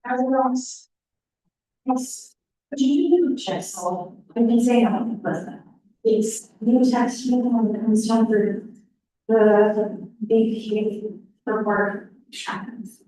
Everyone else. Yes. But you do check, so I can say how, but it's new tax, you know, that comes from the big, report happens.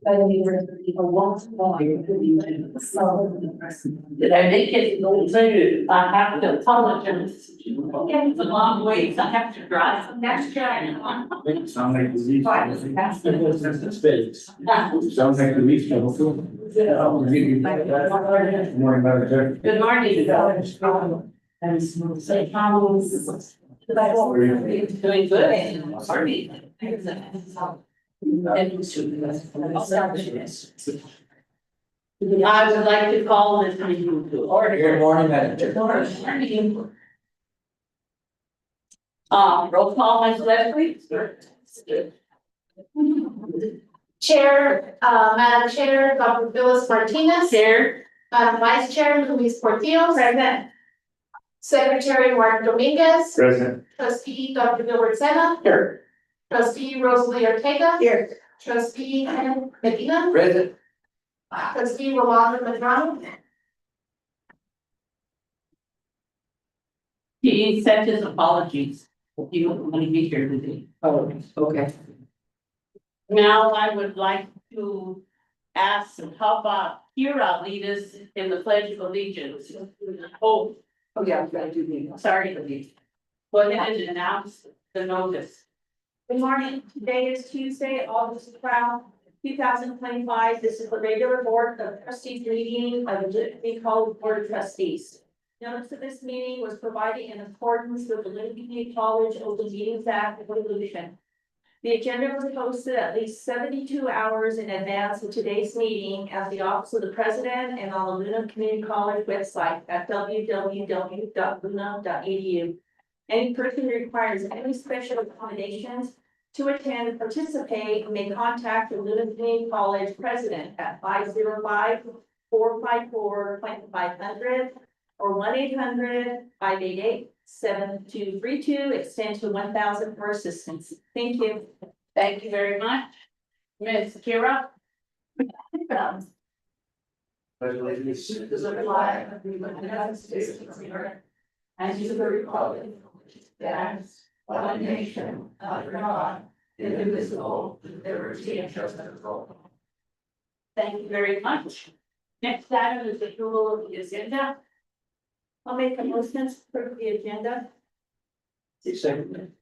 By the university, a once more, did I make it go through? I have to apologize. It's a long ways. I have to drive. Next year. Sound like the least. Sounds like the least. Morning, Madam Chair. Good morning. Doing good. Sorry. I would like to call this meeting to order. Good morning, Madam Chair. Roll call, Ms. Leslie. Chair, Madam Chair, Dr. Phyllis Martinez. Chair. Vice Chair, Luis Portillo. Present. Secretary Mark Dominguez. Present. Trustee Dr. Gilbert Sena. Here. Trustee Rosalie Ortega. Here. Trustee Ken Medina. Present. Trustee Rolando Medrano. He sent his apologies. He wouldn't want to be here today. Oh, okay. Now I would like to ask, how about Kira lead us in the Pledge of Allegiance? Oh, yeah, we gotta do the. sorry. Go ahead and announce the notice. Good morning. Today is Tuesday, August 12th, 2025. This is the regular board of trustees meeting of the Littleton College Board of Trustees. Notice of this meeting was provided in accordance with the Littleton College Open Meetings Act resolution. The agenda was posted at least 72 hours in advance of today's meeting at the office of the president and on the Luna Community College website at www.luna.edu. Any person who requires any special accommodations to attend and participate may contact the Luna Community College president at 505-454-2500 or 1-800-588-7232, extension 1000 for assistance. Thank you. Thank you very much. Ms. Kira. Congratulations. To the flag of the United States of America and to the republic that is one nation under God, indivisible, with liberty and justice for all. Thank you very much. Next item is the approval of the agenda. I'll make a motion to approve the agenda. Second.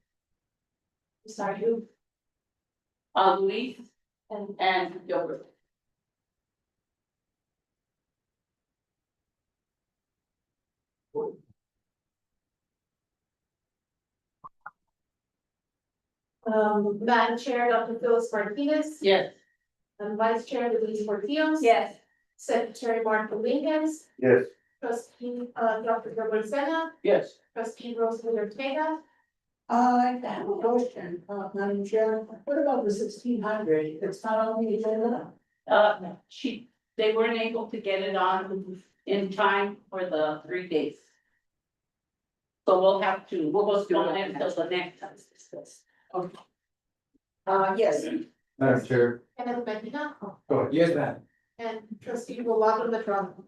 Sorry, who? Luis and Gilbert. Madam Chair, Dr. Phyllis Martinez. Yes. Vice Chair, Luis Portillo. Yes. Secretary Mark Dominguez. Yes. Trustee, Dr. Gilbert Sena. Yes. Trustee Rosalie Ortega. I have a question, Madam Chair. What about the 1600? It's not on the agenda. They weren't able to get it on in time for the 3 days. So we'll postpone it until the next time. Yes. Madam Chair. Kenneth Medina. Go ahead. Yes, ma'am. And Trustee Rolando Medrano.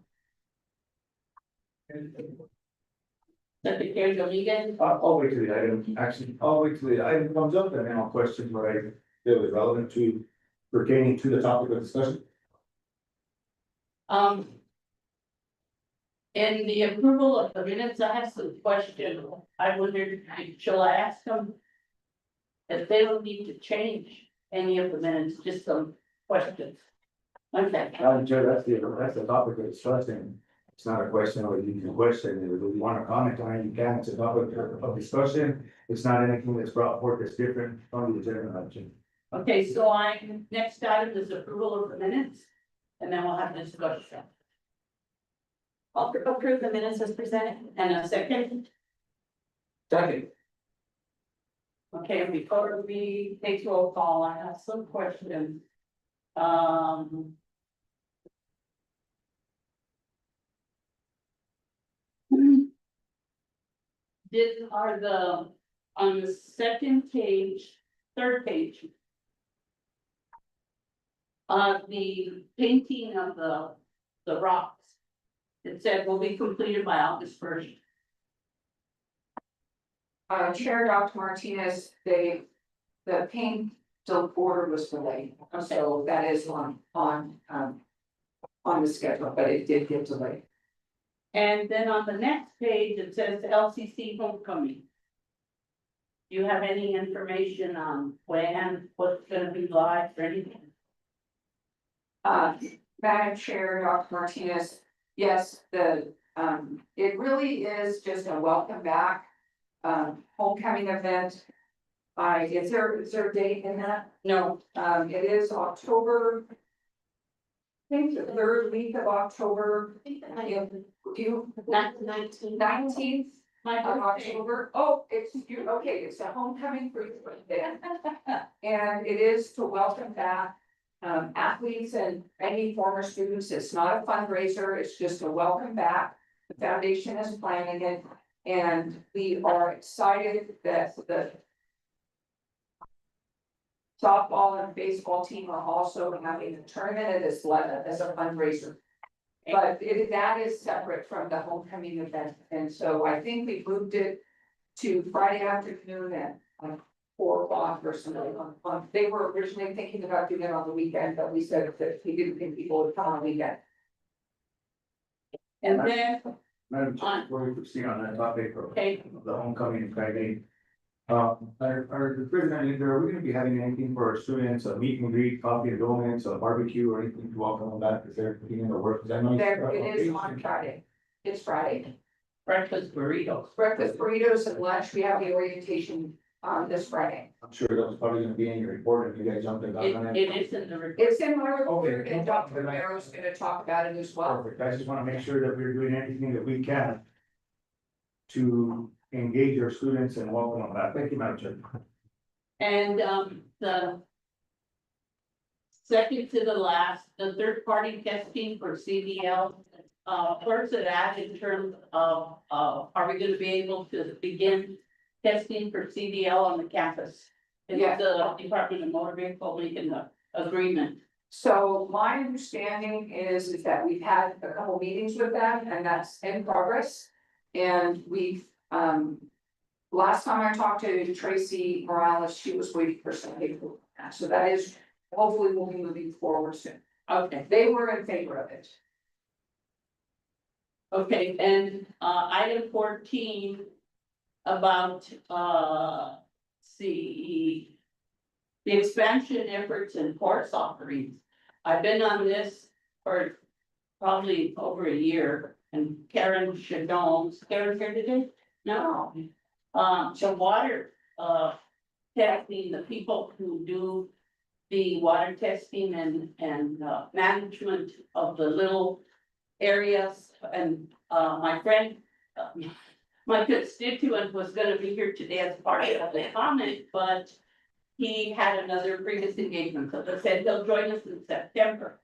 Secretary Dominguez. I'll wait till the item, actually, I'll wait till the item comes up and then I'll question what I feel is relevant to pertaining to the topic of discussion. In the approval of the minutes, I have some questions. I wondered, shall I ask them? If they don't need to change any of the minutes, just some questions. Okay. Madam Chair, that's the topic of discussion. It's not a question or you can question it. If you want to comment on it, you can. It's a topic of discussion. It's not anything that's brought forth that's different from the agenda, Madam Chair. Okay, so next item is approval of the minutes, and then we'll have discussion. I'll approve the minutes as presented. And a second. Second. Okay, before we take roll call, I have some questions. On the second page, third page. The painting of the rocks. It said will be completed by August 1st. Chair Dr. Martinez, the paint So order was delayed, so that is on the schedule, but it did get delayed. And then on the next page, it says LCC homecoming. Do you have any information on when, what's gonna be live or anything? Madam Chair, Dr. Martinez, yes, it really is just a welcome back, homecoming event. Is there a date in that? No, It is October. I think the third week of October, nineteenth my of birthday. October. Oh, it's you, okay, it's a homecoming for your birthday. And it is to welcome back athletes and any former students. It's not a fundraiser, it's just a welcome back. The foundation is planning it, and we are excited that the softball and baseball team are also having a tournament as a fundraiser. But that is separate from the homecoming event, and so I think we moved it to Friday afternoon at 4 o'clock or something they were originally thinking about doing it on the weekend, but we said that we didn't think people would come on the weekend. And then, Madam Chair, before we proceed on that topic of okay, the homecoming Friday. Are the president, leader, are we gonna be having anything for our students, a meet and greet, coffee and donuts, a barbecue or anything to welcome them back? Is there anything in the works? 'Cause I know There, it is on Friday. It's Friday. breakfast burritos. Breakfast, burritos and lunch. We have the orientation on this Friday. I'm sure that was probably gonna be in your report if you guys jumped in on it. It is in the report. It's in my report, Okay. and Dr. Romero's gonna talk about it as well. Perfect. I just wanna make sure that we're doing anything that we can to engage our students and welcome them back. Thank you, Madam Chair. And, the second to the last, the third party testing for CDL. Where's it at in terms of, are we gonna be able to begin testing for CDL on the campus? Is Yeah. the Department of Motor Vehicle making the agreement? So my understanding is that we've had a couple meetings with them, and that's in progress. And we've, last time I talked to Tracy Morales, she was waiting for some paperwork. So that is, hopefully we'll be moving forward soon. Okay, They were in favor of it. okay, and, item 14 about, see. The expansion efforts in course offerings. I've been on this for probably over a year, and Karen Shadong's, Karen here today? No. The water, testing, the people who do the water testing and management of the little areas, and, my friend, my constituent was gonna be here today as part of the comment, but he had another previous engagement, so they said he'll join us in September.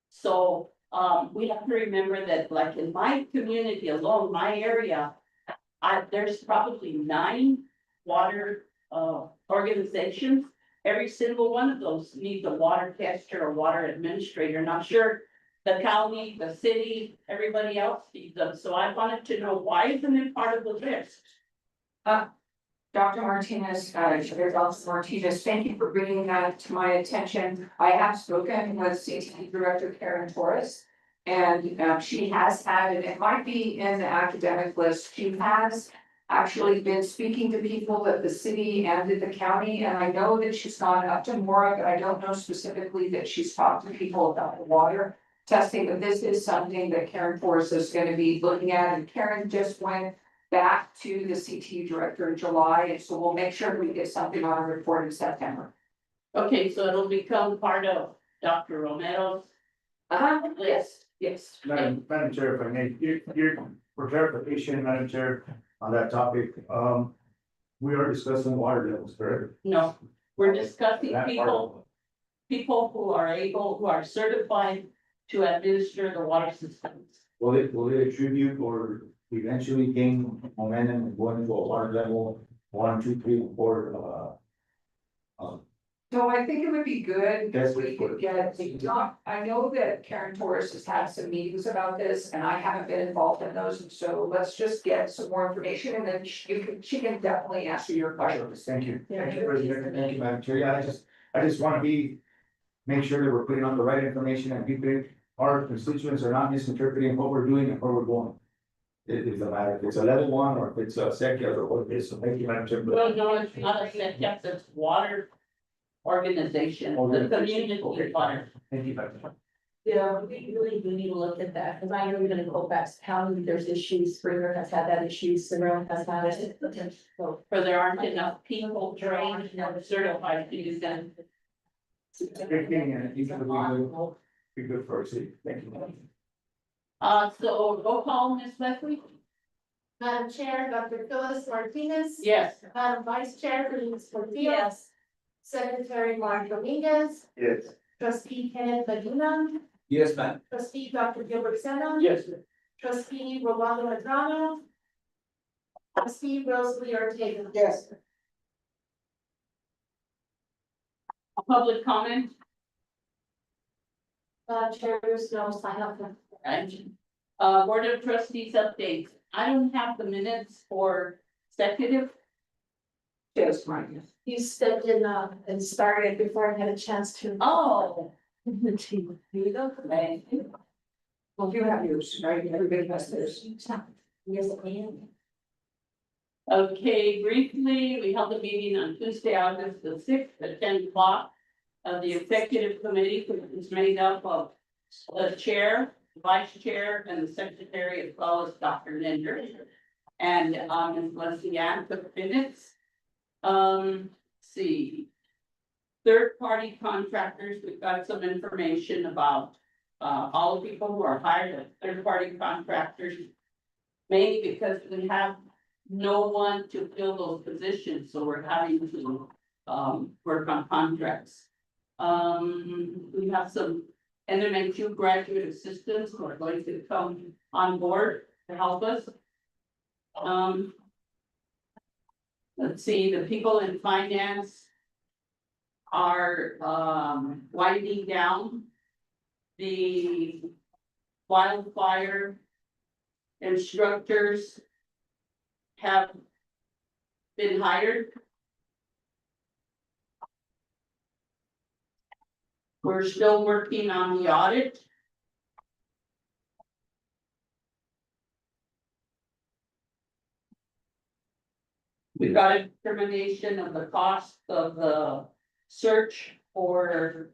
So, we have to remember that, like in my community alone, my area, there's probably 9 water, organizations. Every single one of those needs a water tester or water administrator, and I'm sure the county, the city, everybody else needs them, so I wanted to know, why isn't it part of the list? Dr. Martinez, Dr. Martinez, thank you for bringing that to my attention. I have spoken with CTE Director Karen Torres. And she has had, and it might be in the academic list, she has actually been speaking to people at the city and at the county. And I know that she's gone up to Mora, but I don't know specifically that she's talked to people about the water testing. But this is something that Karen Torres is going to be looking at. And Karen just went back to the CTE director in July, and so we'll make sure we get something on a report in September. Okay, so it'll become part of Dr. Romero's. Yes. Madam Chair, if I may, you're for clarification, Madam Chair, on that topic, we are discussing water levels, correct? No, we're discussing That part. people who are able, who are certified to administer the water systems. Will it attribute or eventually gain momentum and go into a water level 1, 2, 3, 4, So I think it would be good Yes, if we could get, I know that Karen Torres has had some meetings about this, and I haven't been involved in those, and so let's just get some more information, and then she can definitely answer your question. Thank you. Yeah. Thank you, President. Thank you, Madam Chair. Yeah, I just wanna make sure that we're putting out the right information and people, our constituents are not misinterpreting what we're doing and where we're going. It doesn't matter if it's a level one or if it's a second or what it is, so thank you, Madam Chair. Well, no, it's not a set, yes, it's water organization, the community water. Thank you, Madam Chair. Yeah, we really do need to look at that, because I know we're gonna go back to county, there's issues, Springer has had that issue, Cimarron has had it. So, For there aren't enough people trained and certified to use them. Great thing, and you can be good for us, thank you. So roll call, Ms. Leslie? Madam Chair, Dr. Phyllis Martinez. Yes. Madam Vice Chair, Denise Portillo. yes, Secretary Mark Dominguez. Yes. Trustee Kenneth Medina. Yes, ma'am. Trustee Dr. Gilbert Sena. Yes. Trustee Rolando Medrano. Trustee Rosalie Ortega. Yes. Public comment, Chair, there's no sign up. right? Board of Trustees updates, I don't have the minutes for executive. Yes, Mike. You stepped in, and started before I had a chance to. Oh, the team, here you go. Thank you. Well, you have yours, right? Everybody has theirs. yes, and. Okay, briefly, we held a meeting on Tuesday, August the sixth at 10 o'clock. The executive committee, which is made up of the chair, vice chair, and the secretary, as well as Dr. Linder. And Ms. Leslie Ann took minutes. See. Third-party contractors, we've got some information about all the people who are hired as third-party contractors. Mainly because we have no one to fill those positions, so we're having to work on contracts. We have some NMHU graduate assistants who are going to come on board to help us. Let's see, the people in finance are winding down the wildfire instructors have been hired. We're still working on the audit. We got a determination of the cost of the search for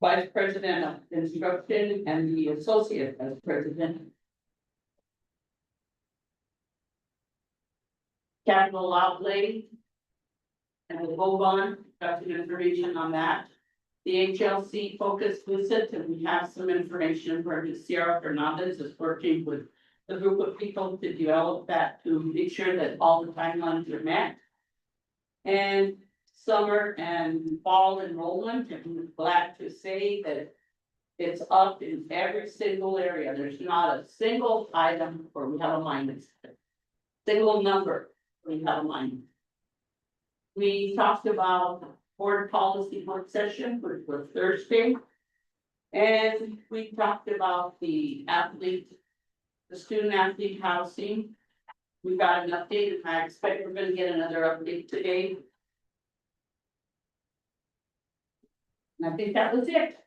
vice president of instruction and the associate vice president. Capital outlay. And we'll move on, got some information on that. The HLC focus visit, and we have some information for Sierra Fernandez is working with the group of people to develop that to make sure that all the timelines are met. And summer and fall enrollment, and I'm glad to say that it's up in every single area. There's not a single item where we have a minus. Single number, we have a minus. We talked about board policy work session, which was Thursday. And we talked about the student athlete housing. We got an update, and I expect we're gonna get another update today. And I think that was it.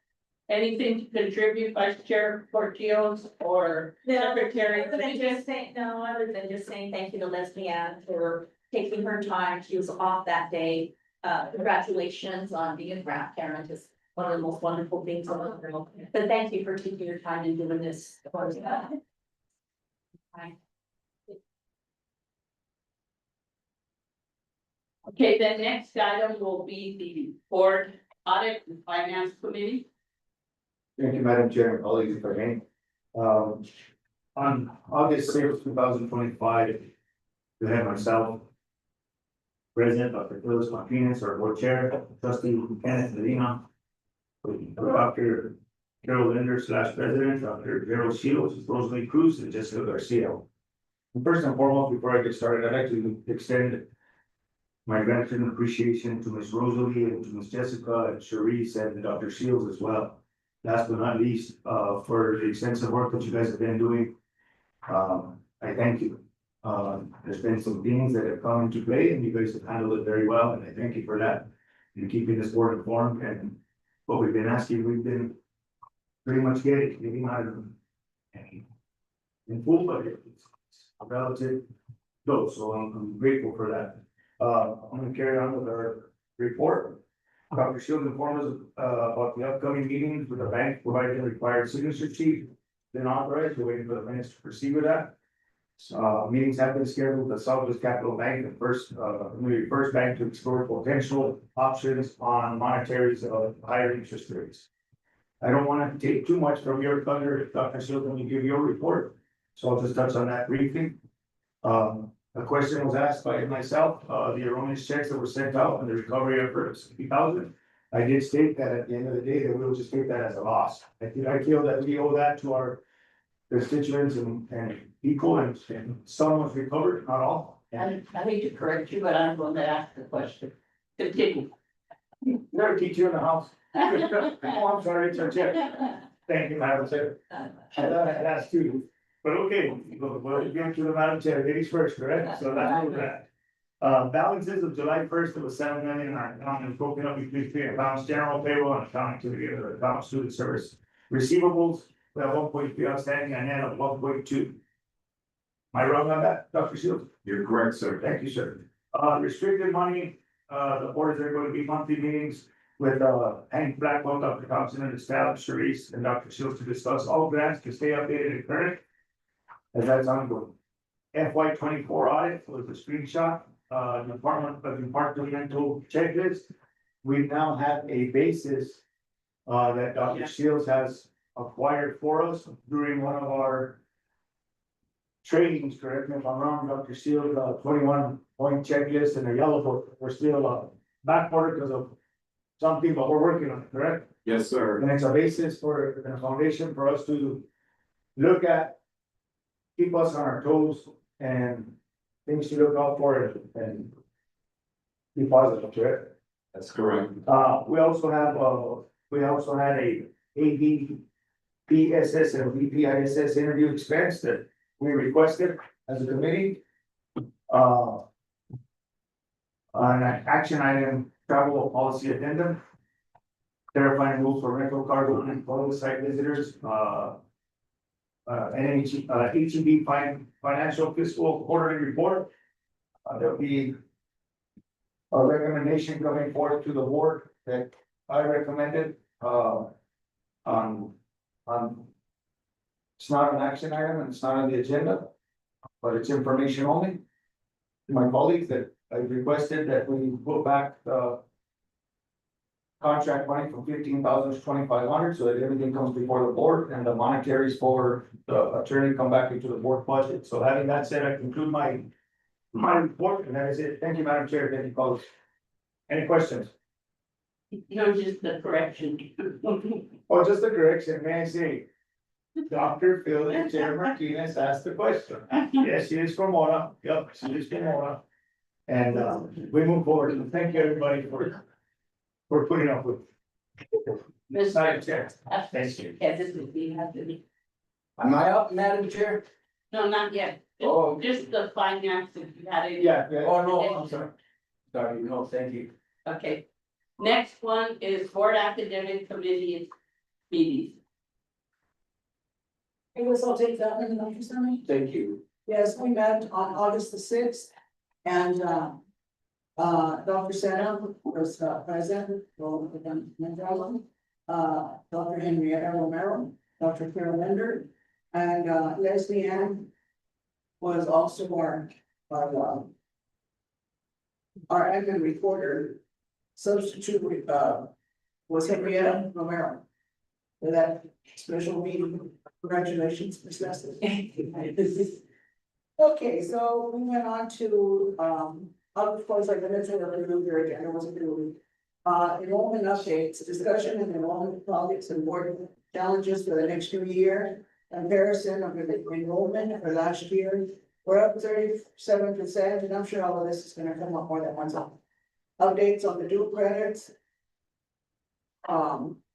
Anything to contribute, Vice Chair Portillo or Secretary? Other than just saying, no, other than just saying thank you to Leslie Ann for taking her time. She was off that day. Congratulations on being a grandparent. It's one of the most wonderful things in the world. But thank you for taking your time and doing this. Okay, the next item will be the board audit and finance committee. Thank you, Madam Chair and colleagues, if I may. On August 6th, 2025, we had myself, President Dr. Phyllis Martinez, our board chair, Trustee Kenneth Medina, Dr. Carol Linder / President, Dr. Gerald Shields, Rosalie Cruz, and Jessica Garcia. And first and foremost, before I get started, I'd like to extend my gratitude and appreciation to Ms. Rosalie and to Ms. Jessica and Cherise and Dr. Shields as well. Last but not least, for the extensive work that you guys have been doing. I thank you. There's been some things that have come into play and you guys have handled it very well, and I thank you for that. And keeping this board informed, and what we've been asking, we've been pretty much getting, maybe not in full, but it's a relative dose, so I'm grateful for that. I'm gonna carry on with our report. Dr. Shields informed us about the upcoming meetings with the bank, providing the required signature sheet. Been authorized, we're waiting for the minutes to proceed with that. Meetings have been scheduled with the Southwest Capital Bank, the first bank to explore potential options on monetaries of higher interest rates. I don't want to take too much from your thunder, Dr. Shields, when you give your report, so I'll just touch on that briefly. A question was asked by myself, the erroneous checks that were sent out and the recovery effort of 60,000. I did state that at the end of the day, that we'll just take that as a loss. I feel that we owe that to our constituents and people, and some was recovered, not all. I hate to correct you, but I'm going to ask the question. Continue. Never teach you in the house. Oh, I'm sorry, it's a check. Thank you, Madam Chair. I thought I had asked you, but okay, we'll get to the Madam Chair, ladies first, correct? So that's what that. Balances of July 1st, it was 7 million in our account, is broken up between 3 accounts, general payroll and account activity of the account student service. Receivables, we have 1.3 outstanding, and net of 1.2. Am I wrong on that, Dr. Shields? You're correct, sir. Thank you, sir. Restricted money, the boards are going to be monthly meetings with Hank Blackwell, Dr. Thompson, and the staff, Sharice, and Dr. Shields to discuss all grants to stay updated and current. As that's ongoing. FY 24 audit was a screenshot, departmental checklist. We now have a basis that Dr. Shields has acquired for us during one of our trainings, correct me if I'm wrong, Dr. Shields, 21-point checklist in the yellow book. We're still backward because of something, but we're working on it, correct? Yes, sir. And it's a basis for, and a foundation for us to look at, keep us on our toes, and things to look out for and be positive to it. That's correct. We also had a AV PSS and VPISS interview expense that we requested as a committee. On an action item, travel policy addendum. Clarifying rules for rental car and photo site visitors, HEB financial fiscal quarterly report. There'll be a recommendation coming forth to the board that I recommended, it's not an action item and it's not on the agenda, but it's information only. To my colleagues that I requested that we put back the contract money from 15,000 to 2,500, so that everything comes before the board and the monetaries for the attorney come back into the board budget. So having that said, I conclude my report, and that is it. Thank you, Madam Chair. Thank you, colleagues. Any questions? No, just the correction. Oh, just a correction, may I say? Dr. Phil and Chair Martinez asked the question. Yes, she is from Mona. Yep, she is from Mona. And we move forward. And thank you, everybody, for putting up with. Madam Chair. Thank you. Yeah, this would be, have to be, Am I up, Madam Chair? no, not yet. Oh. Just the finance, if you had it. Yeah. Oh, no, I'm sorry. Sorry, no, thank you. Okay. Next one is board academic committee meetings. I guess I'll take that one, Dr. Sami. Thank you. Yes, we met on August the 6th, and Dr. Sena was present, Dr. Henrietta Romero, Dr. Carol Linder, and Leslie Ann was also our admin reporter. Substitute was Henrietta Romero for that special meeting. Congratulations, Ms. Leslie. Okay, so we went on to, of course, like I mentioned, your agenda wasn't doing. Enrollment updates, discussion and enrollment projects and board challenges for the next 2 year. Comparison of the enrollment for last year, we're up 37%, and I'm sure all of this is gonna come up more than once. Updates on the dual credits.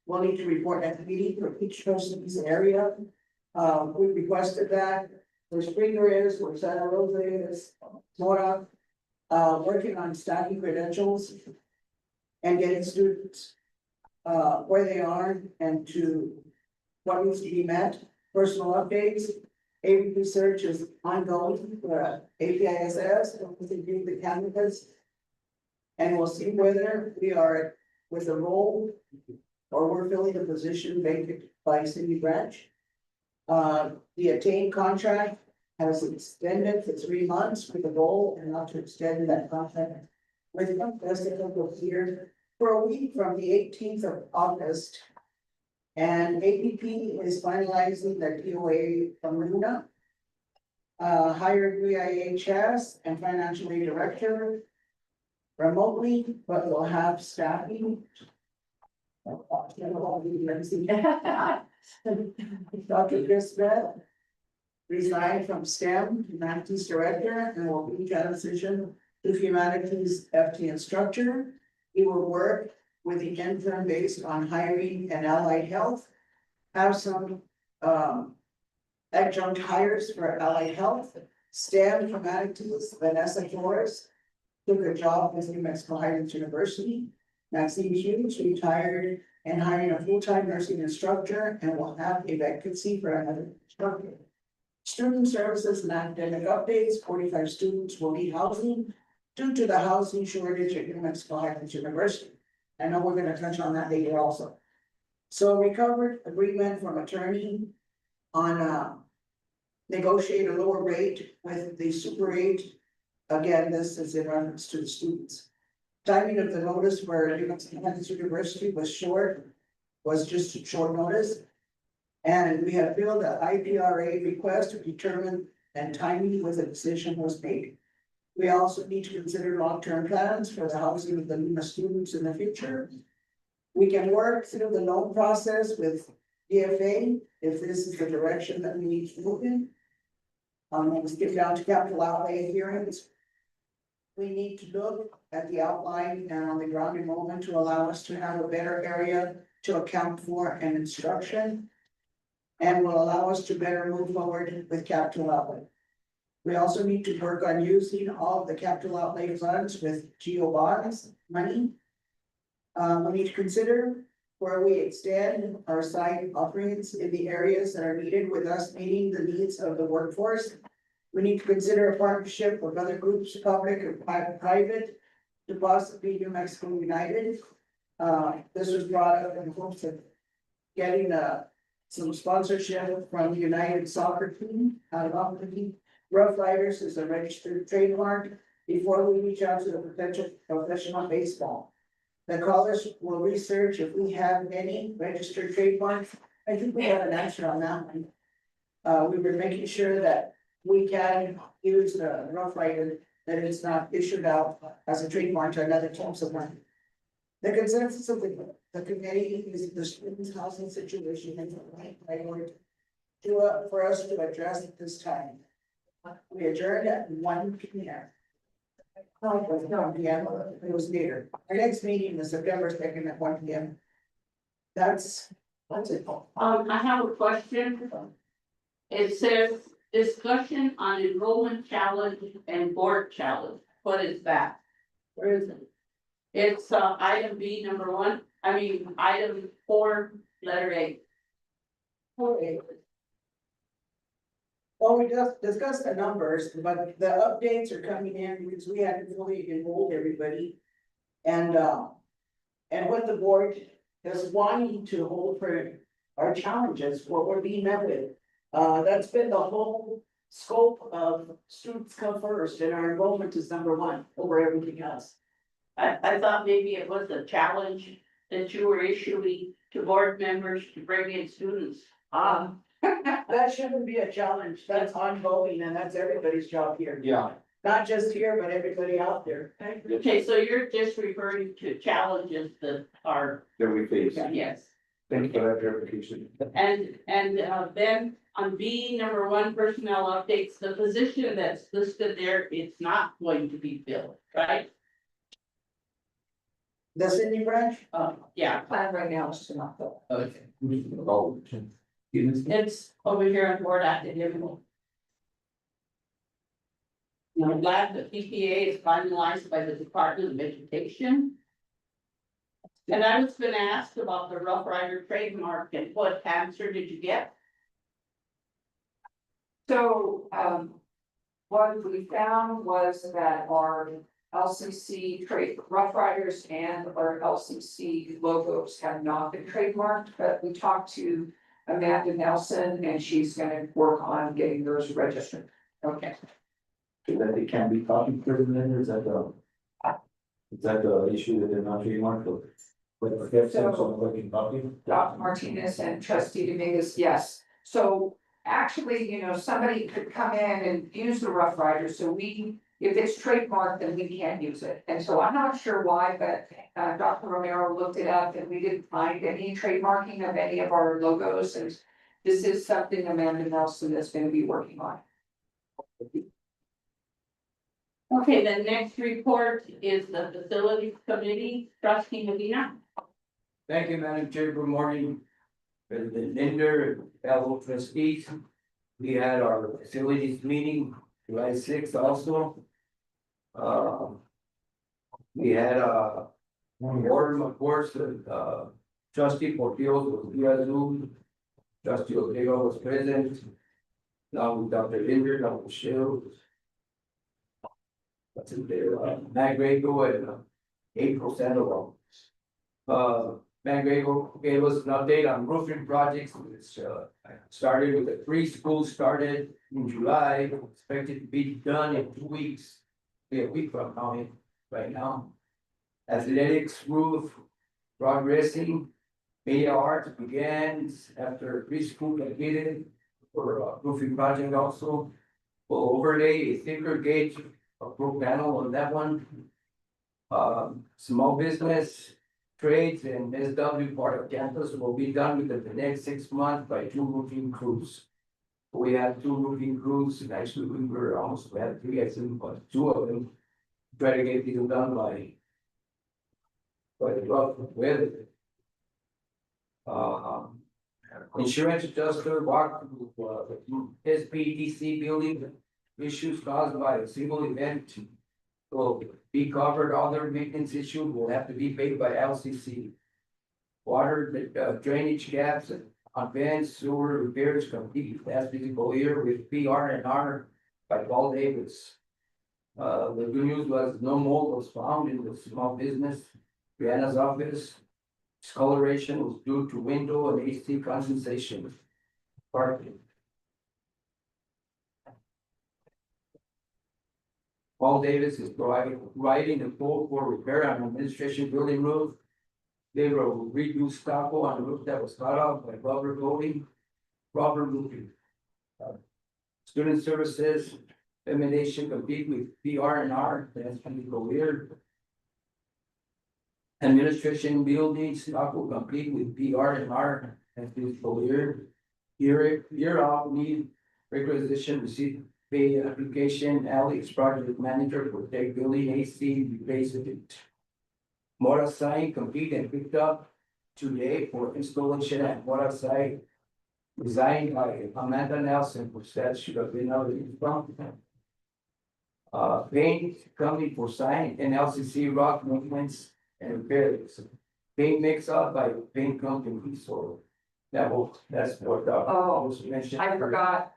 We'll need to report at the meeting for each trustee's area. We requested that. where Springer is, where Santa Rosa is, Mora. Working on staffing credentials. And getting students. Where they are and to. What needs to be met, personal updates. APP search is ongoing for APISS, and we review the candidates. And we'll see whether we are with a role. Or we're filling a position vacant by city branch. The Attain contract has extended for 3 months with a goal and not to extend that contract. With the rest of the year for a week from the 18th of August. And APP is finalizing the DOA from Luna. Hired VIHS and financial aid director. Remotely, but we'll have staffing. Dr. Chris Bell resigned from STEM, humanities director, and will be transition to humanities FT instructor. He will work with the intern based on hiring and allied health. Have some adjunct hires for allied health, STEM humanities, Vanessa Flores. Took a job with New Mexico Highlands University. Maxine Hughes retired and hiring a full-time nursing instructor and will have a vacancy for another instructor. Student services and academic updates, 45 students will need housing due to the housing shortage at New Mexico Highlands University. I know we're gonna touch on that later also. So recovered agreement from attorney on negotiate a lower rate with the Super 8. Again, this is in reference to the students. Timing of the notice for New Mexico Highlands University was just a short notice. And we have filled the IPRA request to determine and timing with a decision was made. We also need to consider long-term plans for the housing of the Luna students in the future. We can work through the loan process with DFA if this is the direction that we need to move in. Let's get down to capital outlay hearings. We need to look at the outline and on the ground enrollment to allow us to have a better area to account for and instruction. And will allow us to better move forward with capital outlay. We also need to work on using all of the capital outlay funds with GO bonds money. We need to consider where we extend our site offerings in the areas that are needed with us meeting the needs of the workforce. We need to consider a partnership with other groups, public and private, to possibly New Mexico United. This was brought up in hopes of getting some sponsorship from the United Soccer Team out of Albany. Rough Riders is a registered trademark before we reach out to the potential professional baseball. The college will research if we have any registered trademarks. I think we have an answer on that one. We were making sure that we can use the Rough Rider, that it's not issued out as a trademark to another team somewhere. The consensus of the committee is the students' housing situation is a high priority for us to address at this time. We adjourned at 1 p.m. No, it was 1 p.m. It was later. Our next meeting is September 2nd at 1 p.m. That's it. I have a question. It says discussion on enrollment challenge and board challenge. What is that? Where is it? It's item B number 1, item 4, letter A. Okay. Well, we just discussed the numbers, but the updates are coming in because we hadn't fully enrolled everybody. And what the board is wanting to hold for our challenges, what we're being met with. That's been the whole scope of students come first and our enrollment is number 1 over everything else. I thought maybe it was a challenge that you were issuing to board members to bring in students. That shouldn't be a challenge. That's ongoing and that's everybody's job here. Yeah. Not just here, but everybody out there. Okay, so you're just referring to challenges that are, That we face. yes. Thank you for that clarification. And then on B number 1, personnel updates, the position that's listed there, it's not going to be filled, right? The Sydney branch? Yeah, Plan right now is to not fill. okay. Oh. It's over here on board active. I'm glad the PPA is finalized by the Department of Education. And I was gonna ask about the Rough Rider trademark, and what answer did you get? So, what we found was that our LCC trade, Rough Riders and our LCC logos have not been trademarked, but we talked to Amanda Nelson and she's gonna work on getting those registered. Okay. So that it can be copied for the vendors at is that the issue that they're not trademarked or? But if someone can copy? Dr. Martinez and trustee Dominguez, yes. So actually, somebody could come in and use the Rough Rider, so if it's trademarked, then we can't use it. And so I'm not sure why, but Dr. Romero looked it up and we didn't find any trademarking of any of our logos. And this is something Amanda Nelson is gonna be working on. Okay, the next report is the Facilities Committee, trustee Medina. Thank you, Madam Chair. Good morning. President Linder, fellow trustees. We had our facilities meeting July 6th also. We had board, of course, trustee Portillo was via Zoom. Trustee Ortega was present. Now with Dr. Linder, Dr. Shields. That's in there, Matt Grego and April Sandoval. Matt Grego gave us an update on roofing projects, which started with the preschool started in July, expected to be done in 2 weeks. A week from now, right now. Athletics roof progressing. Media arts begins after preschool completed for a roofing project also. We'll overlay a thicker gauge of roof panel on that one. Small business trades and SW part of campus will be done within the next 6 months by 2 roofing crews. We have 2 roofing crews, and actually we were almost, we had 3, I think, but 2 of them. Try to get these done by the rough weather. Insurance adjuster walked the SPDC building issues caused by a single event. Will be covered, other maintenance issues will have to be paid by LCC. Water drainage gaps on vents, sewer repairs complete last fiscal year with PR&R by Paul Davis. The good news was no mold was found in the small business. Brianna's office. Discoloration was due to window and AC condensation. Parking. Paul Davis is providing the quote for repair on administration building roof. They will redo stucco on the roof that was cut off by rubber coating, rubber roofing. Student services, elimination complete with PR&R, that's going to go weird. Administration buildings, stucco complete with PR&R, that's going to go weird. Year off need requisition receipt pay application, Alex project manager for tech building AC replacement. Mora site complete and picked up today for installation at Mora site. Designed by Amanda Nelson, which that should have been out in front. Paint company for sign and LCC rock movements and repairs. Paint mix up by paint company, so that's what was mentioned. I forgot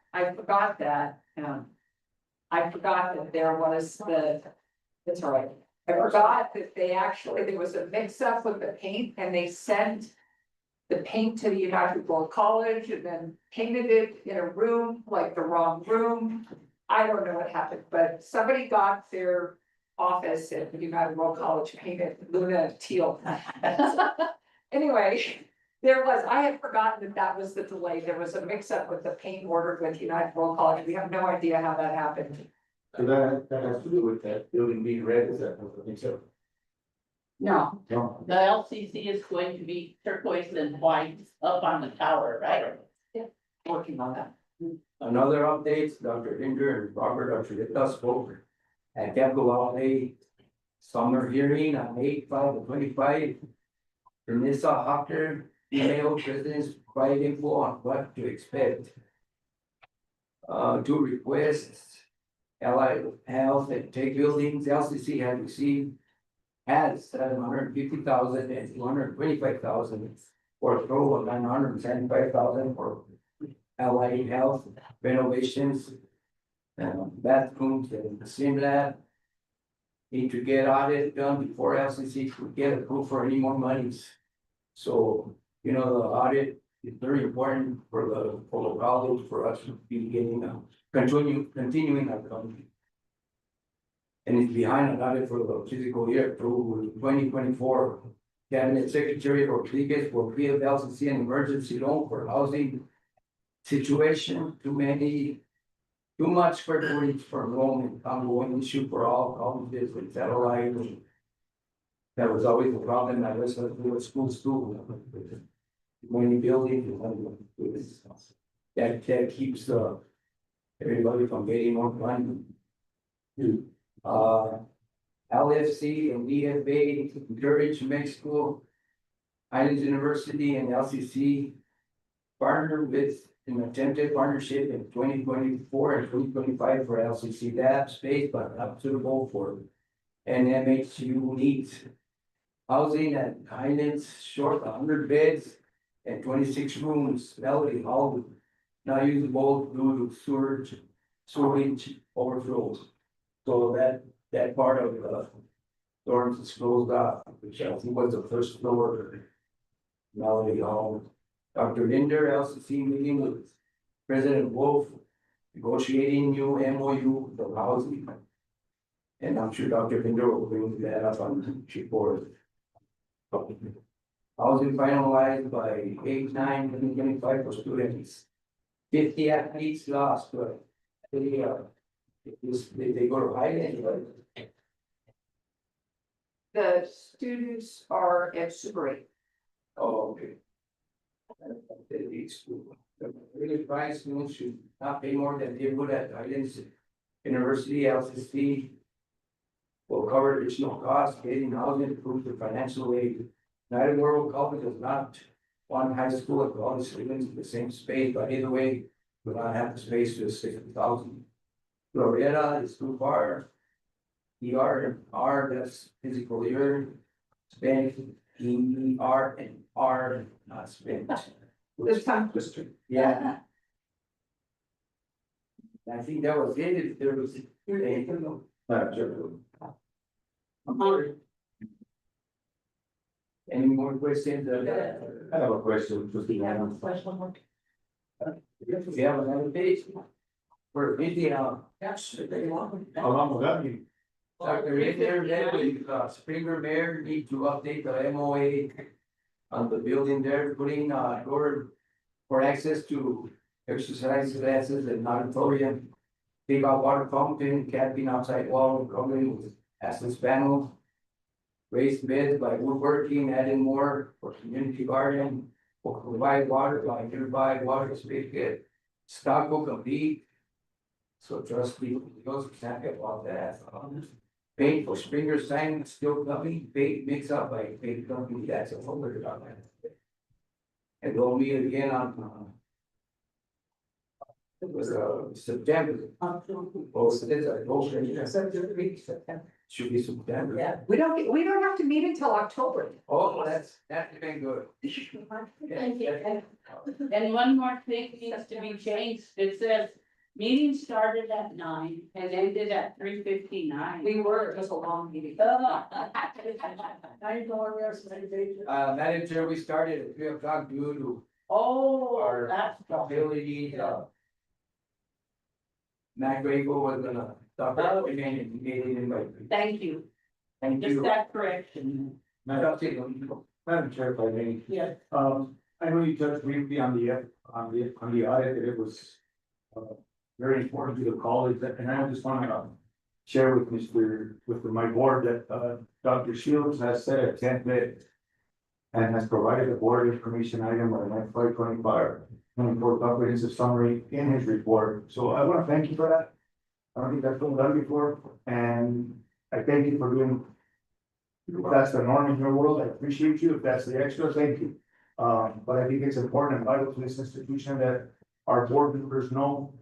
that, I forgot that there was that's all right. I forgot that there was a mix up with the paint and they sent the paint to the United World College and then painted it in a room, like the wrong room. I don't know what happened, but somebody got their office at the United World College painted Luna teal. Anyway, I had forgotten that was the delay. There was a mix up with the paint order with United World College. We have no idea how that happened. So that has to do with that building being red, is that, I think so? No, No. the LCC is going to be turquoise and white up on the tower, right? Working on that. Another update, Dr. Linder and Robert Archuleta spoke at Capital Outlay summer hearing on 8/5/25. Vanessa Hawker emailed presidents provide info on what to expect. 2 requests Allied Health and Tech Buildings, LCC had received. Has 750,000 and 225,000 for a total of 975,000 for Allied Health renovations. Bathrooms and the sim lab. Need to get audit done before LCC could get approved for any more monies. So, you know, the audit is very important for the college, for us to be getting, continuing our company. And it's behind an audit for the fiscal year through 2024. Cabinet Secretary Rodriguez will be of LCC an emergency loan for housing situation, too much square footage for enrollment, ongoing issue for all colleges with satellite. That was always the problem. I was with school. Many buildings, that keeps everybody from getting more money. LFC and DFA encourage Mexico, Islands University and LCC partner with an attempted partnership in 2024 and 2025 for LCC lab space, but not suitable for NMHU needs. Housing at Islands short 100 beds and 26 rooms, Melody Hall not usable due to sewage overflows. So that part of dorms is closed off, which I think was the first floor. Melody Hall. Dr. Linder, LCC meeting with President Wolf, negotiating new MOU for housing. And I'm sure Dr. Linder will bring that up on the report. Housing finalized by 8/9/2025 for students. 50 athletes lost, but they go to Highland. The students are at Super 8. Oh, okay. The really price students should not pay more than they would at Islands University, LCC. Will cover additional costs, getting housing, improve the financial aid. United World College does not want high school and college students in the same space, but either way, will not have the space to 60,000. Florida is too far. ER, that's physical year. Spent, ER and R not spent. This time. Yeah. I think that was it, if there was. Any more questions? I have a question, trustee Adams. We have another page. For video. How long will that be? Dr. Ritter, Springer Mayor need to update the MOA on the building there, putting door for access to exercise classes and auditorium. Take out water fountain, capping outside wall, covering with access panels. Raised beds by woodworking, adding more for community garden, will provide water by nearby water spigot. Stock will complete. So trustee, those exactly about that. Paint for Springer sign still coming, paint mix up by paint company, that's a folder on that. And we'll meet again on. It was September. Oh, so there's a motion. Should be September. Yeah, we don't have to meet until October. Oh, that's been good. Thank you. And one more thing needs to be changed, it says, meeting started at 9 and ended at 3:59. It was a long meeting. Madam Chair, we started at 3 o'clock due to Oh, our that's. ability, Matt Grego was gonna stop that, we made it invite. Thank you, Thank just you. that correction. Madam Chair, if I may. Yeah. I know you touched briefly on the audit, that it was very important to the college, and I just want to share with my board that Dr. Shields has set a template and has provided the board information item on the 5/25/24 comprehensive summary in his report. So I want to thank you for that. I don't think that's been done before, and I thank you for doing. If that's the norm in your world, I appreciate you. If that's the extra, thank you. But I think it's important and vital to this institution that our board members know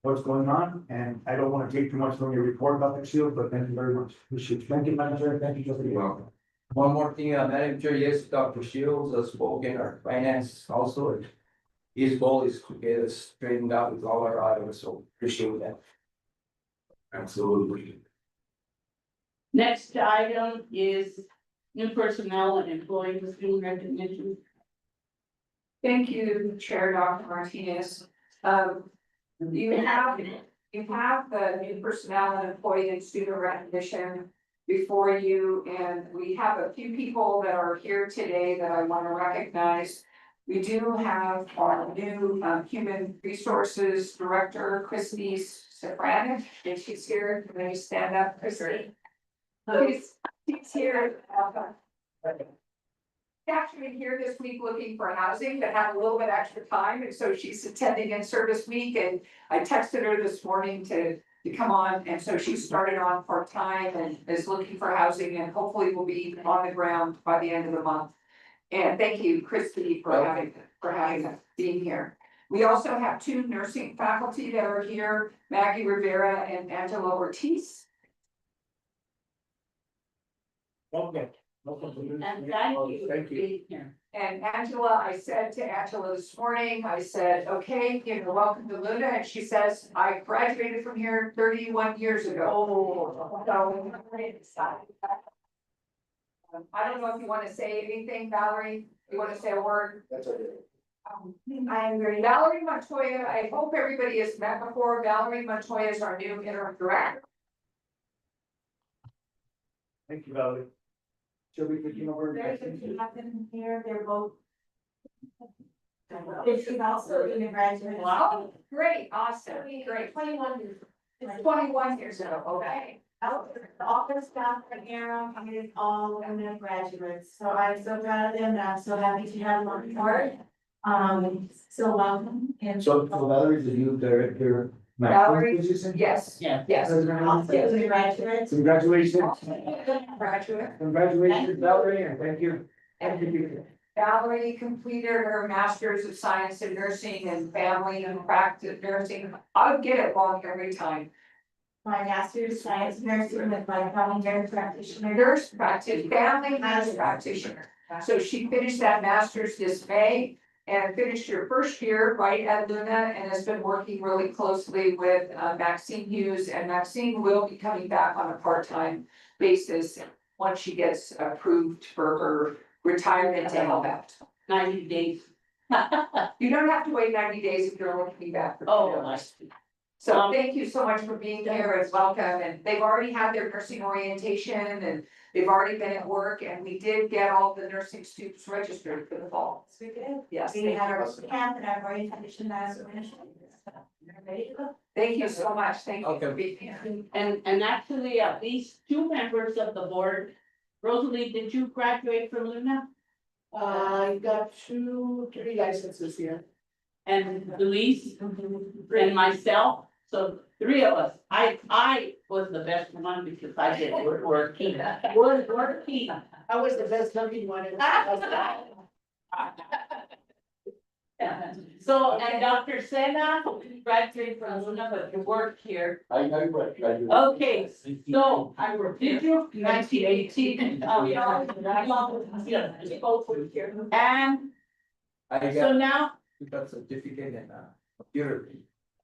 what's going on, and I don't wanna take too much from your report, Dr. Shield, but thank you very much. Thank you, Madam Chair, thank you, Trustee. Welcome. One more thing, Madam Chair, yes, Dr. Shields has spoken our finance also. His goal is to get us straightened out with all our items, so appreciate that. Absolutely. Next item is new personnel and employee student recognition. Thank you, Chair Dr. Martinez. You have the new personnel and employee and student recognition before you, and we have a few people that are here today that I want to recognize. We do have our new human resources director, Christy Safranek, and she's here. Can you stand up, Christy? She's here. Actually here this week looking for housing, but had a little bit extra time, and so she's attending in service week, and I texted her this morning to come on, and so she started on part-time and is looking for housing, and hopefully will be on the ground by the end of the month. And thank you, Christy, for being here. We also have two nursing faculty that are here, Maggie Rivera and Angela Ortiz. Okay. And thank you for Thank you. being here. And Angela, I said to Angela this morning, I said, okay, welcome to Luna, and she says, I graduated from here 31 years ago. Oh, so I'm very excited. I don't know if you want to say anything, Valerie, you want to say a word? That's okay. I'm very Valerie Montoya, I hope everybody has met before. Valerie Montoya is our new interim director. Thank you, Valerie. Shall we begin over? There's a few of them here, they're both. She's also in the graduate. Wow, great, awesome, great. 21 years. It's 21 years ago, okay. The office staff right here is all women graduates, so I'm so proud of them, and I'm so happy to have them on board. So welcome. And So Valerie's the new director. Valerie? Did you say? Yes, Yeah. yes. also the graduates. Congratulations, Graduate. congratulations, Valerie, and thank you. Thank you. Valerie completed her master's of science in nursing and family and practice nursing. I'll get it wrong every time. My master's of science nursing with my primary practitioner. Nurse practice, family nurse practitioner. So she finished that master's this May and finished her first year right at Luna and has been working really closely with Maxine Hughes, and Maxine will be coming back on a part-time basis once she gets approved for her retirement to help out. 90 days. You don't have to wait 90 days if you're looking back. Oh, nice. So thank you so much for being here and welcome, and they've already had their nursing orientation and they've already been at work, and we did get all the nursing students registered for the fall. So we did. Yes, We had our camp and I've already finished that, so we're ready to go. thank you so much, thank you for Okay. being here. And actually, at least two members of the board. Rosalie, did you graduate from Luna? I got 3 licenses here. And Luis and myself, so three of us. I was the best one because I did working. I was the best looking one. So, and Dr. Sena, graduated from Luna, but you worked here. I know you. Okay, so did you 1918? Oh, yeah. And I so got now, certificate and computer.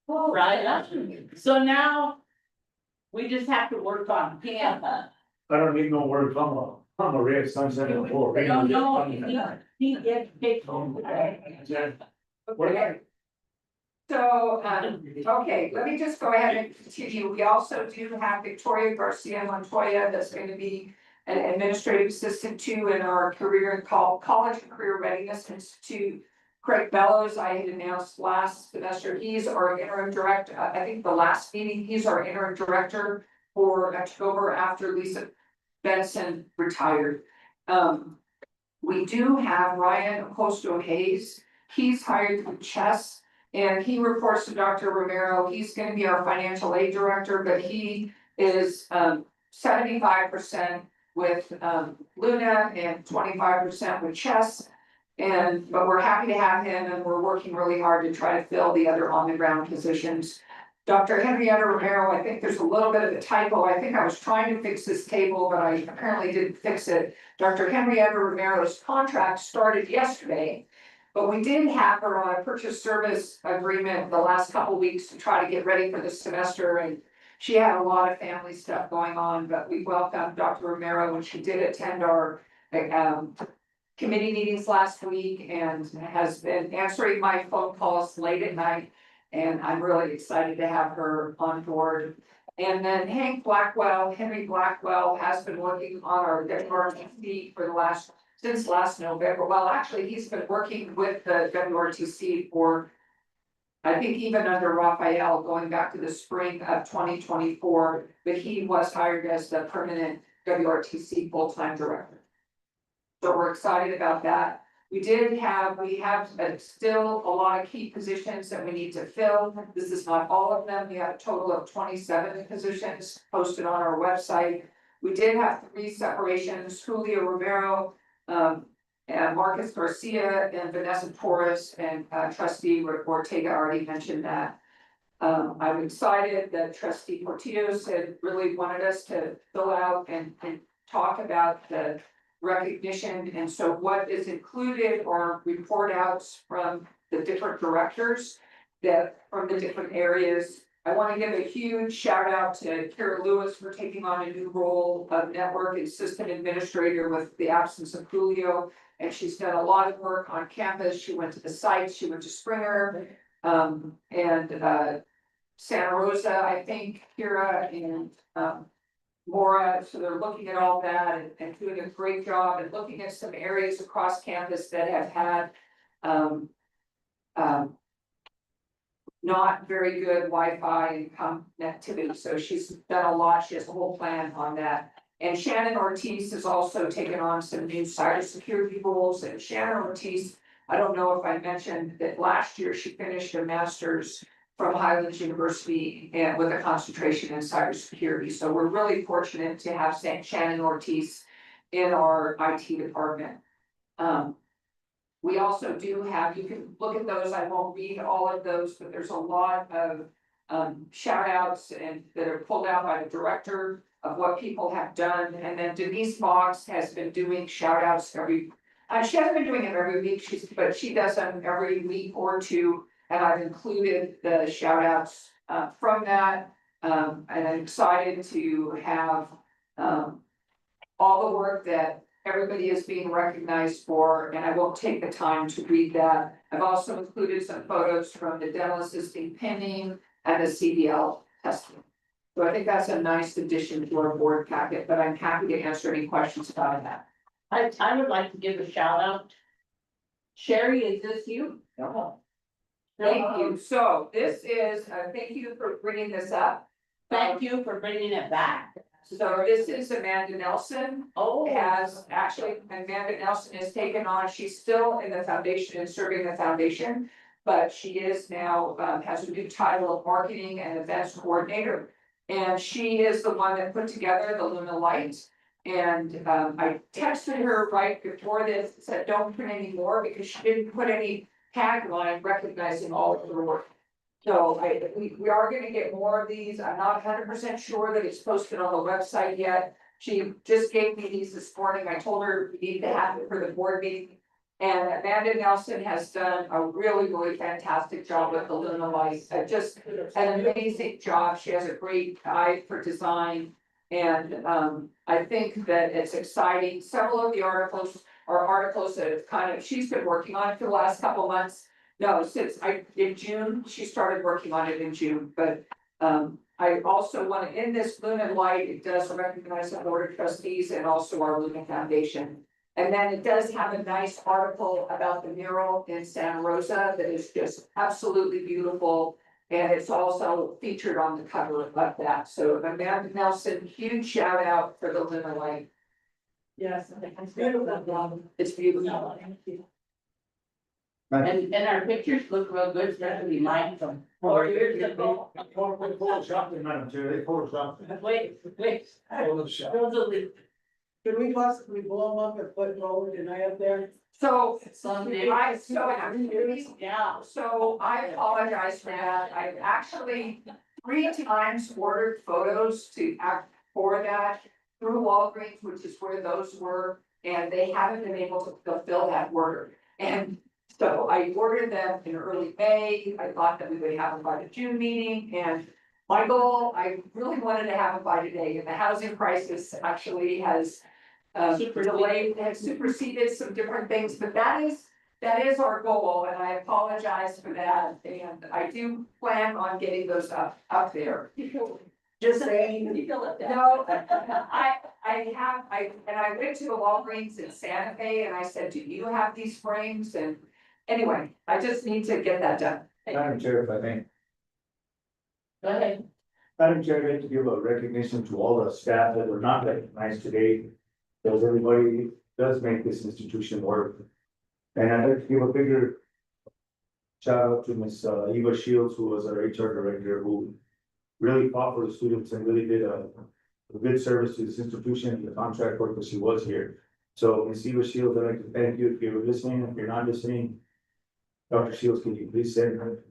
right, so now we just have to work on him. I don't need no word from a red sunset and four. No, he gets picked. Okay. So, okay, let me just go ahead and continue. We also do have Victoria Garcia Montoya that's going to be an administrative assistant too in our College and Career Readiness Institute. Craig Bellows, I had announced last semester, he's our interim director, I think the last meeting, he's our interim director for October after Lisa Benson retired. We do have Ryan Acosto Hayes, he's hired through Chess, and he reports to Dr. Romero. He's going to be our financial aid director, but he is 75% with Luna and 25% with Chess. But we're happy to have him, and we're working really hard to try to fill the other on the ground positions. Dr. Henrietta Romero, I think there's a little bit of a typo. I think I was trying to fix this table, but I apparently didn't fix it. Dr. Henrietta Romero's contract started yesterday. But we did have her on a purchase service agreement the last couple weeks to try to get ready for the semester, and she had a lot of family stuff going on, but we welcomed Dr. Romero when she did attend our committee meetings last week and has been answering my phone calls late at night. And I'm really excited to have her on board. And then Henry Blackwell has been working on our WRTC for since last November. Well, actually, he's been working with the WRTC for, I think even under Raphael, going back to the spring of 2024, but he was hired as the permanent WRTC full-time director. So we're excited about that. We have still a lot of key positions that we need to fill. This is not all of them. We have a total of 27 positions posted on our website. We did have 3 separations: Julio Romero, and Marcus Garcia, and Vanessa Torres, and trustee Ortega already mentioned that. I'm excited that trustee Portillo's had really wanted us to fill out and talk about the recognition, and so what is included are report outs from the different directors that from the different areas. I want to give a huge shout out to Kara Lewis for taking on a new role of network and system administrator with the absence of Julio, and she's done a lot of work on campus. She went to the sites, she went to Springer, and Santa Rosa, I think, Kira, and Mora, so they're looking at all that and doing a great job and looking at some areas across campus that have had not very good Wi-Fi and connectivity, so she's done a lot. She has a whole plan on that. And Shannon Ortiz has also taken on some new cybersecurity roles, and Shannon Ortiz, I don't know if I mentioned that last year she finished a master's from Highlands University and with a concentration in cybersecurity. So we're really fortunate to have Shannon Ortiz in our IT department. We also do have, you can look at those, I won't read all of those, but there's a lot of shout outs and that are pulled out by the director of what people have done. And then Denise Fox has been doing shout outs she hasn't been doing them every week, but she does them every week or two. And I've included the shout outs from that. And I'm excited to have all the work that everybody is being recognized for, and I won't take the time to read that. I've also included some photos from the dental assisting pinning and the CDL testing. So I think that's a nice addition to our board packet, but I'm happy to answer any questions about that. I would like to give a shout out. Sherry, is this you? No. Thank you. So this is, thank you for bringing this up. Thank you for bringing it back. So this is Amanda Nelson. Oh. Amanda Nelson has taken on, she's still in the foundation and serving the foundation, but she is now, has a new title of marketing and events coordinator. And she is the one that put together the Luna Lights. And I texted her right before this, said don't print any more because she didn't put any tagline recognizing all of her work. So we are gonna get more of these. I'm not 100% sure that it's posted on the website yet. She just gave me these this morning. I told her we need to have it for the board meeting. And Amanda Nelson has done a really, really fantastic job with the Luna Lights. Just an amazing job. She has a great eye for design. And I think that it's exciting. Several of the articles are articles that have she's been working on it for the last couple of months. No, in June, she started working on it in June, but I also want to, in this Luna Light, it does recognize the board of trustees and also our Luna Foundation. And then it does have a nice article about the mural in Santa Rosa that is just absolutely beautiful. And it's also featured on the cover of that. So Amanda Nelson, huge shout out for the Luna Light. Yes, it's beautiful. It's beautiful. And our pictures look real good, especially mine from 4 years ago. Photoshopped it, Madam Chair, they photoshopped it. Wait. Photoshop. Totally. Could we possibly blow them up and put Roland and I up there? So Someday. So I apologize for that. I actually 3 times ordered photos to act for that through Walgreens, which is where those were, and they haven't been able to fulfill that order. And so I ordered them in early May. I thought that we would have them by the June meeting, and my goal, I really wanted to have it by today, and the housing crisis actually has delayed, has superseded some different things, but that is our goal, and I apologize for that, and I do plan on getting those up there. Just saying. You feel it there. No, I went to the Walgreens in Santa Fe and I said, do you have these frames? And anyway, I just need to get that done. Madam Chair, if I may. Go ahead. Madam Chair, I'd like to give a recognition to all the staff that were not recognized today. Because everybody does make this institution work. And I'd like to give a bigger shout out to Ms. Eva Shields, who was our HR director, who really fought for the students and really did a good service to this institution and the contract work that she was here. So Ms. Eva Shields, I'd like to thank you if you're listening. If you're not listening, Dr. Shields, can you please send her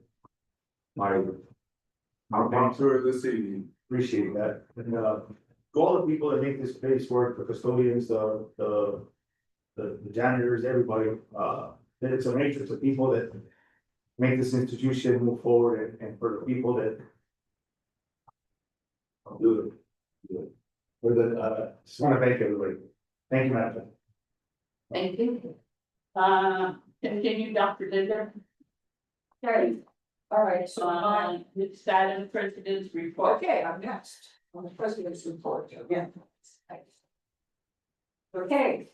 my I'll run through it this evening. appreciate that. And to all the people that make this place work, the custodians, the janitors, everybody, that it's a matrix of people that make this institution move forward and for the people that do it. For the, just want to thank everybody. Thank you, Madam. Thank you. Continue, Dr. Linder. Okay, all right, so It's Madam President's report. okay, I'm next on the president's report. Yeah. Okay.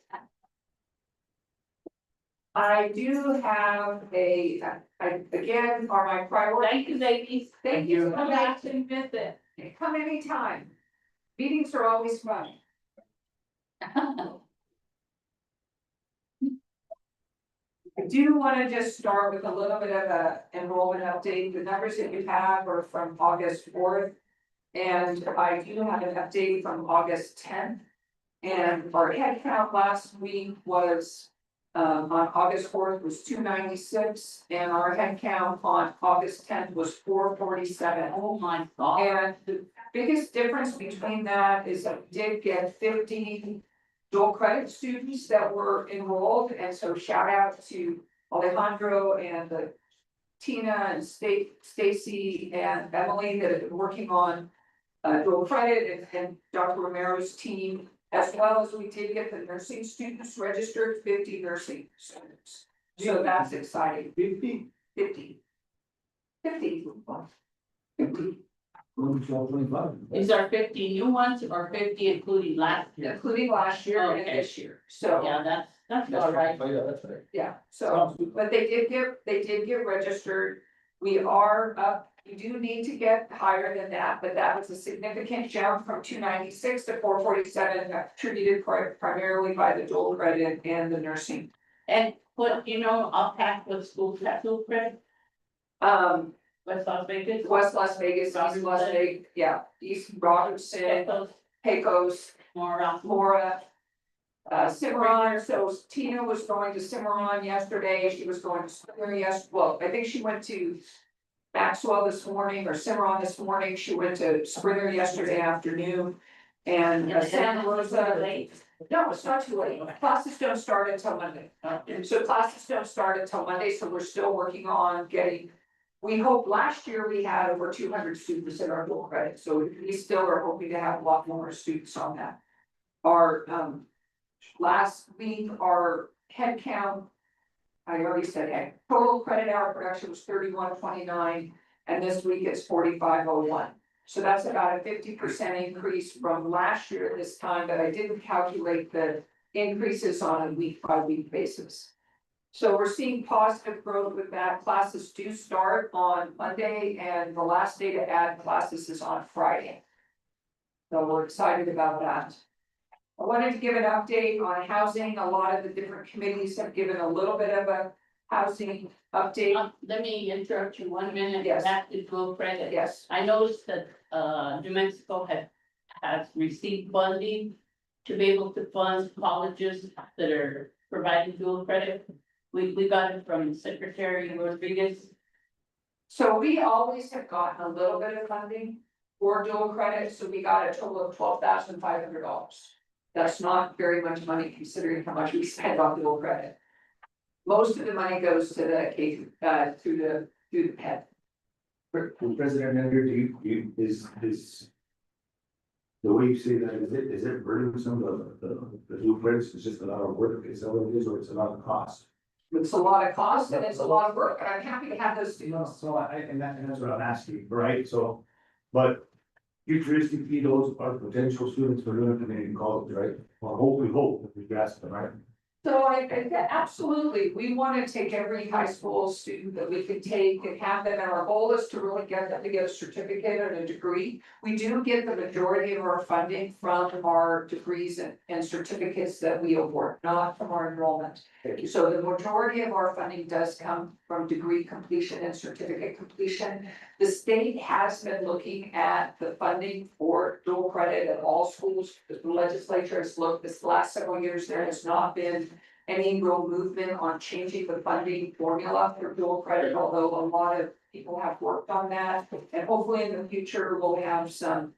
I do have again, are my priorities. Thank you, ladies. Thank you. Come back and visit. Come anytime. Meetings are always fun. I do want to just start with a little bit of a enrollment update. The numbers that you have are from August 4th. And I do have an update from August 10th. And our head count last week was, on August 4th was 296. And our head count on August 10th was 447. Oh, my God. And the biggest difference between that is that we did get 50 dual credit students that were enrolled, and so shout out to Alejandro and Tina and Stacy and Emily that have been working on dual credit and Dr. Romero's team, as well as we did get the nursing students registered, 50 nursing students. So that's exciting. 50. 50. 50. Is there 50 new ones or 50 including last year? Including last year and Okay. this year, so. Yeah, that's all right. Yeah, that's right. Yeah, so, but they did get registered. We are up, we do need to get higher than that, but that was a significant jump from 296 to 447, attributed primarily by the dual credit and the nursing. And what, I'll pack with school credit, West Las Vegas. West Las Vegas, East Las Vegas, yeah, East Robertson, Pecos, Mora. Cimarron, so Tina was going to Cimarron yesterday, she was going to Springer well, I think she went to Maxwell this morning or Cimarron this morning, she went to Springer yesterday afternoon. And Santa Rosa, no, it's not too late, classes don't start until Monday. So classes don't start until Monday, so we're still working on getting. We hope last year we had over 200 students in our dual credit, so we still are hoping to have a lot more students on that. Our last week, our head count, I already said, total credit hour production was 3129, and this week it's 4501. So that's about a 50% increase from last year at this time, but I didn't calculate the increases on a week by week basis. So we're seeing positive growth with that. Classes do start on Monday, and the last day to add classes is on Friday. So we're excited about that. I wanted to give an update on housing. A lot of the different committees have given a little bit of a housing update. Let me interrupt you 1 minute. Yes. Back to dual credit. Yes, I noticed that New Mexico has received funding to be able to fund colleges that are providing dual credit. We got it from Secretary Rodriguez. So we always have gotten a little bit of funding for dual credit, so we got a total of $12,500. That's not very much money considering how much we spend on dual credit. Most of the money goes to the K, through the PED. President, Andrew, do you, is. The way you say that, is it burdensome, the new credits, it's just a lot of work, is that what it is, or it's a lot of cost? It's a lot of cost and it's a lot of work, and I'm happy to have those students. So and that's what I'm asking, right, so, but. Futuristically, those are potential students for doing community college, right, or we hope, if we grasp them, right? So absolutely, we want to take every high school student that we can take and have them, and our goal is to really get them to get a certificate and a degree. We do get the majority of our funding from our degrees and certificates that we award, not from our enrollment. So the majority of our funding does come from degree completion and certificate completion. The state has been looking at the funding for dual credit at all schools. The legislature has looked this last several years, there has not been any real movement on changing the funding formula for dual credit, although a lot of people have worked on that. And hopefully in the future, we'll have some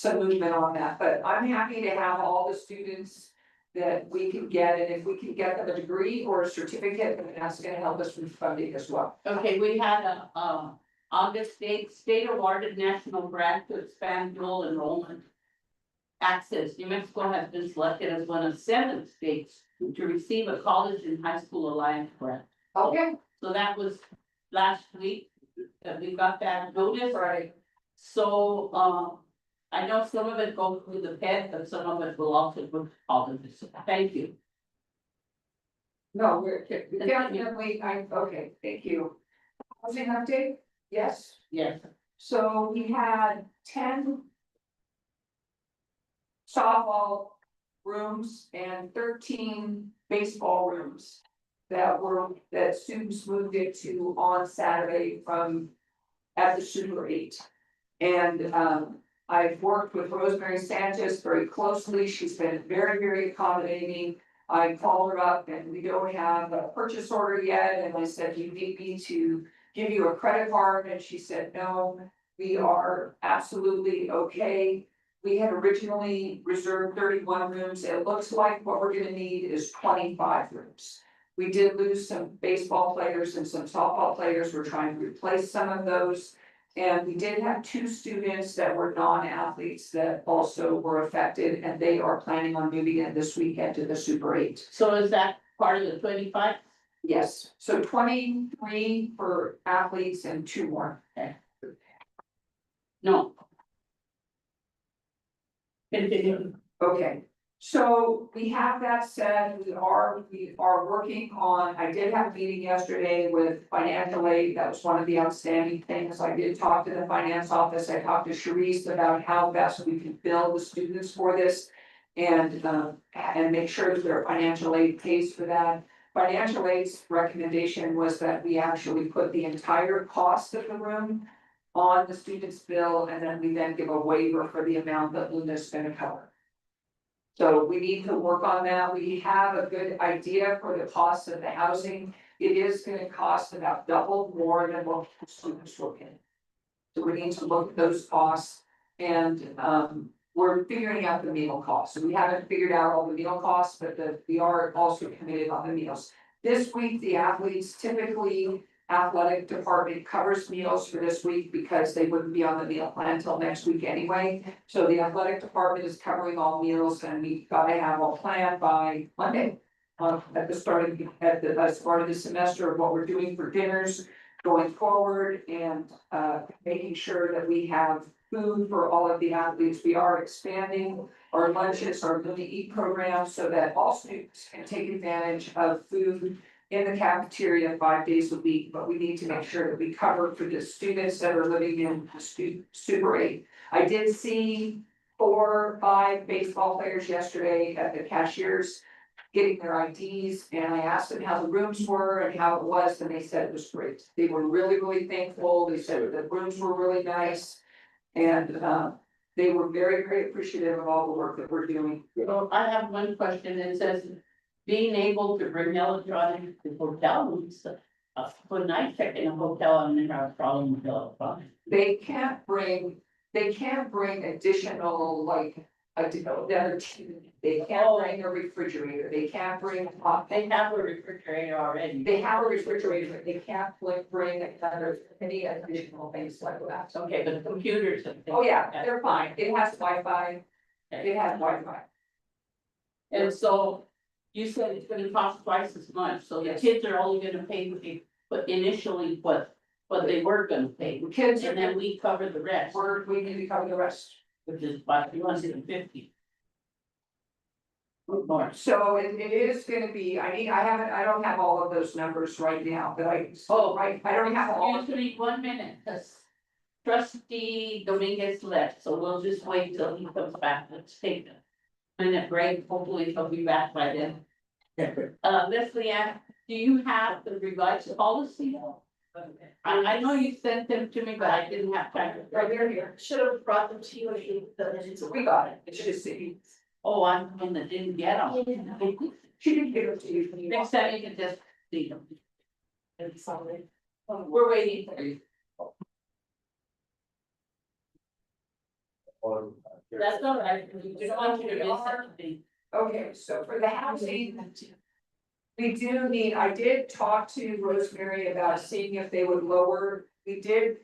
movement on that, but I'm happy to have all the students that we can get, and if we can get them a degree or a certificate, then that's gonna help us with funding as well. Okay, we had August state awarded national grant to expand dual enrollment access. New Mexico has been selected as one of 7 states to receive a college and high school alliance grant. Okay, So that was last week that we got that notice. right. So, I know some of it goes through the PED, but some of it will also go to colleges. Thank you. No, we're definitely, okay, thank you. Housing update? Yes. Yes. So we had 10 softball rooms and 13 baseball rooms that students moved into on Saturday from at the Super 8. And I've worked with Rosemary Sanchez very closely. She's been very, very accommodating. I called her up and we don't have a purchase order yet, and I said, "Do you need me to give you a credit card?" And she said, "No, we are absolutely okay." We had originally reserved 31 rooms. It looks like what we're gonna need is 25 rooms. We did lose some baseball players and some softball players. We're trying to replace some of those. And we did have 2 students that were non-athletes that also were affected, and they are planning on moving in this weekend to the Super 8. So is that part of the 25? Yes, so 23 for athletes and 2 more. No. Continue. Okay, so we have that said, we are working on, I did have a meeting yesterday with financial aid. That was one of the outstanding things. I did talk to the finance office. I talked to Sharice about how best we can bill the students for this. And make sure that their financial aid pays for that. Financial aid's recommendation was that we actually put the entire cost of the room on the student's bill, and then we give a waiver for the amount that Luna's gonna cover. So we need to work on that. We have a good idea for the cost of the housing. It is gonna cost about double more than what the students will get. So we need to look at those costs, and we're figuring out the meal costs. So we haven't figured out all the meal costs, but we are also committed on the meals. This week, the athletes, typically athletic department covers meals for this week because they wouldn't be on the meal plan until next week anyway. So the athletic department is covering all meals, and we've got to have a plan by Monday. At the start of the semester of what we're doing for dinners going forward, and making sure that we have food for all of the athletes. We are expanding our lunches, our Luna Eat program, so that all students can take advantage of food in the cafeteria 5 days a week, but we need to make sure that we cover for the students that are living in the Super 8. I did see 4 or 5 baseball players yesterday at the cashiers getting their IDs, and I asked them how the rooms were and how it was, and they said it was great. They were really, really thankful. They said the rooms were really nice, and they were very, very appreciative of all the work that we're doing. So I have one question. It says, being able to bring electronics to hotel rooms. when I check in a hotel, I'm never have a problem with the They can't bring additional, like, another, they can't bring a refrigerator, they can't bring a hot. They have a refrigerator already. They have a refrigerator, but they can't like bring another, any additional things like that. Okay, but the computers and things. Oh, yeah, like they're fine, it has Wi-Fi, it has Wi-Fi. that. And so you said it's gonna cost twice as much, so the Yes. kids are only gonna pay, but initially what they were gonna pay. The kids are, And then we cover the rest, we need to cover the rest. which is about 250. More. So it is gonna be, I don't have all of those numbers right now, but I don't have all of them. Usually 1 minute, cause trustee Dominguez left, so we'll just wait till he comes back, let's take a minute break, hopefully he'll be back by then. Leslie Ann, do you have the revised policy? I know you sent them to me, but I didn't have time to. Right here, Should have brought them to you if you, the minutes. we got it, it's just, Oh, I'm the one that didn't get them. she didn't give it to you. Next time you can just see them. It's solid. We're waiting for you. That's all right. We just want you to miss something. Okay, so for the housing. We do need, I did talk to Rosemary about seeing if they would lower, we did.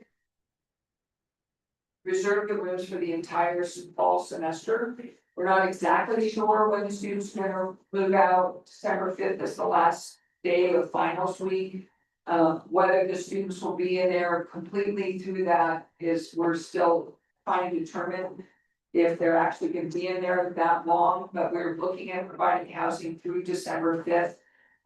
Reserve the rooms for the entire fall semester. We're not exactly sure when the students are gonna move out. December 5th is the last day of finals week. Whether the students will be in there completely through that is, we're still trying to determine. If they're actually gonna be in there that long, but we're looking at providing housing through December 5th.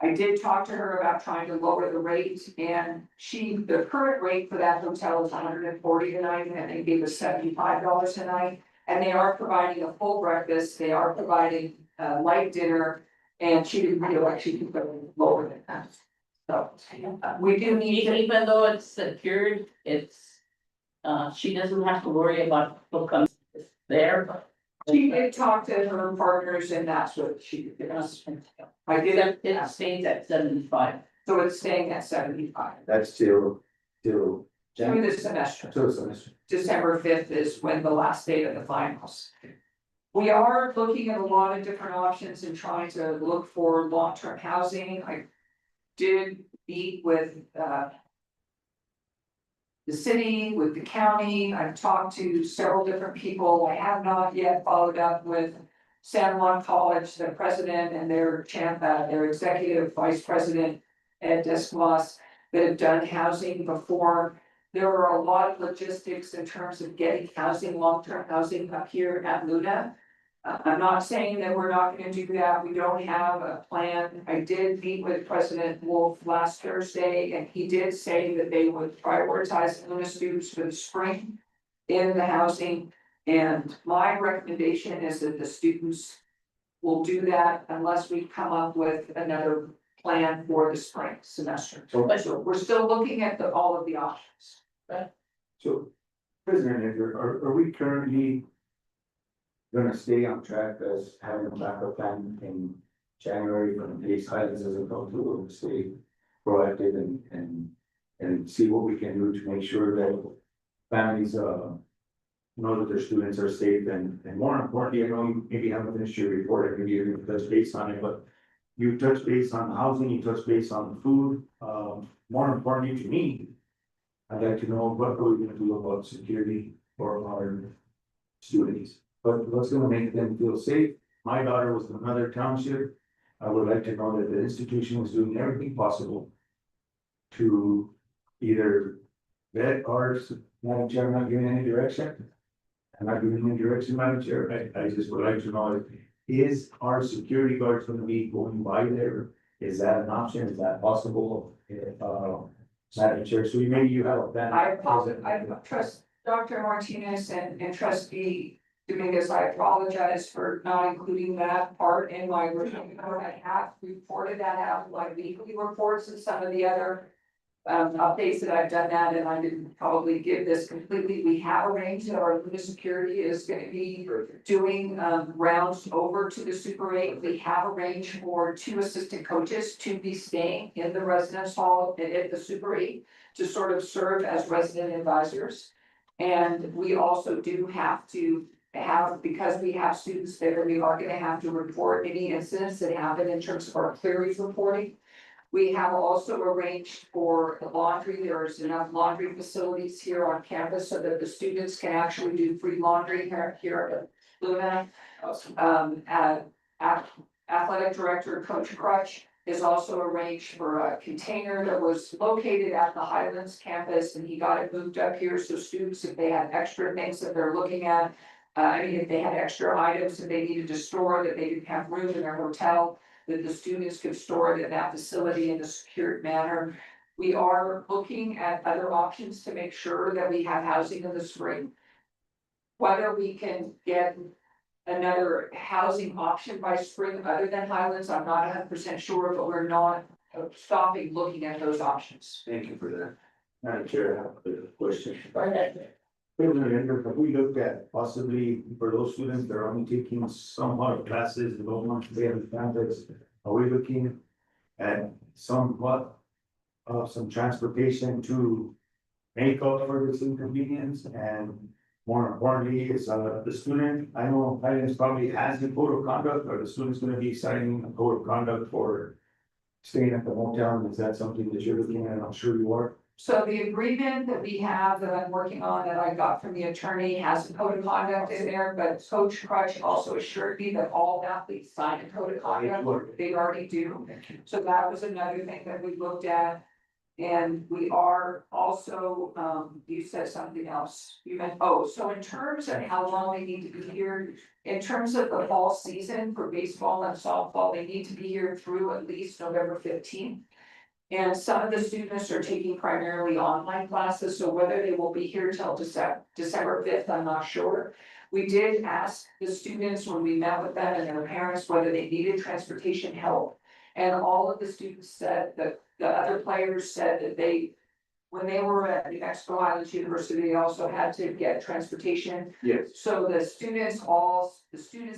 I did talk to her about trying to lower the rate, and the current rate for that hotel is $140 a night, and they gave us $75 a night. And they are providing a full breakfast, they are providing a light dinner, and she didn't feel like she could go lower than that. So, we do need to. Even though it's secured, it's, she doesn't have to worry about who comes there. She did talk to her partners, and that's what she did. I did, It stays at 75. so it's staying at 75 That's till through the semester. till the semester. December 5th is when the last day of the finals. We are looking at a lot of different options and trying to look for long-term housing. I did meet with the city, with the county. I've talked to several different people. I have not yet followed up with San Juan College, the president and their executive vice president, Ed Desclos, that have done housing before. There are a lot of logistics in terms of getting housing, long-term housing up here at Luna. I'm not saying that we're not gonna do that, we don't have a plan. I did meet with President Wolf last Thursday, and he did say that they would prioritize Luna students for the spring in the housing. And my recommendation is that the students will do that unless we come up with another plan for the spring semester. So we're still looking at all of the options. So, President, are we currently gonna stay on track as having a backup plan in January from Pace Highlands as opposed to stay proactive and see what we can do to make sure that families, know that their students are safe and more importantly, I know you maybe haven't finished your report, maybe you're gonna touch base on it, but you touch base on housing, you touch base on food, more importantly to me, I'd like to know what are we gonna do about security for our students, but what's gonna make them feel safe? My daughter was in another township. I would like to know that the institution was doing everything possible to either vet ours, Madam Chair, I'm not giving any direction. I'm not giving any direction, Madam Chair. I just would like to know, is our security guards gonna be going by there? Is that an option? Is that possible? Madam Chair, so maybe you have a plan. I trust Dr. Martinez and trustee Dominguez, I apologize for not including that part in my report. I have reported that out in my weekly reports and some of the other updates that I've done that, and I didn't probably give this completely. We have arranged that our Luna Security is gonna be doing, rounds over to the Super 8. We have arranged for 2 assistant coaches to be staying in the residence hall at the Super 8 to sort of serve as resident advisors. And we also do have to have, because we have students there, we are gonna have to report any incidents that happen in terms of our cleries reporting. We have also arranged for laundry. There's enough laundry facilities here on campus so that the students can actually do free laundry here at Luna. Athletic director Coach Crutch has also arranged for a container that was located at the Highlands campus, and he got it moved up here, so students, if they had extra things that they're looking at, if they had extra items that they needed to store that they didn't have room in their hotel, that the students could store it in that facility in a secured manner. We are looking at other options to make sure that we have housing in the spring. Whether we can get another housing option by spring other than Highlands, I'm not 100% sure, but we're not stopping looking at those options. Thank you for that. Madam Chair, I have a question. Go ahead. Have we looked at possibly for those students that are only taking somewhat of classes and don't want to stay on the campus? Are we looking at somewhat of some transportation to make up for this inconvenience? And more importantly, is the student, I know Highlands probably has the code of conduct, or the student's gonna be signing a code of conduct for staying at the motel? Is that something that you're looking at? I'm sure you are. So the agreement that we have that I'm working on that I got from the attorney has a code of conduct in there, but Coach Crutch also assured me that all athletes sign a code of conduct. They already do. So that was another thing that we looked at. And we are also, you said something else. You meant, so in terms of how long they need to be here, in terms of the fall season for baseball and softball, they need to be here through at least November 15th. And some of the students are taking primarily online classes, so whether they will be here till December 5th, I'm not sure. We did ask the students when we met with them and their parents whether they needed transportation help. And all of the students said that the other players said that when they were at New Mexico Highlands University, they also had to get transportation. Yes. So the students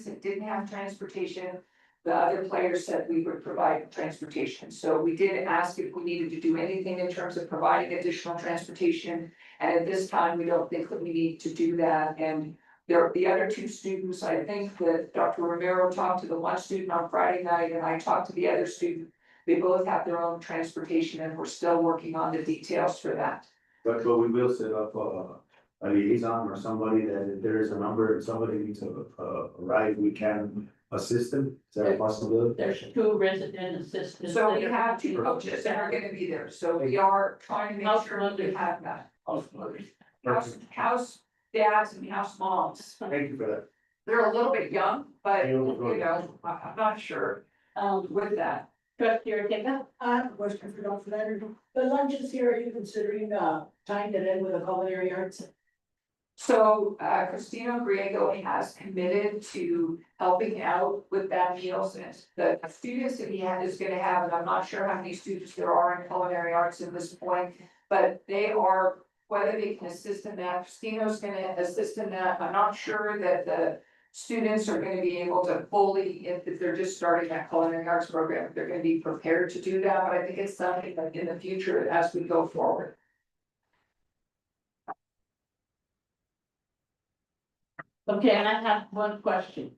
that didn't have transportation, the other players said we would provide transportation. So we did ask if we needed to do anything in terms of providing additional transportation. And at this time, we don't think that we need to do that. And the other 2 students, I think that Dr. Romero talked to the one student on Friday night, and I talked to the other student. They both have their own transportation, and we're still working on the details for that. But we will set up a liaison or somebody that if there is a number and somebody needs a ride, we can assist them. Is that a possibility? There's 2 resident assistants. So we have 2 coaches that are gonna be there, so we are trying to make sure that we have that. House dads and house moms. Thank you for that. They're a little bit young, but Yeah, I'm not sure with that. Trustee Ortega? I have a question for Dr. Leonard. The lunches here, are you considering, tying it in with the culinary arts? So Christina Griego has committed to helping out with that meals, and the students that he is gonna have, and I'm not sure how many students there are in culinary arts at this point. But they are, whether they can assist in that, Christina's gonna assist in that. I'm not sure that the students are gonna be able to fully, if they're just starting that culinary arts program, if they're gonna be prepared to do that, but I think it's something that in the future as we go forward. Okay, and I have one question.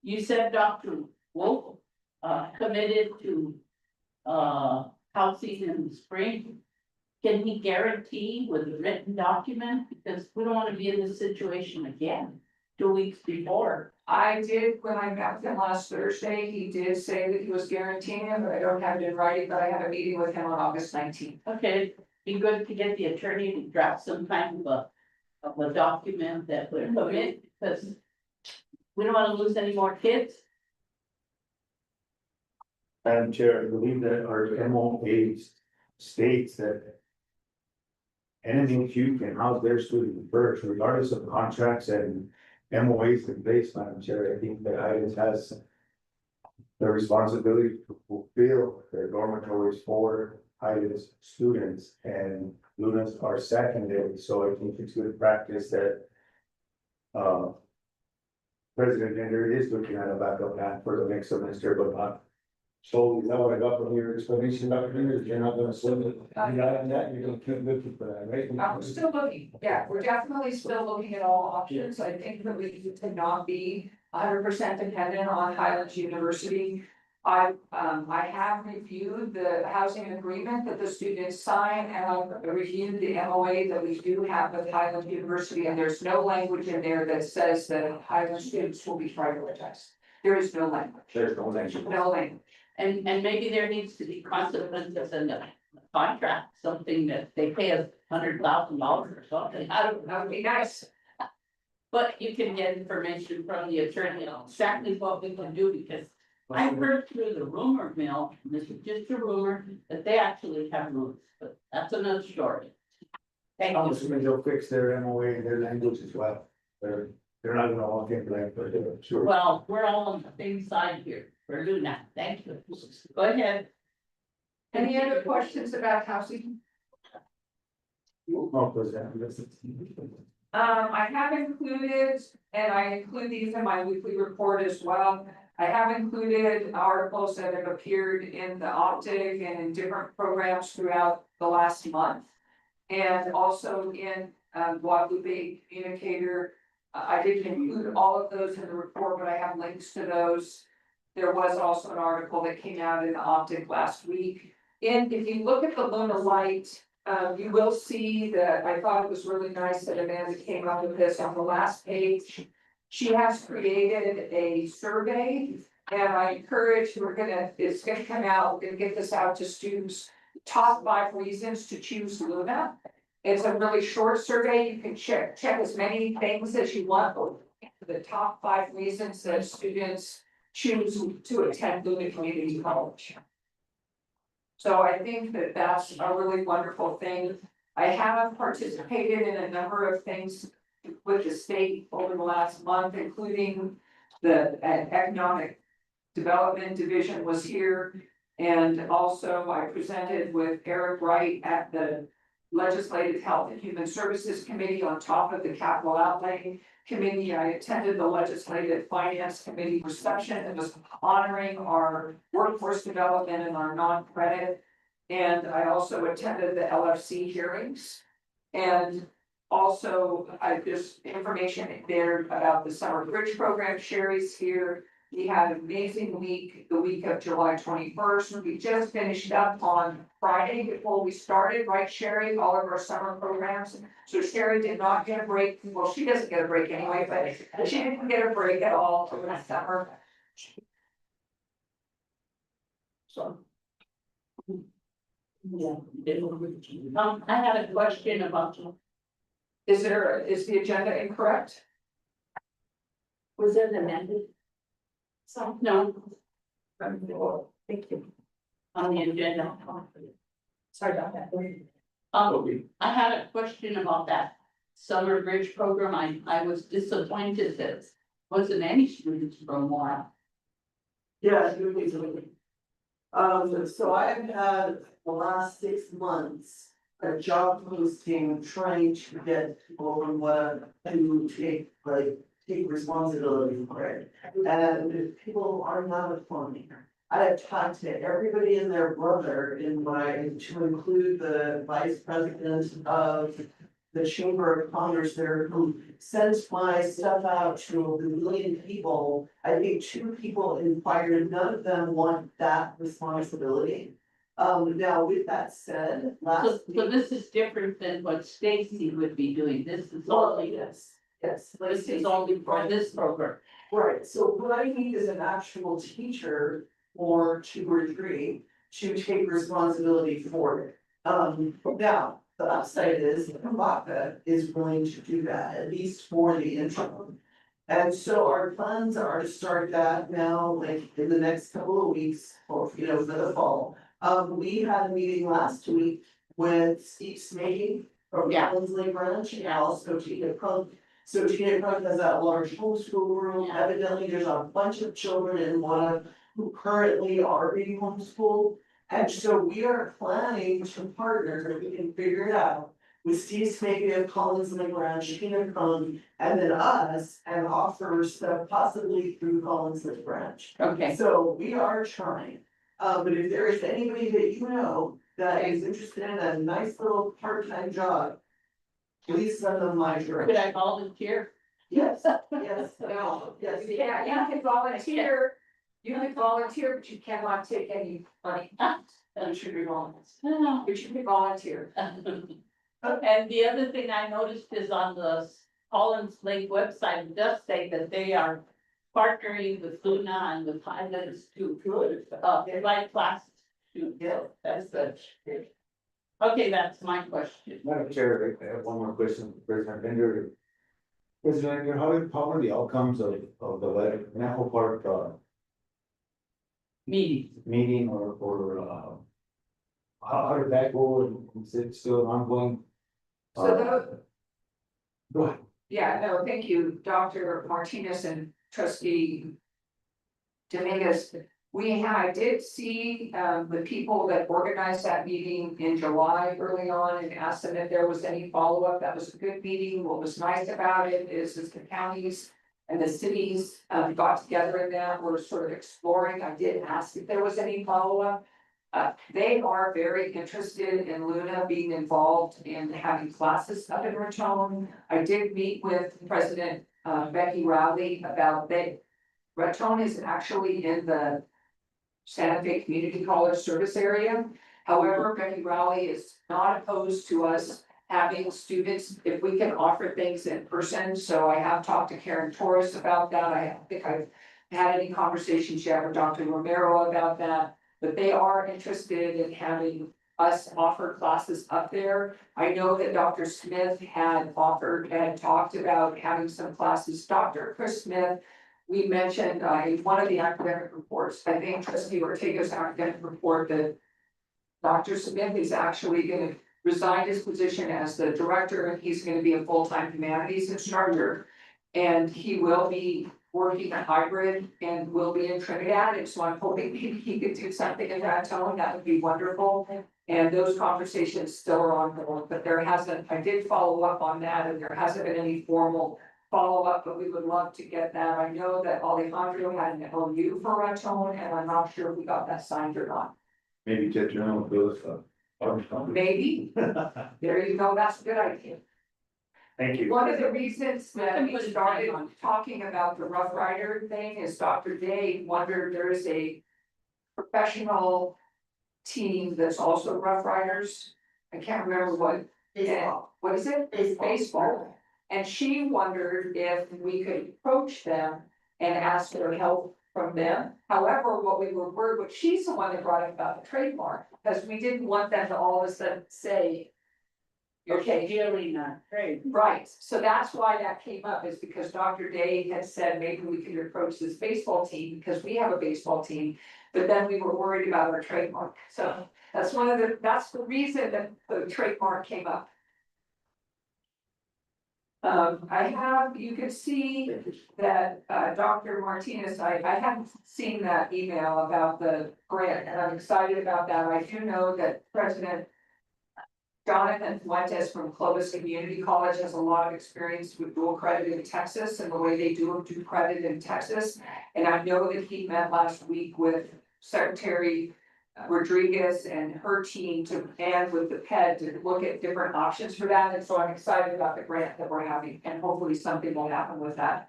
You said Dr. Wolf, committed to, housing in the spring. Can he guarantee with a written document? Because we don't want to be in this situation again, 2 weeks before. I did, when I met with him last Thursday, he did say that he was guaranteeing it, but I don't have it in writing, but I have a meeting with him on August 19th. Okay, be good to get the attorney to draft some kind of a document that would commit, because we don't want to lose any more kids. Madam Chair, I believe that our MOA states that NMHU can house their students first, regardless of contracts and MOAs in place, Madam Chair. I think that Highlands has the responsibility to fulfill their dormitories for highest students, and students are secondary, so I think it's good practice that. President Linder is looking at a backup plan for the next semester, but not. So is that what I got from your explanation, Dr. Linder, you're not gonna send it, you got that, you're gonna keep looking for that, right? We're still looking, yeah, we're definitely still looking at all options. I think that we need to not be 100% dependent on Highlands University. I have reviewed the housing agreement that the students sign, and I've reviewed the MOA that we do have with Highlands University, and there's no language in there that says that Highlands students will be prioritized. There is no language, There's no language. no language. And maybe there needs to be consequences in the contract, something that they pay us $100,000 or something, I don't know. That would be nice. But you can get information from the attorney on exactly what we can do, because I heard through the rumor mill, and this is just a rumor, that they actually have rules, but that's another story. Thank I'm you. assuming they'll fix their MOA and their language as well. They're not gonna walk in blank, but sure. Well, we're all on the same side here, we're doing that, thank you. Go ahead. Any other questions about housing? Oh, President, this is- I have included, and I include these in my weekly report as well. I have included articles that have appeared in the optic and in different programs throughout the last month. And also in Guadalupe Communicator. I didn't include all of those in the report, but I have links to those. There was also an article that came out in the optic last week. And if you look at the Luna Light, you will see that I thought it was really nice that Amanda came up with this on the last page. She has created a survey, and I encourage, it's gonna come out, we're gonna get this out to students. Top 5 reasons to choose Luna. It's a really short survey, you can check as many things as you want, but the top 5 reasons that students choose to attend Luna Community College. So I think that that's a really wonderful thing. I have participated in a number of things with the state over the last month, including the Economic Development Division was here. And also I presented with Eric Wright at the Legislative Health and Human Services Committee on top of the Capital Outlay Committee. I attended the Legislative Finance Committee reception that was honoring our workforce development and our non-credit. And I also attended the LFC hearings. And also, there's information there about the summer bridge program. Sherry's here. We had an amazing week, the week of July 21st. We just finished up on Friday before we started, right, Sherry, all of our summer programs. So Sherry did not get a break. Well, she doesn't get a break anyway, but she didn't get a break at all over the summer. So. Yeah. I had a question about, Is the agenda incorrect? was it amended? So. No, Thank you. on the agenda. Sorry about that. I had a question about that summer bridge program. I was disappointed that wasn't any students from Warren. Yeah, it was really. So I've had the last 6 months a job posting trying to get people who want to take responsibility for it. And people are not applying. I have talked to everybody and their brother to include the vice president of the Chamber of Commerce there, who sends my stuff out to a million people. I think 2 people inquired, none of them want that responsibility. Now, with that said, So this is different than what Stacy would be doing. This is only this. Yes. This is only for this program. Right, so what I need is an actual teacher or 2 or 3 to take responsibility for it. Now, the upside is Kabaka is willing to do that, at least for the interim. And so our plans are to start that now, like in the next couple of weeks, or for the fall. We had a meeting last week with Steve Smitty from Yeah. Lindsley Branch and also Tina Crump. So Tina Crump has that large homeschool room. Yeah. Evidently, there's a bunch of children in one who currently are being homeschooled. And so we are planning to partner, if we can figure it out, with Steve Smith of Collins and LaGrange, Peanut Cone, and then us, and offer stuff possibly through Collins and LaGrange. Okay, So we are trying, but if there is anybody that you know that is interested in a nice little part-time job, please send them my could direction. I volunteer? Yes, yes, no, yes. Yeah, you can volunteer, but you cannot take any money, That should be wrong. but you can volunteer. And the other thing I noticed is on the Collins Lake website, it does say that they are partnering with Luna and with Highlands to provide classes to, Yeah. that's good. Okay, that's my question. Madam Chair, I have one more question, for President Bender. President, how are the outcomes of the National Park, Meeting. meeting how did that go, and is it still ongoing? So the, Go ahead. yeah, no, thank you, Dr. Martinez and trustee Dominguez. I did see, the people that organized that meeting in July early on and asked them if there was any follow-up. That was a good meeting. What was nice about it is the counties and the cities, got together in that, were sort of exploring. I did ask if there was any follow-up. They are very interested in Luna being involved in having classes up in Raton. I did meet with President, Becky Rowley about that. Raton is actually in the Santa Fe Community College service area. However, Becky Rowley is not opposed to us having students, if we can offer things in person. So I have talked to Karen Torres about that. I don't think I've had any conversations yet with Dr. Romero about that. But they are interested in having us offer classes up there. I know that Dr. Smith had talked about having some classes. Dr. Chris Smith, we mentioned, in one of the academic reports, I think trustee Ortega's academic report, that Dr. Smith is actually gonna resign his position as the director, and he's gonna be a full-time humanities instructor. And he will be working a hybrid and will be in Trinidad, and so I'm hoping maybe he could do something in Raton. That would be wonderful. And those conversations still are ongoing, but I did follow up on that, and there hasn't been any formal follow-up, but we would love to get that. I know that Alejandro had an MOU for Raton, and I'm not sure if we got that signed or not. Maybe get your own bill stuff. Maybe, there you go, that's a good idea. Thank you. One of the reasons that we started talking about the Rough Rider thing is Dr. Day wondered, there is a professional team that's also Rough Riders. I can't remember what is it? Baseball. And she wondered if we could approach them and ask for help from them. However, what she's the one that brought up about the trademark, because we didn't want them to all of a sudden say, okay, Really not great. right, so that's why that came up, is because Dr. Day had said maybe we could approach this baseball team, because we have a baseball team. But then we were worried about our trademark, so that's the reason that the trademark came up. You could see that, Dr. Martinez, I hadn't seen that email about the grant, and I'm excited about that. I do know that President Jonathan Fuentes from Clovis Community College has a lot of experience with dual credit in Texas and the way they do credit in Texas. And I know that he met last week with Secretary Rodriguez and her team and with the PED to look at different options for that. And so I'm excited about the grant that we're having, and hopefully something will happen with that.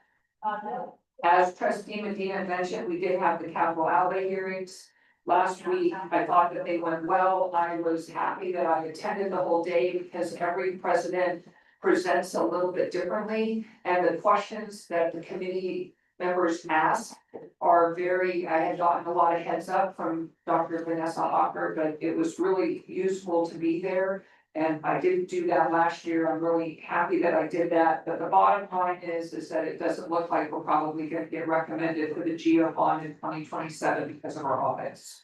As trustee Medina mentioned, we did have the capital outlay hearings last week. I thought that they went well. I was happy that I attended the whole day, because every president presents a little bit differently. And the questions that the committee members asked are I had gotten a lot of heads up from Dr. Vanessa Ocker, but it was really useful to be there. And I didn't do that last year. I'm really happy that I did that. But the bottom line is that it doesn't look like we're probably gonna get recommended for the GEO bond in 2027 because of our audits.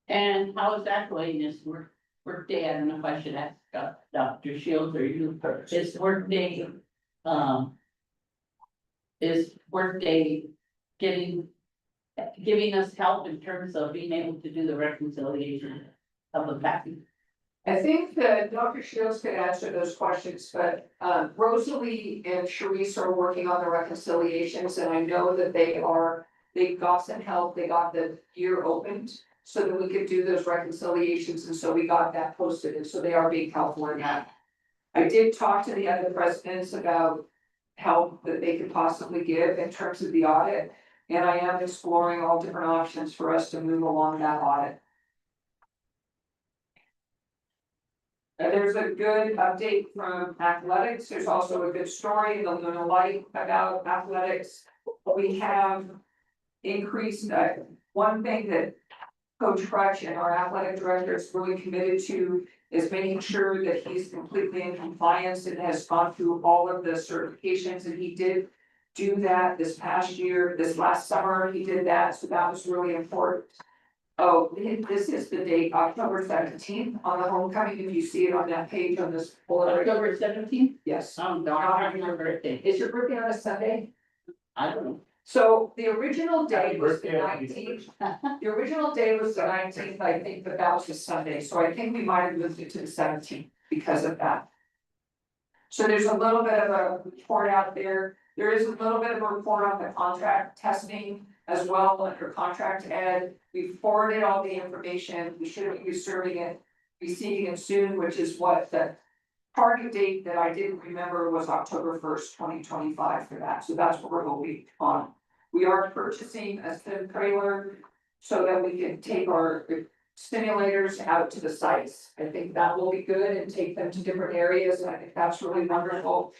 And how is that going this work day? I don't know if I should ask Dr. Shields or you, is workday, is workday getting giving us help in terms of being able to do the reconciliation of the package. I think that Dr. Shields could answer those questions, but Rosalie and Sharice are working on the reconciliations, and I know that they got some help, they got the year opened. So that we could do those reconciliations, and so we got that posted, and so they are being helpful in that. I did talk to the other presidents about help that they could possibly give in terms of the audit. And I am exploring all different options for us to move along that audit. There's a good update from athletics. There's also a good story in the Luna Light about athletics. We have increased, one thing that Coach Crutch and our athletic director is really committed to is making sure that he's completely in compliance and has gone through all of the certifications, and he did do that this past year, this last summer, he did that, so that was really important. Oh, this is the date, October 17th on the homecoming, if you see it on that page on this bullet. October 17th? Yes. Oh, darn, your birthday. Is your birthday on a Sunday? I don't know. So the original day Happy was the birthday. 19th. The original day was the 19th, I think, but that was a Sunday, so I think we might have moved it to the 17th because of that. So there's a little bit of a report out there. There is a little bit of a report on the contract testing as well under contract ed. We forwarded all the information. We should be receiving it soon, which is what the target date that I didn't remember was October 1st, 2025 for that. So that's what we're going on. We are purchasing a sim trailer so that we can take our simulators out to the sites. I think that will be good and take them to different areas. I think that's really wonderful.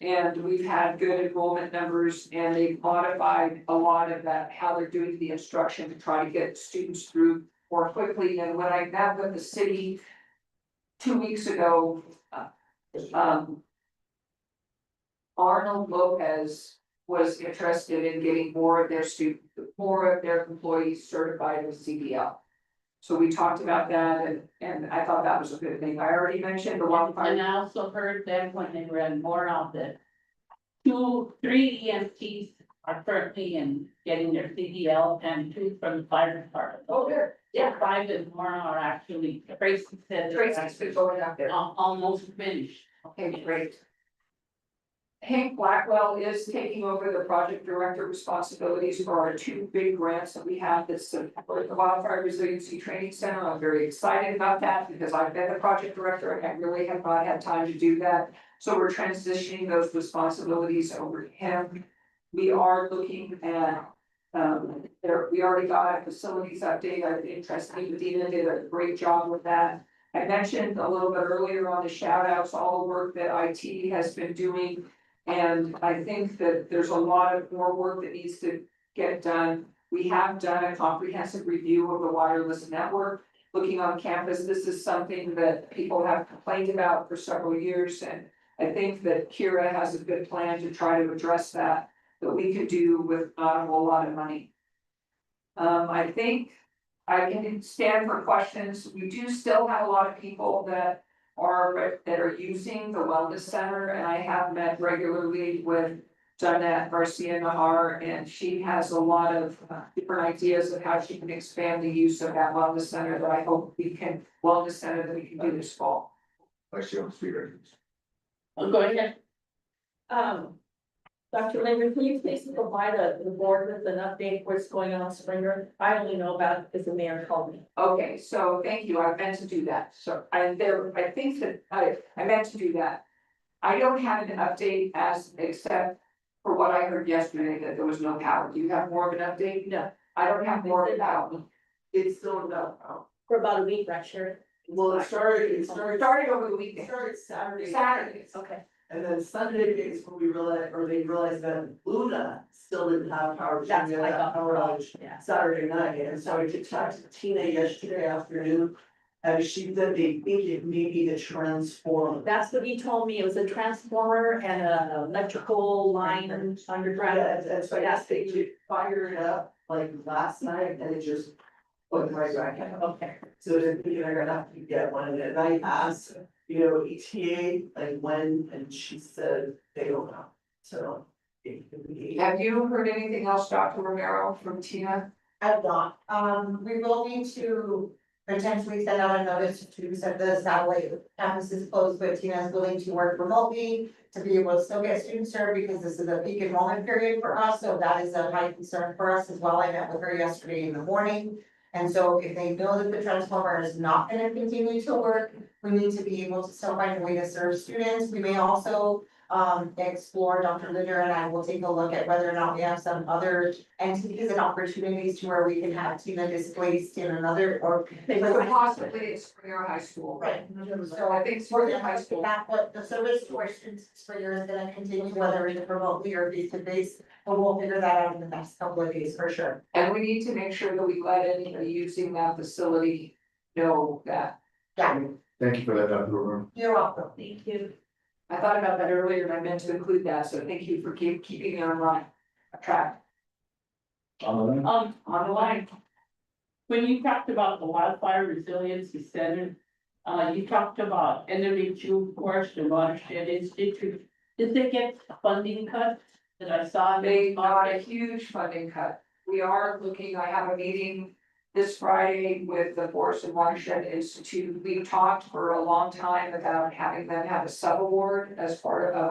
And we've had good enrollment numbers, and they've modified a lot of that, how they're doing the instruction to try to get students through more quickly. And when I met with the city 2 weeks ago, Arnold Lopez was interested in getting more of their employees certified with CDL. So we talked about that, and I thought that was a good thing. I already mentioned the And wildfire. I also heard that when they read more of that. 3 EMTs are currently in getting their CDL and 2 from the fire department. Oh, good. Yeah, 5 and more are actually, Tracy said. they're Tracy's been going up there. Almost finished. Okay, great. Hank Blackwell is taking over the project director responsibilities for our 2 big grants that we have. This the Wildfire Resiliency Training Center. I'm very excited about that because I've been the project director and I really have not had time to do that. So we're transitioning those responsibilities over to him. We are looking at, we already got a facilities update. I think Trustee Medina did a great job with that. I mentioned a little bit earlier on the shout outs, all the work that IT has been doing. And I think that there's a lot of more work that needs to get done. We have done a comprehensive review of the wireless network. Looking on campus, this is something that people have complained about for several years. And I think that Kira has a good plan to try to address that we could do with not a whole lot of money. I think I can stand for questions. We do still have a lot of people that are using the wellness center, and I have met regularly with Jeanette Garcia Nahar, and she has a lot of different ideas of how she can expand the use of that wellness center that I hope we can do this fall. Question on speaker. I'm going to. Dr. Lehman, can you please provide the board with an update what's going on in Springer? I only know about it because the mayor called me. Okay, so thank you, I meant to do that, so I think that I meant to do that. I don't have an update except for what I heard yesterday, that there was no power. Do you have more of an update? No. I don't have more of that. It's still no. For about a week, right, Sherry? Well, it started Over the weekend. Saturdays. Okay. and then Sunday is when they realized that Luna still didn't have power. She That's had what I that thought. power outage Yeah. Saturday night, and so I did talk to Tina yesterday afternoon. And she said they think it may be the transformer. That's what he told me. It was a transformer and an electrical line underground. Yeah, and so I guess they did fire it up like last night and it just went right back out. Okay. So they're thinking they're gonna have to get one, and I asked, ETA, like when, and she said they don't know. So Have you heard anything else, Dr. Romero, from Tina? I've not, we will need to potentially send out a notice to set the satellite campuses closed, but Tina is willing to work remotely to be able to still get students served, because this is a peak enrollment period for us, so that is a high concern for us as well. I met with her yesterday in the morning. And so if they know that the transformer is not gonna continue to work, we need to be able to still find a way to serve students. We may also explore, Dr. Litter and I will take a look at whether or not we have some other entities and opportunities to where we can have Tina displaced in another or. So possibly it's Springer High School. Right. So I think Springer High School. That, but the service to our students Springer is gonna continue, whether it's remotely or face to face, but we'll figure that out in the next couple of days for sure. And we need to make sure that we let anybody using that facility know that. Yeah, Thank you for that, Dr. Romero. you're welcome. Thank you. I thought about that earlier and I meant to include that, so thank you for keeping me on track, On on the line. When you talked about the wildfire resiliency center, you talked about NMHU course, the Watershed Institute. Did they get funding cuts that I saw? They got a huge funding cut. We are looking, I have a meeting this Friday with the Forest and Watershed Institute. We've talked for a long time about having them have a sub-award as part of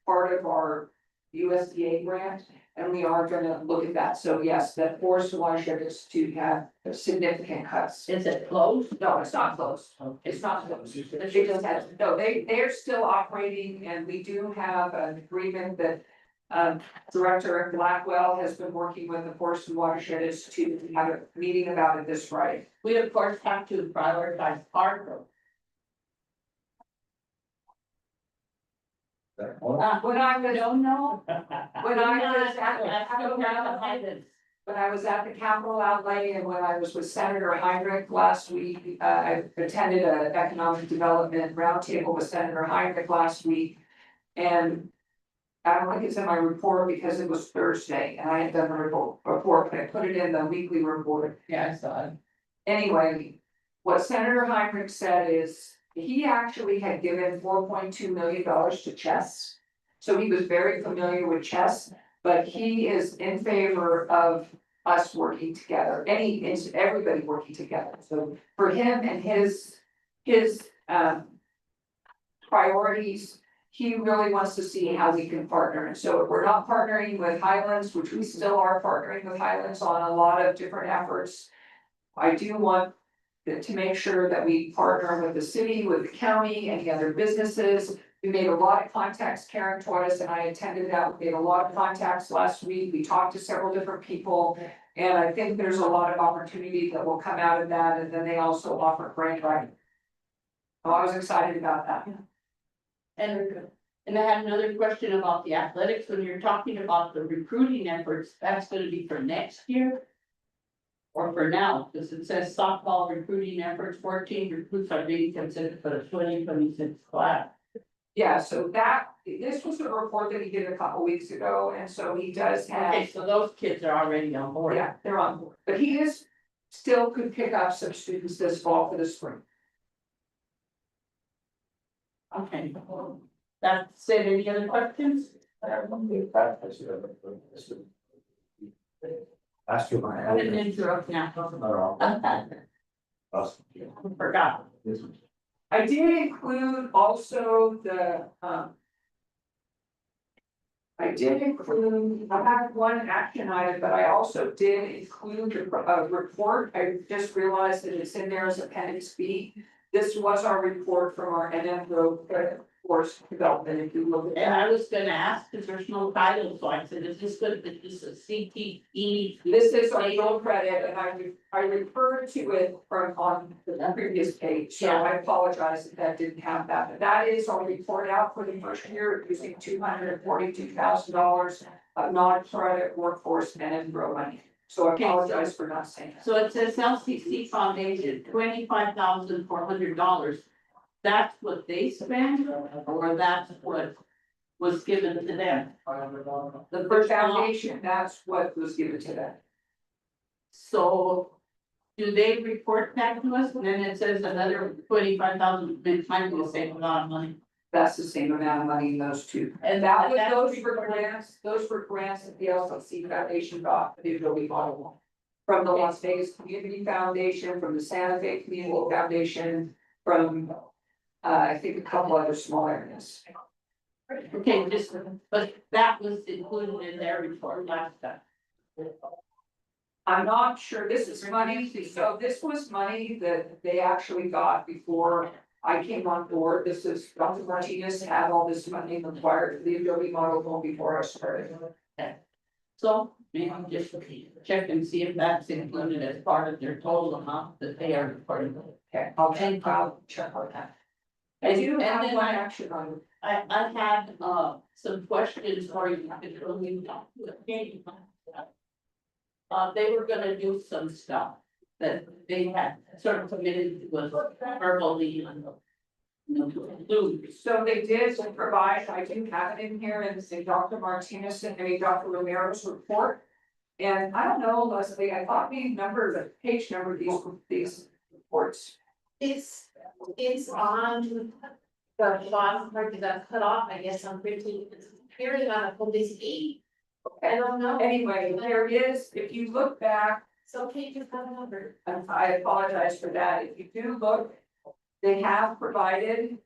our USDA grant. And we are gonna look at that. So yes, the Forest and Watershed Institute had significant cuts. Is it closed? No, it's not closed. It's not closed. They just had, no, they're still operating and we do have an agreement that Director Blackwell has been working with the Forest and Watershed Institute to have a meeting about it this Friday. We of course have to prioritize our growth. When I was, No. when I was at the Capitol outlay, when I was at the Capitol outlay and when I was with Senator Heinrich last week, I attended an economic development roundtable with Senator Heinrich last week. And I don't think it's in my report because it was Thursday and I had done the report, but I put it in the weekly report. Yeah, I saw it. Anyway, what Senator Heinrich said is he actually had given $4.2 million to chess. So he was very familiar with chess, but he is in favor of us working together, everybody working together. So for him and his priorities, he really wants to see how we can partner. And so if we're not partnering with Highlands, which we still are partnering with Highlands on a lot of different efforts, I do want to make sure that we partner with the city, with the county, and the other businesses. We made a lot of contacts, Karen taught us, and I attended that. We made a lot of contacts last week. We talked to several different people. And I think there's a lot of opportunity that will come out of that. And then they also offer grant writing. So I was excited about that. And I had another question about the athletics, when you're talking about the recruiting efforts, that's gonna be for next year? Or for now, because it says softball recruiting efforts, 14 recruits are being considered for the 2026 class. Yeah, so this was a report that he did a couple weeks ago, and so he does Okay, have, so those kids are already on board. yeah, they're on board. But he is still could pick up some students this fall for the spring. Okay. That's it, any other questions? Ask you my. I didn't interrupt now. Forgot. I did include also the, I have one action item, but I also did include a report. I just realized that it's in there as appendix B. This was our report from our NM Road Force Development, if you look at And that. I was gonna ask, because there's no title, so I said, is this good, is this a CTE? This is our road credit, and I referred to it from on the previous page, so I apologize if that didn't have that. But that is our report out for the first year, using $242,000 of non-credit workforce and road money. So I apologize for not saying that. So it says LCC Foundation, $25,400. That's what they spend, or that's what was given to them? The first foundation, that's what was given to them. So do they report back to us? And then it says another 25,000, might be the same amount of money. That's the same amount of money in those two. And That was, that's those were grants that the LCC Foundation got for the Adobe model. From the Las Vegas Community Foundation, from the Santa Fe Community Foundation, from, I think a couple other small areas. Okay, just, but that was included in their report last time. I'm not sure, this is money, so this was money that they actually got before I came on board. This is, Dr. Martinez had all this money required for the Adobe model phone before I started. So maybe just check and see if that's included as part of their total amount that they are reporting. Okay, I'll check on that. I do And have then one action on it. I had, some questions for you. They were gonna do some stuff that they had sort of committed with verbally and. So they did provide, I do have it in here, and say Dr. Martinez and Dr. Romero's report. And I don't know, Leslie, I thought we numbered the page number these reports. It's on the bottom part of that cut off, I guess, on 15, it's appearing on a police eight. I don't know. Anyway, there is, if you look back, So pages have number. and I apologize for that, if you do look, they have provided,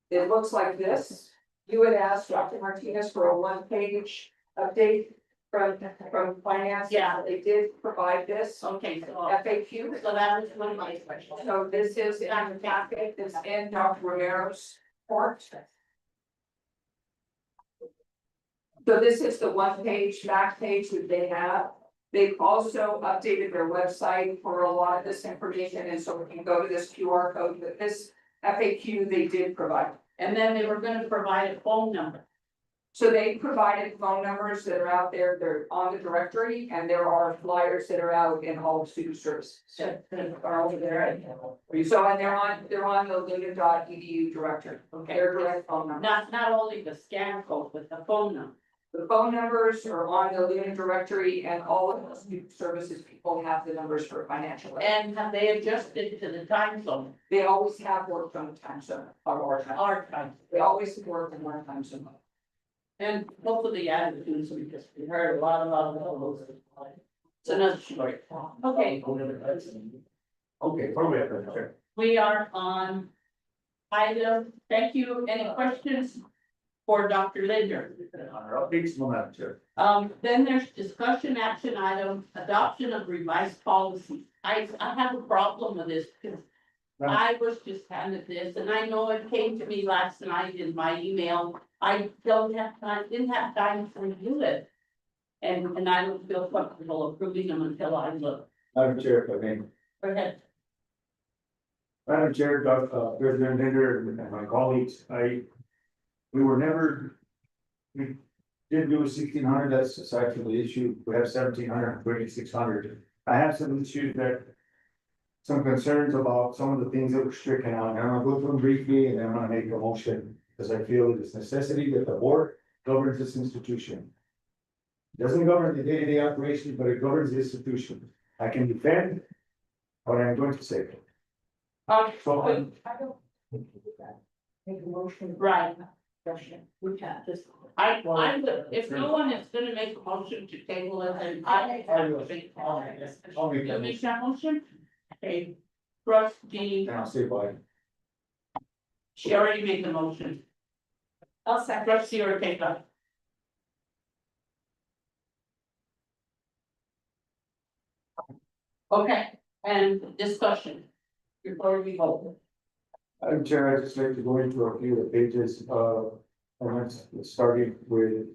it looks like this. You would ask Dr. Martinez for a one-page update from finance. Yeah. They did provide this Okay, so FAQ. that was one of my questions. So this is in the packet, that's in Dr. Romero's report. So this is the one-page back page that they have. They've also updated their website for a lot of this information, and so we can go to this QR code, but this FAQ they did provide. And then they were gonna provide a phone number. So they provided phone numbers that are out there, they're on the directory, and there are flyers that are out in all of student services. So, Are over there. So, and they're on the luna.edu directory, their direct phone number. not only the scan code, but the phone number. The phone numbers are on the Luna directory, and all of the student services people have the numbers for financial aid. And have they adjusted to the time zone, They always have worked on the time zone, or our time? they always work in one time zone. And hopefully attitudes, because we heard a lot of those. It's another story. Okay, Okay, probably have to check. we are on item, thank you, any questions for Dr. Linder? Updates, Madam Chair. Then there's discussion action item, adoption of revised policy. I have a problem with this because I was just handed this, and I know it came to me last night in my email. I didn't have time to review it. And I don't feel comfortable approving them until I look. Madam Chair, if I may. Go ahead. Madam Chair, President Linder and my colleagues, we were never. We did do 1,600, that's aside from the issue, we have 1,700, 2,600. I have some issues that. Some concerns about some of the things that were stricken out, and I'm gonna go through them briefly, and then I'm gonna make a motion. Because I feel it is necessity that the board governs this institution. Doesn't govern the day-to-day operations, but it governs the institution. I can defend what I'm going to say. So I'm- Make a motion. Right. We can't just. I would, if no one is gonna make a motion to table it, then I. I'll make You that make motion, that motion? Okay. Trustee, and I'll say why. she already made the motion. I'll second. Trustee Ortega. Okay, and discussion. Before we vote. Madam Chair, I'd just like to go into a few of the pages, starting with.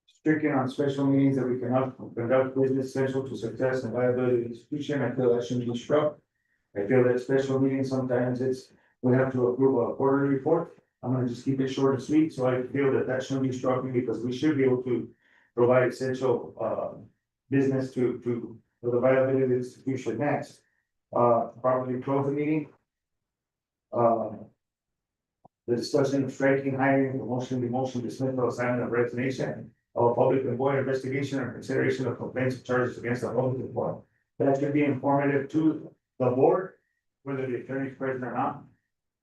Stricken on special meetings that we cannot conduct business essential to success and viability of the institution, I feel that shouldn't be struck. I feel that special meetings, sometimes we have to approve a quarterly report, I'm gonna just keep it short and sweet, so I feel that shouldn't be struck because we should be able to. Provide essential, business for the viability of the institution next. Properly close the meeting. The discussion of striking, hiring, promotion, demotion, dismissal, assignment of resignation of a public employee, investigation or consideration of complaints or charges against a public employee. That should be informative to the board, whether the attorney's present or not.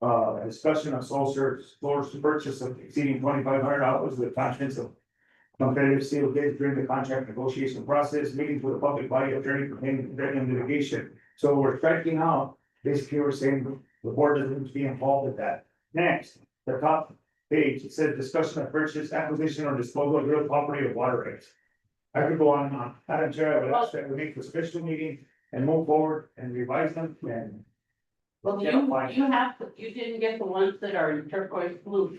A discussion of sole source purchase of exceeding $2,500 with contents of competitive sealed bids during the contract negotiation process, meetings with a public body attorney pertaining to threatening litigation. So we're striking out, basically, we're saying the board doesn't need to be involved with that. Next, the top page, it says discussion of purchase, acquisition, or disposal of real property of water rights. I could go on and on. Madam Chair, I would ask that we make the special meeting and move forward and revise them and. Well, Yeah, fine. you didn't get the ones that are in turquoise blue.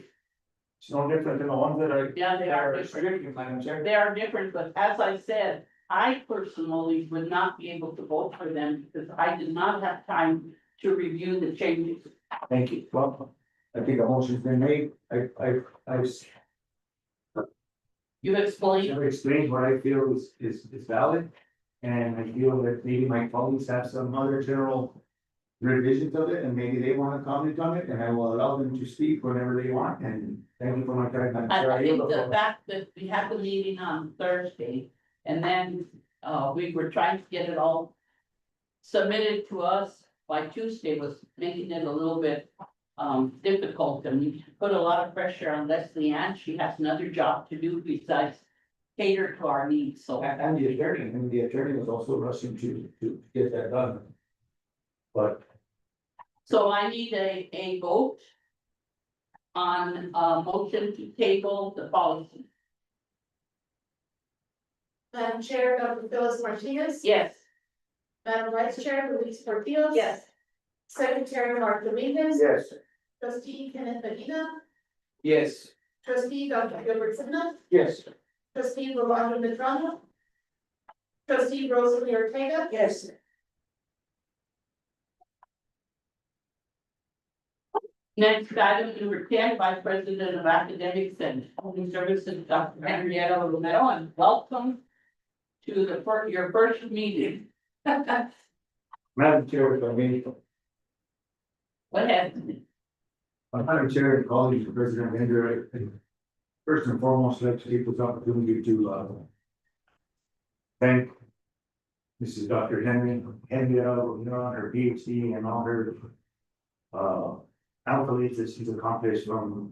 It's no different than the ones that are. Yeah, they are different. restricted, Madam Chair. They are different, but as I said, I personally would not be able to vote for them because I did not have time to review the changes. Thank you. Well, I think a motion's been made. I've You explained, explained what I feel is valid. And I feel that maybe my colleagues have some other general revisions of it, and maybe they want to comment on it, and I will allow them to speak whenever they want, and thank you for my time. Madam Chair. I yield think the the floor. fact that we had the meeting on Thursday and then we were trying to get it all submitted to us by Tuesday was making it a little bit difficult, and we put a lot of pressure on Leslie Ann. She has another job to do besides cater to our needs, so. And the attorney was also rushing to get that done. But So I need a vote on a motion to table the policy. Madam Chair, Dr. Phyllis Martinez. Yes. Madam Vice Chair, Luis Portillo. Yes. Secretary Mark Dominguez. yes, Trustee Kenneth Medina. Yes. Trustee Dr. Gilbert Simna. yes, Trustee Rolando Medrano. Trustee Rosalie Ortega. Yes. Next item number 10, Vice President of Academics and Home Services, Dr. Henrietta Romero, and welcome to your first meeting. Madam Chair, if I may. What happened? Madam Chair, colleagues, President Bender, first and foremost, I'd like to take this opportunity to thank Mrs. Dr. Henrietta Romero on her PhD and all her accolades that she's accomplished from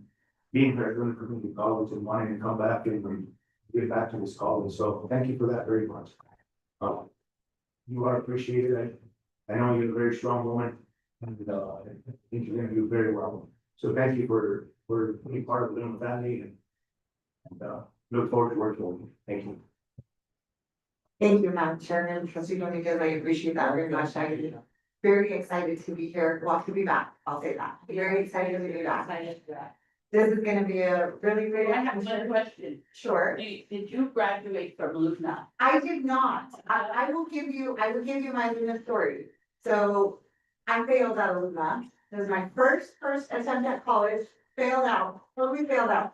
being president of community college and wanting to come back and give back to this college. So thank you for that very much. You are appreciated. I know you're a very strong woman and I think you're gonna do very well. So thank you for being part of the Luna family and look forward to working with you. Thank you. Thank you, Madam Chairman, Trustee Dominguez, I appreciate that very much. I'm very excited to be here, well, to be back, I'll say that. Very excited to be back. This is gonna be a really great. I have one question. Sure. Did you graduate from Luna? I did not. I will give you my Luna story. So I failed out of Luna. This was my first attempt at college, failed out, totally failed out.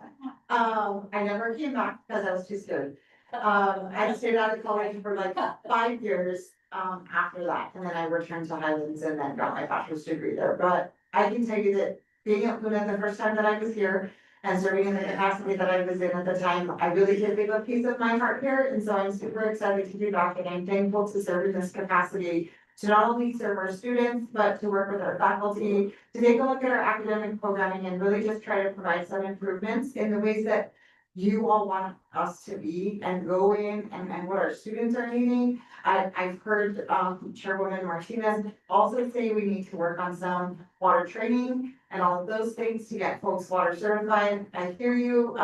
I never came back because I was too scared. I stayed out of college for like 5 years after that, and then I returned to Highlands and then got my bachelor's degree there. But I can tell you that being at Luna the first time that I was here and serving in the capacity that I was in at the time, I really did give a piece of my heart here, and so I'm super excited to be back, and I'm thankful to serve in this capacity to not only serve our students, but to work with our faculty, to take a look at our academic programming and really just try to provide some improvements in the ways that you all want us to be and go in and what our students are needing. I've heard Chairwoman Martinez also say we need to work on some water training and all of those things to get folks water certified. I hear you,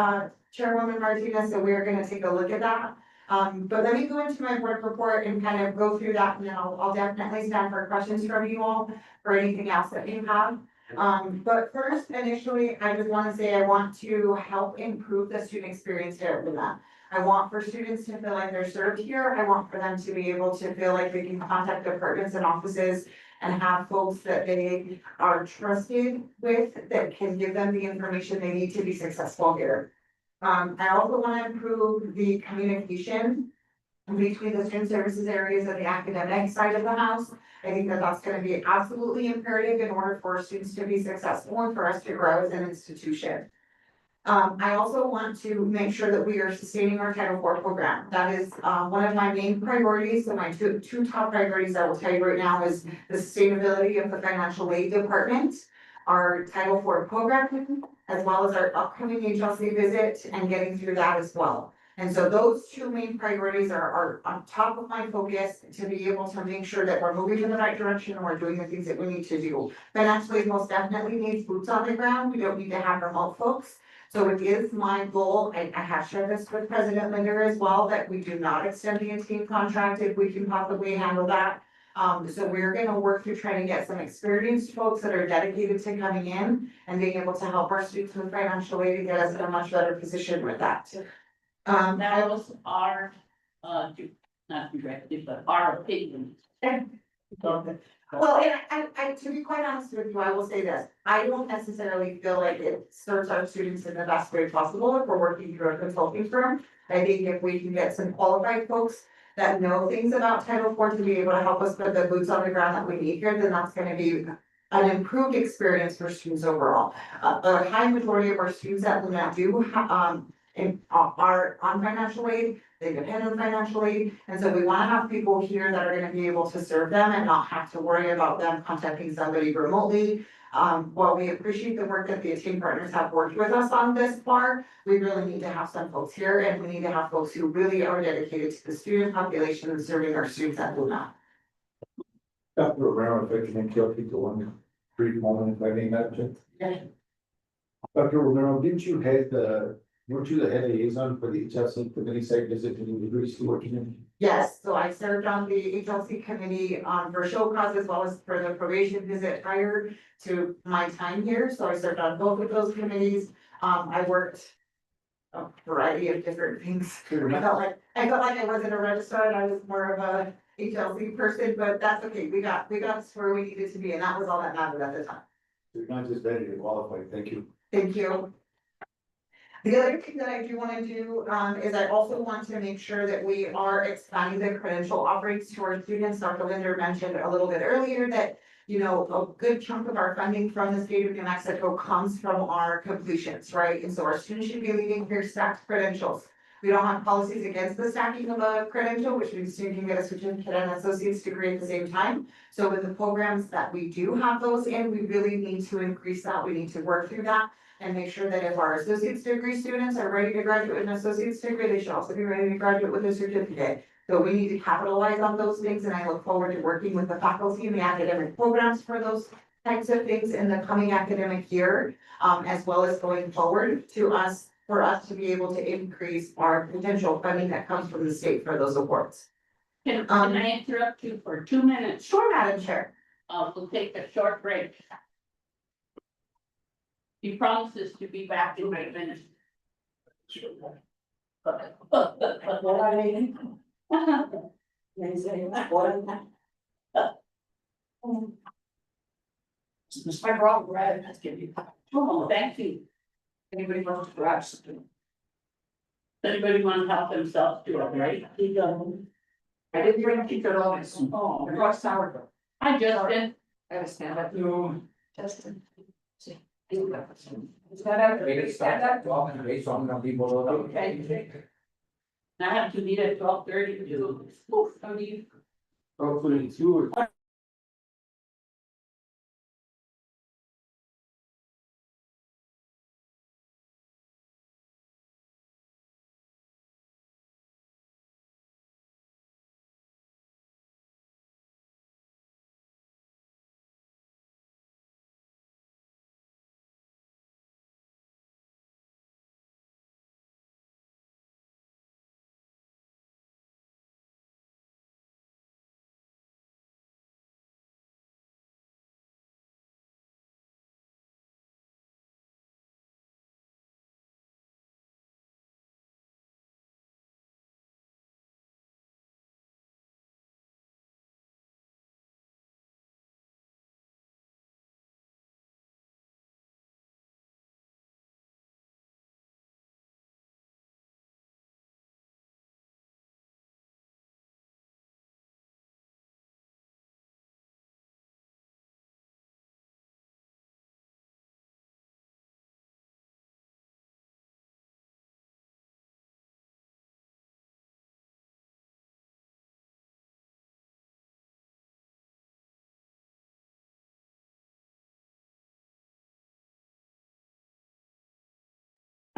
Chairwoman Martinez, so we're gonna take a look at that. But let me go into my work report and kind of go through that, and then I'll definitely stand for questions from you all or anything else that you have. But first, initially, I just want to say I want to help improve the student experience here at Luna. I want for students to feel like they're served here. I want for them to be able to feel like they can contact departments and offices and have folks that they are trusted with that can give them the information they need to be successful here. I also want to improve the communication between the student services areas and the academic side of the house. I think that that's going to be absolutely imperative in order for students to be successful and for us to grow as an institution. I also want to make sure that we are sustaining our Title IV program. That is, one of my main priorities, so my two top priorities I will tell you right now is the sustainability of the financial aid department, our Title IV program, as well as our upcoming HLC visit and getting through that as well. And so those two main priorities are on top of my focus to be able to make sure that we're moving in the right direction and we're doing the things that we need to do. Financial aid most definitely needs boots on the ground. We don't need to have remote folks. So it is my goal, I have shared this with President Linder as well, that we do not extend the team contract if we can possibly handle that. So we're gonna work through trying to get some experienced folks that are dedicated to coming in and being able to help our students with financial aid and get us in a much better position with that. That was our, not directive, but our opinion. Well, and I, to be quite honest with you, I will say this, I don't necessarily feel like it serves our students in the best way possible if we're working through a consulting firm. I think if we can get some qualified folks that know things about Title IV to be able to help us put the boots on the ground that we need here, then that's gonna be an improved experience for students overall. A high majority of our students at Luna are on financial aid, they depend on financial aid, and so we wanna have people here that are gonna be able to serve them and not have to worry about them contacting somebody remotely. While we appreciate the work that the team partners have worked with us on this far, we really need to have some folks here, and we need to have folks who really are dedicated to the student population and serving our students at Luna. Dr. Romero, if I can interrupt you for one brief moment, if I may, Madam Chair. Yeah. Dr. Romero, weren't you the head liaison for the HLC committee site visit to the degree school working in? Yes, so I served on the HLC committee for show cause as well as for the probation visit prior to my time here, so I served on both of those committees. I worked a variety of different things. I felt like I wasn't a registrar and I was more of a HLC person, but that's okay. We got us where we needed to be, and that was all that mattered at the time. So you're not just ready to qualify, thank you. Thank you. The other thing that I do wanna do, is I also want to make sure that we are expanding the credential offerings to our students. Dr. Linder mentioned a little bit earlier that, you know, a good chunk of our funding from the state of New Mexico comes from our completions, right? And so our students should be leaving here stacked credentials. We don't have policies against the stacking of a credential, which means student can get a certificate and an associate's degree at the same time. So with the programs that we do have those in, we really need to increase that. We need to work through that and make sure that if our associate's degree students are ready to graduate with an associate's degree, they should also be ready to graduate with a certificate. So we need to capitalize on those things, and I look forward to working with the faculty and the academic programs for those types of things in the coming academic year, as well as going forward for us to be able to increase our potential funding that comes from the state for those awards. Can I interrupt you for 2 minutes? Sure, Madam Chair. We'll take a short break. He promises to be back in 8 minutes. I brought bread, let's give you. Oh, thank you. Anybody wants to grab something? Anybody want to help themselves to it, right? I didn't bring chicharrones. Oh, I brought sourdough. I just did. I gotta stand up. You. Justin. Maybe stand up, talk and raise some of the people. Okay. I have to meet at 12:30 to do. How do you? Hopefully it's you.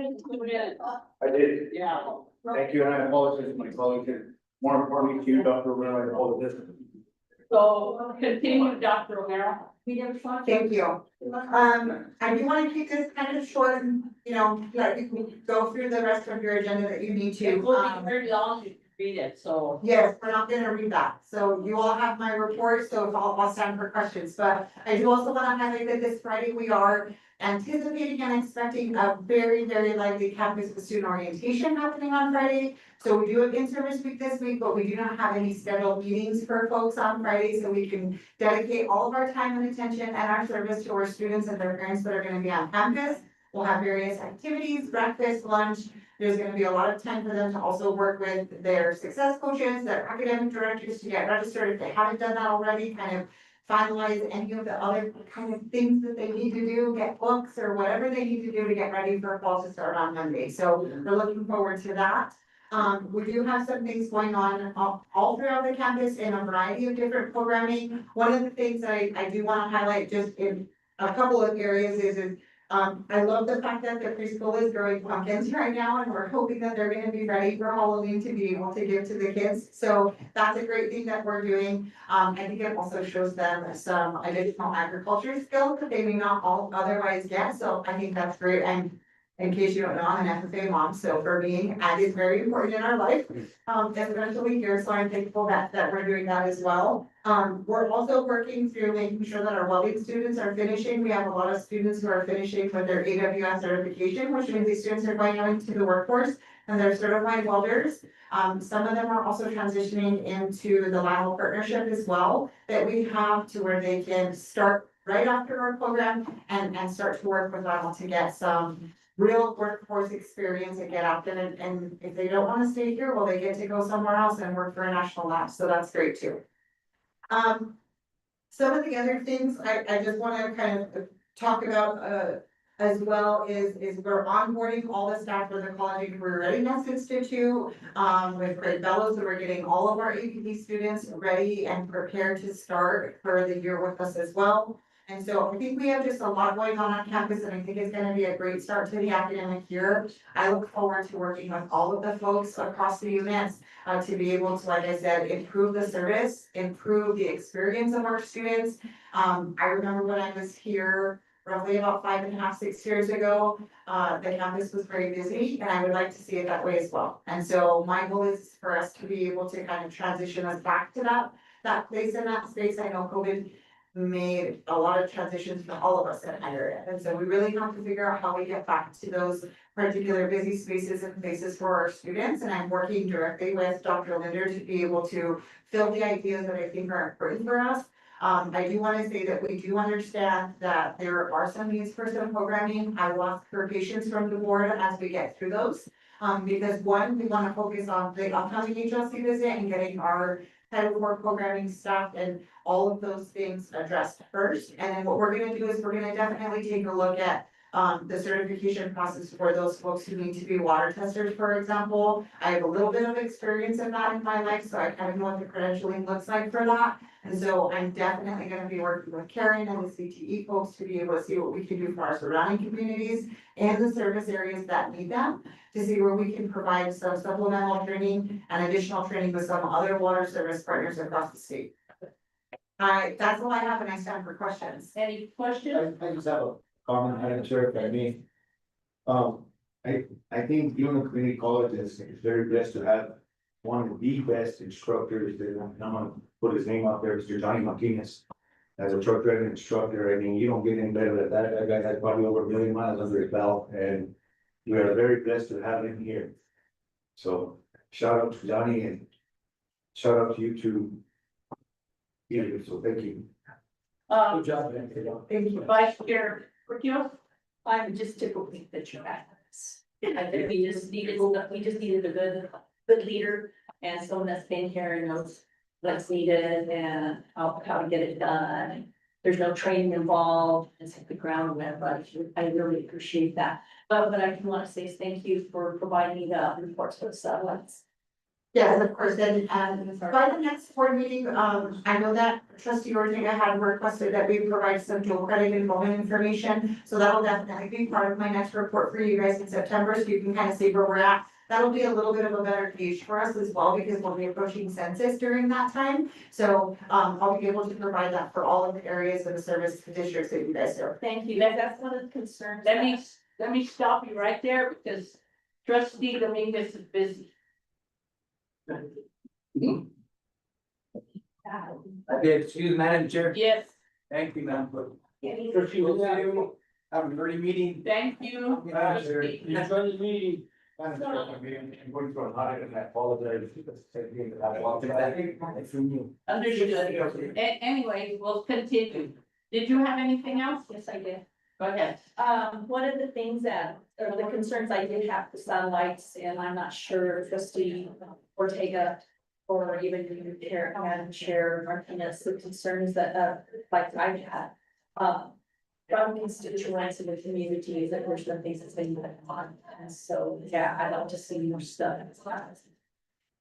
didn't tune in. I did, Yeah. thank you, and I apologize to my colleagues, and more importantly to you, Dr. Romero, and all of this. So continue, Dr. Romero. Thank you. I do want to keep this kind of short, and, you know, let you go through the rest of your agenda that you need It to. will be very long to read it, so. Yes, we're not gonna read that, so you all have my report, so I'll stand for questions, but I do also wanna highlight that this Friday we are anticipating and expecting a very, very lively campus student orientation happening on Friday. So we do have in-service week this week, but we do not have any scheduled meetings for folks on Friday, so we can dedicate all of our time and attention and our service to our students and their parents that are gonna be on campus. We'll have various activities, breakfast, lunch. There's gonna be a lot of time for them to also work with their success coaches, their academic directors to get registered if they haven't done that already, kind of finalize any of the other kind of things that they need to do, get books or whatever they need to do to get ready for fall to start on Monday. So we're looking forward to that. We do have some things going on all throughout the campus in a variety of different programming. One of the things that I do wanna highlight just in a couple of areas is I love the fact that the preschool is growing pumpkins right now, and we're hoping that they're gonna be ready for Halloween to be able to give to the kids. So that's a great thing that we're doing. I think it also shows them some additional agriculture skills that they may not all otherwise get, so I think that's great. And in case you don't know, I'm an FFA mom, so for me, ag is very important in our life, especially here, so I'm thankful that we're doing that as well. We're also working through making sure that our welding students are finishing. We have a lot of students who are finishing with their AWS certification, which means these students are going out into the workforce and they're certified welders. Some of them are also transitioning into the Lionel partnership as well, that we have to where they can start right after our program and start to work with Lionel to get some real workforce experience and get out there, and if they don't wanna stay here, well, they get to go somewhere else and work for a national lab, so that's great too. Some of the other things I just wanna kind of talk about, as well is we're onboarding all the staff for the College and Career Readiness Institute, with Greg Bellows, so we're getting all of our APP students ready and prepared to start for the year with us as well. And so I think we have just a lot going on campus, and I think it's gonna be a great start to the academic year. I look forward to working with all of the folks across the units, to be able to, like I said, improve the service, improve the experience of our students. I remember when I was here roughly about 5.5, 6 years ago, the campus was very busy, and I would like to see it that way as well. And so my goal is for us to be able to kind of transition us back to that place in that space. I know COVID made a lot of transitions for all of us in that area. And so we really have to figure out how we get back to those particular busy spaces and places for our students. And I'm working directly with Dr. Linder to be able to fill the ideas that I think are important for us. I do want to say that we do understand that there are some needs for some programming. I will ask for patience from the board as we get through those. Because one, we want to focus on the upcoming HLC visit and getting our Title IV programming staff and all of those things addressed first. And then what we're gonna do is we're gonna definitely take a look at the certification process for those folks who need to be water testers, for example. I have a little bit of experience in that in my life, so I kind of know what the credentialing looks like for that. And so I'm definitely gonna be working with Karen and the CTE folks to be able to see what we can do for our surrounding communities and the service areas that need them, to see where we can provide some supplemental training and additional training with some other water service partners across the state. That's all I have, and I stand for questions. Any questions? I just have a comment, Madam Chair, if I may. I think Luna Community College is very blessed to have one of the best instructors that I'm gonna put his name out there, Mr. Johnny Martinez. As a truck driving instructor, I mean, you don't get any better than that. That guy has probably over 1,000,000 miles under his belt, and we are very blessed to have him here. So shout out to Johnny and shout out to you too. Yeah, so thank you. Good job, man. Thank you. Vice Chair, Portillo? I'm just to complete the back. I think we just needed a good leader and someone that's been here and knows what's needed and how to get it done. There's no training involved, it's hit the ground with, but I really appreciate that. But what I want to say is thank you for providing the reports for the satellites. Yes, of course, then, by the next board meeting, I know that trustee Ortega had requested that we provide some dual credit enrollment information. So that'll definitely be part of my next report for you guys in September, so you can kind of see where we're at. That'll be a little bit of a better gauge for us as well, because we'll be approaching census during that time. So, I'll be able to provide that for all of the areas of the service districts that you guys serve. Thank you, that's one of the concerns. Let me stop you right there because trustee Dominguez is busy. Okay, excuse me, Madam Chair. Yes, Thank you, Madam Clerk. Any- Have a great meeting. thank you. Trustee. Enjoy the meeting. I'm going through a lot and I apologize. Understood. Anyway, we'll continue. Did you have anything else? Yes, I did. Go ahead. One of the things that, or the concerns I did have the satellites, and I'm not sure trustee Ortega. Or even you, Madam Chair Martinez, the concerns that, like I've had. From constituents in the communities that there's been things that's been going on, and so, yeah, I'd love to see more stuff.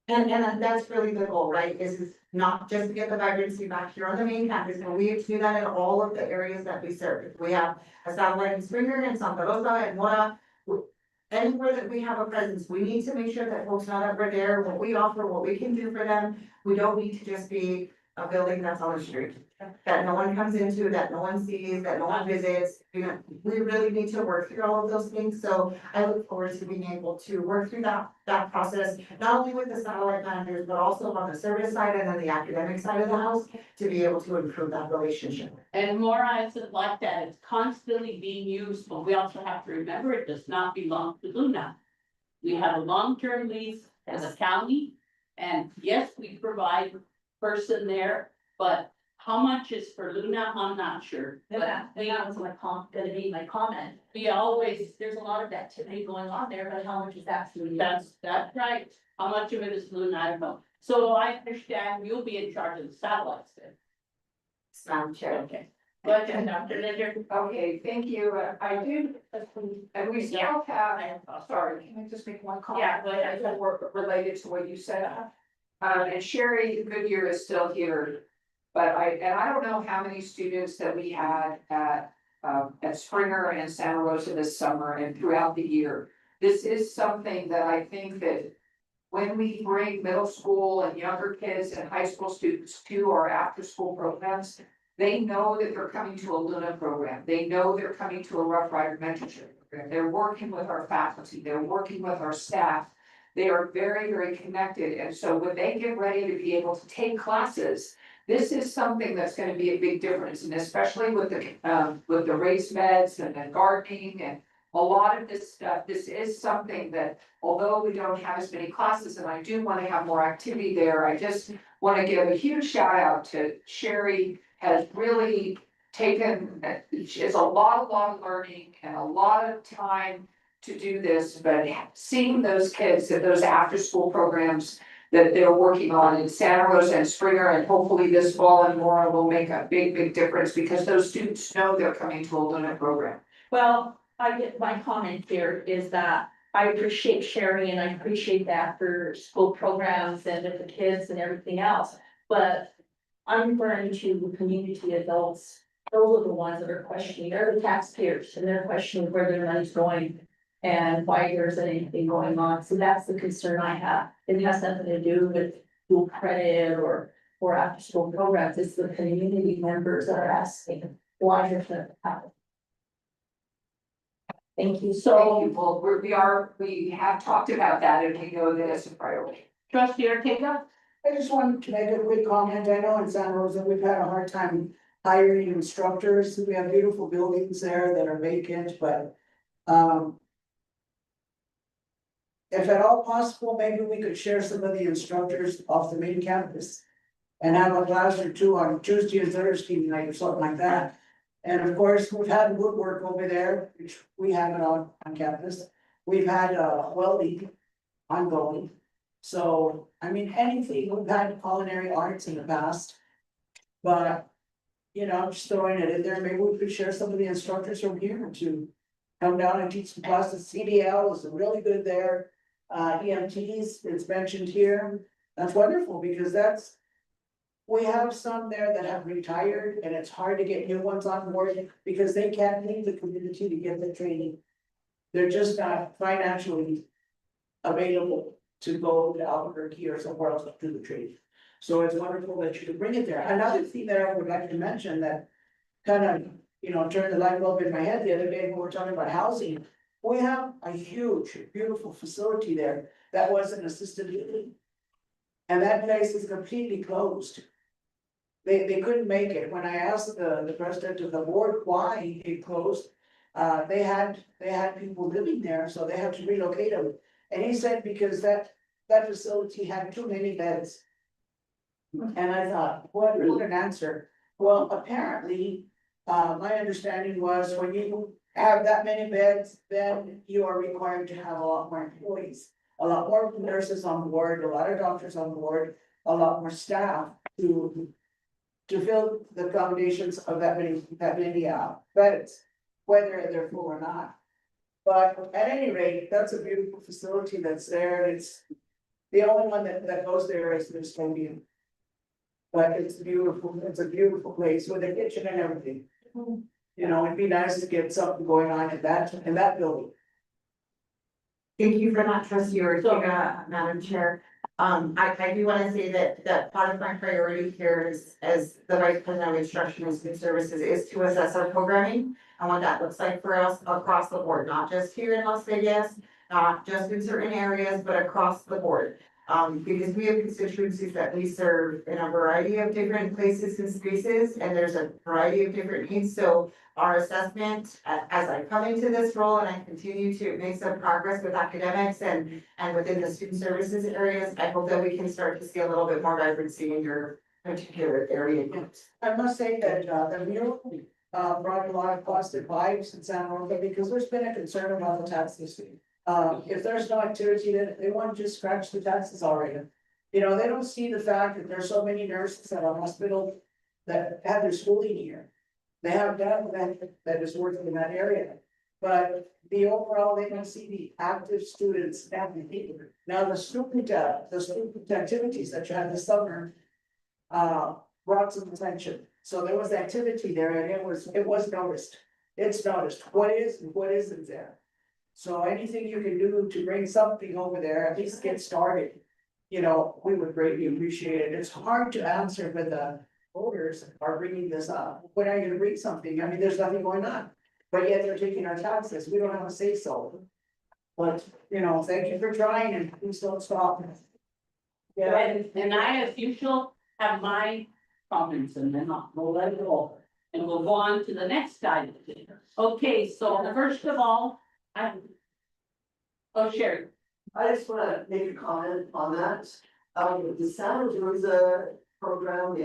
And that's really the goal, right, is not just to get the vibrancy back here on the main campus, but we do that in all of the areas that we serve. We have a satellite in Springer and Santa Rosa and Mora. Anywhere that we have a presence, we need to make sure that folks know that we're there, what we offer, what we can do for them. We don't need to just be a building that's on the street, that no one comes into, that no one sees, that no one visits. You know, we really need to work through all of those things, so I look forward to being able to work through that process, not only with the satellite managers, but also on the service side and then the academic side of the house, to be able to improve that relationship. And Mora isn't like that. It's constantly being used, but we also have to remember it does not belong to Luna. We have a long-term lease as a county, and yes, we provide person there, but how much is for Luna, I'm not sure. But That was gonna be my comment. we always, There's a lot of activity going on there, but how much is that? that's right. How much of it is Luna, I don't know. So I understand you'll be in charge of the satellites then. Madam Chair. Okay. Go ahead, Dr. Linder. Okay, thank you. I do, and we still have, sorry, can I just make one comment? Yeah, go ahead. Related to what you said. And Sherry Goodyear is still here. But I don't know how many students that we had at Springer and Santa Rosa this summer and throughout the year. This is something that I think that when we bring middle school and younger kids and high school students to our after-school programs, they know that they're coming to a Luna program. They know they're coming to a Rough Rider mentorship program. They're working with our faculty. They're working with our staff. They are very, very connected. And so when they get ready to be able to take classes, this is something that's gonna be a big difference, and especially with the race meds and the gardening and a lot of this stuff, this is something that, although we don't have as many classes, and I do wanna have more activity there, I just wanna give a huge shout out to Sherry, has really taken, it's a lot of learning and a lot of time to do this, but seeing those kids at those after-school programs that they're working on in Santa Rosa and Springer, and hopefully this fall and more will make a big, big difference because those students know they're coming to a Luna program. Well, I get my comment here is that I appreciate Sherry and I appreciate the after school programs and with the kids and everything else. But I'm referring to community adults. Those are the ones that are questioning, they're the taxpayers and they're questioning where their money's going. And why there's anything going on, so that's the concern I have, it has nothing to do with dual credit or after school programs, it's the community members that are asking, why is it happening? Thank you, So, well, we have talked about that and we know that it's a priority. Trustee Ortega? I just wanted to make a quick comment. I know in Santa Rosa, we've had a hard time hiring instructors. We have beautiful buildings there that are vacant, but, if at all possible, maybe we could share some of the instructors off the main campus. And have a class or two on Tuesday and Thursday night or something like that. And of course, we've had woodwork over there, which we have it on campus. We've had welding ongoing. So, I mean, anything, we've had culinary arts in the past. But, you know, I'm just throwing it in there, maybe we could share some of the instructors from here to come down and teach some classes. CDL is really good there. EMTs, it's mentioned here, that's wonderful, because that's. We have some there that have retired, and it's hard to get new ones on board, because they can't leave the community to get the training. They're just not financially available to go to Albuquerque or somewhere else to do the training. So it's wonderful that you could bring it there. Another thing that I would like to mention that kind of, turned the light bulb in my head the other day when we were talking about housing. We have a huge, beautiful facility there that was an assisted living. And that place is completely closed. They couldn't make it. When I asked the president of the board why it closed, they had people living there, so they had to relocate them. And he said because that facility had too many beds. And I thought, what an answer. Well, apparently, my understanding was when you have that many beds, then you are required to have a lot more employees. A lot more nurses on board, a lot of doctors on board, a lot more staff to fill the accommodations of that many beds, whether they're full or not. But at any rate, that's a beautiful facility that's there, and it's the only one that goes there is the Estonian. But it's beautiful, it's a beautiful place with a kitchen and everything. It'd be nice to get something going on in that building. Thank you for that, trustee Ortega, Madam Chair. I do wanna say that part of my priority here is, as the Vice President of Instruction and Student Services, is to assess our programming and what that looks like for us across the board, not just here in Las Vegas, not just in certain areas, but across the board. Because we have constituencies that we serve in a variety of different places and spaces, and there's a variety of different needs, so our assessment, as I come into this role and I continue to make some progress with academics and within the student services areas, I hope that we can start to see a little bit more vibrancy in your particular area. I must say that, the mural, brought a lot of positive vibes in San Rosa, because there's been a concern about the tax listing. If there's no activity, then they want to just scratch the taxes already. They don't see the fact that there's so many nurses at our hospital that have their schooling here. They have that is working in that area, but the overall, they don't see the active students happening either. Now, the student activities that you had this summer, brought some attention. So there was activity there, and it was noticed. It's noticed what is and what isn't there. So anything you can do to bring something over there, at least get started, we would greatly appreciate it. It's hard to answer when the voters are bringing this up. When are you gonna bring something? I mean, there's nothing going on, but yet they're taking our taxes. We don't have a say so. But, thank you for trying, and please don't stop. Yeah, And I, as usual, have my comments, and then we'll let it go. And we'll go on to the next item. Okay, so first of all, Sherry. I just wanna make a comment on that. The Santa Rosa program,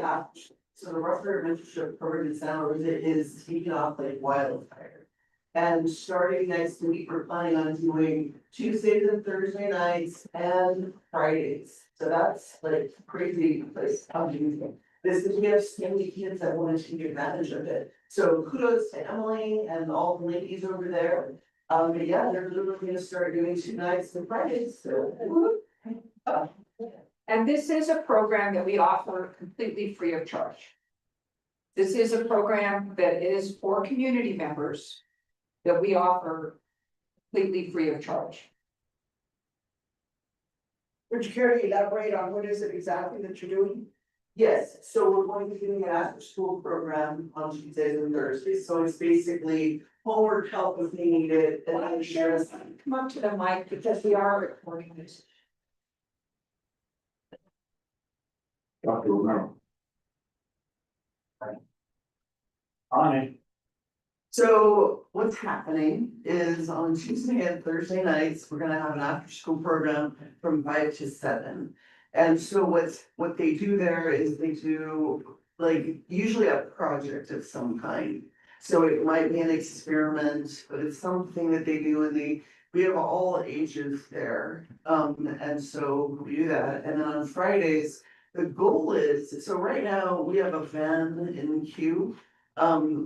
so the Rougher Mentorship Program in Santa Rosa is taking off like wildfire. And starting next week, we're planning on doing Tuesdays and Thursday nights and Fridays. So that's like crazy, like amazing. We have so many kids that want to take advantage of it. So kudos to Emily and all the ladies over there. But yeah, they're literally gonna start doing 2 nights and Fridays, so. And this is a program that we offer completely free of charge. This is a program that is for community members that we offer completely free of charge. would you care to elaborate on what is it exactly that you're doing? Yes, so we're going to be doing an after school program on Tuesdays and Thursdays, so it's basically homework help if they need it. And Well, then sure, come up to the mic because we are recording this. Dr. Romero. On it. So what's happening is on Tuesday and Thursday nights, we're gonna have an after school program from 5 to 7. And so what they do there is they do like usually a project of some kind. So it might be an experiment, but it's something that they do, and we have all ages there. And so we do that. And then on Fridays, the goal is, so right now we have a van in queue.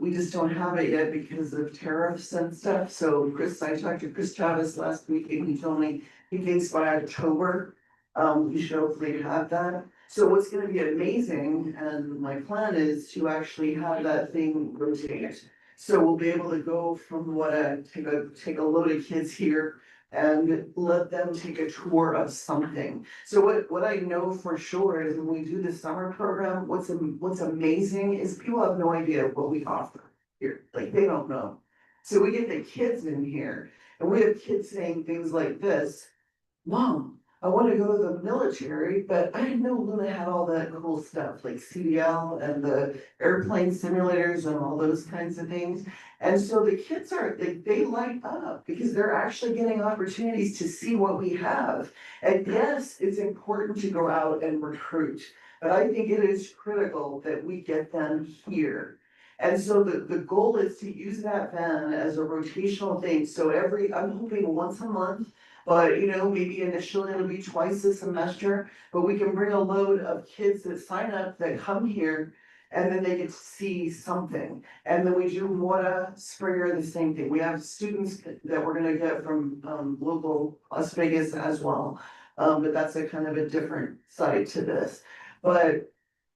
We just don't have it yet because of tariffs and stuff. So I talked to Chris Chavez last week, and he told me he thinks by October, we should hopefully have that. So what's gonna be amazing, and my plan is to actually have that thing rotate. So we'll be able to go from take a load of kids here and let them take a tour of something. So what I know for sure is when we do the summer program, what's amazing is people have no idea what we offer here, like they don't know. So we get the kids in here and we have kids saying things like this, Mom, I want to go to the military, but I didn't know Luna had all that cool stuff like CDL and the airplane simulators and all those kinds of things. And so the kids they light up because they're actually getting opportunities to see what we have. And yes, it's important to go out and recruit, but I think it is critical that we get them here. And so the goal is to use that van as a rotational thing. So I'm hoping once a month, but maybe initially it'll be twice a semester, but we can bring a load of kids that sign up, that come here, and then they get to see something. And then we do Mora, Springer, the same thing. We have students that we're gonna get from local Las Vegas as well. But that's a kind of a different side to this. But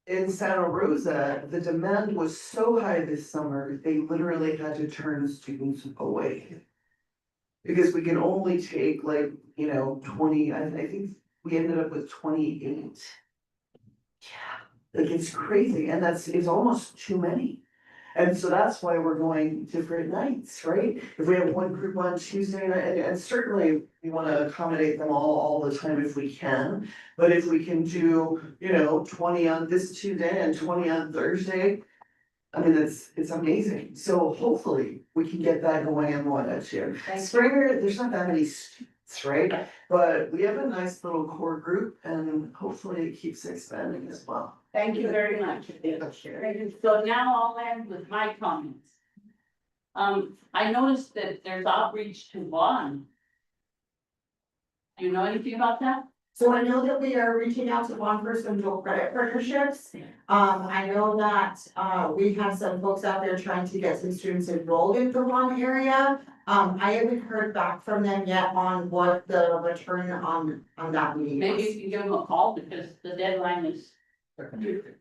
in Santa Rosa, the demand was so high this summer, they literally had to turn students away. Because we can only take 20, I think we ended up with 28. Yeah, like it's crazy, and it's almost too many. And so that's why we're going different nights, right? If we have one group on Tuesday night, and certainly we wanna accommodate them all the time if we can. But if we can do, 20 on this Tuesday and 20 on Thursday, I mean, it's amazing. So hopefully we can get that going in one too. Springer, there's not that many students, right? But we have a nice little core group and hopefully it keeps expanding as well. Thank you very much. So now I'll end with my comments. I noticed that there's outreach to Vaughn. Do you know anything about that? So I know that we are reaching out to one person dual credit partnerships. I know that, we have some folks out there trying to get some students enrolled in the one area. I haven't heard back from them yet on what the return on that meeting Maybe was. you can give them a call because the deadline is.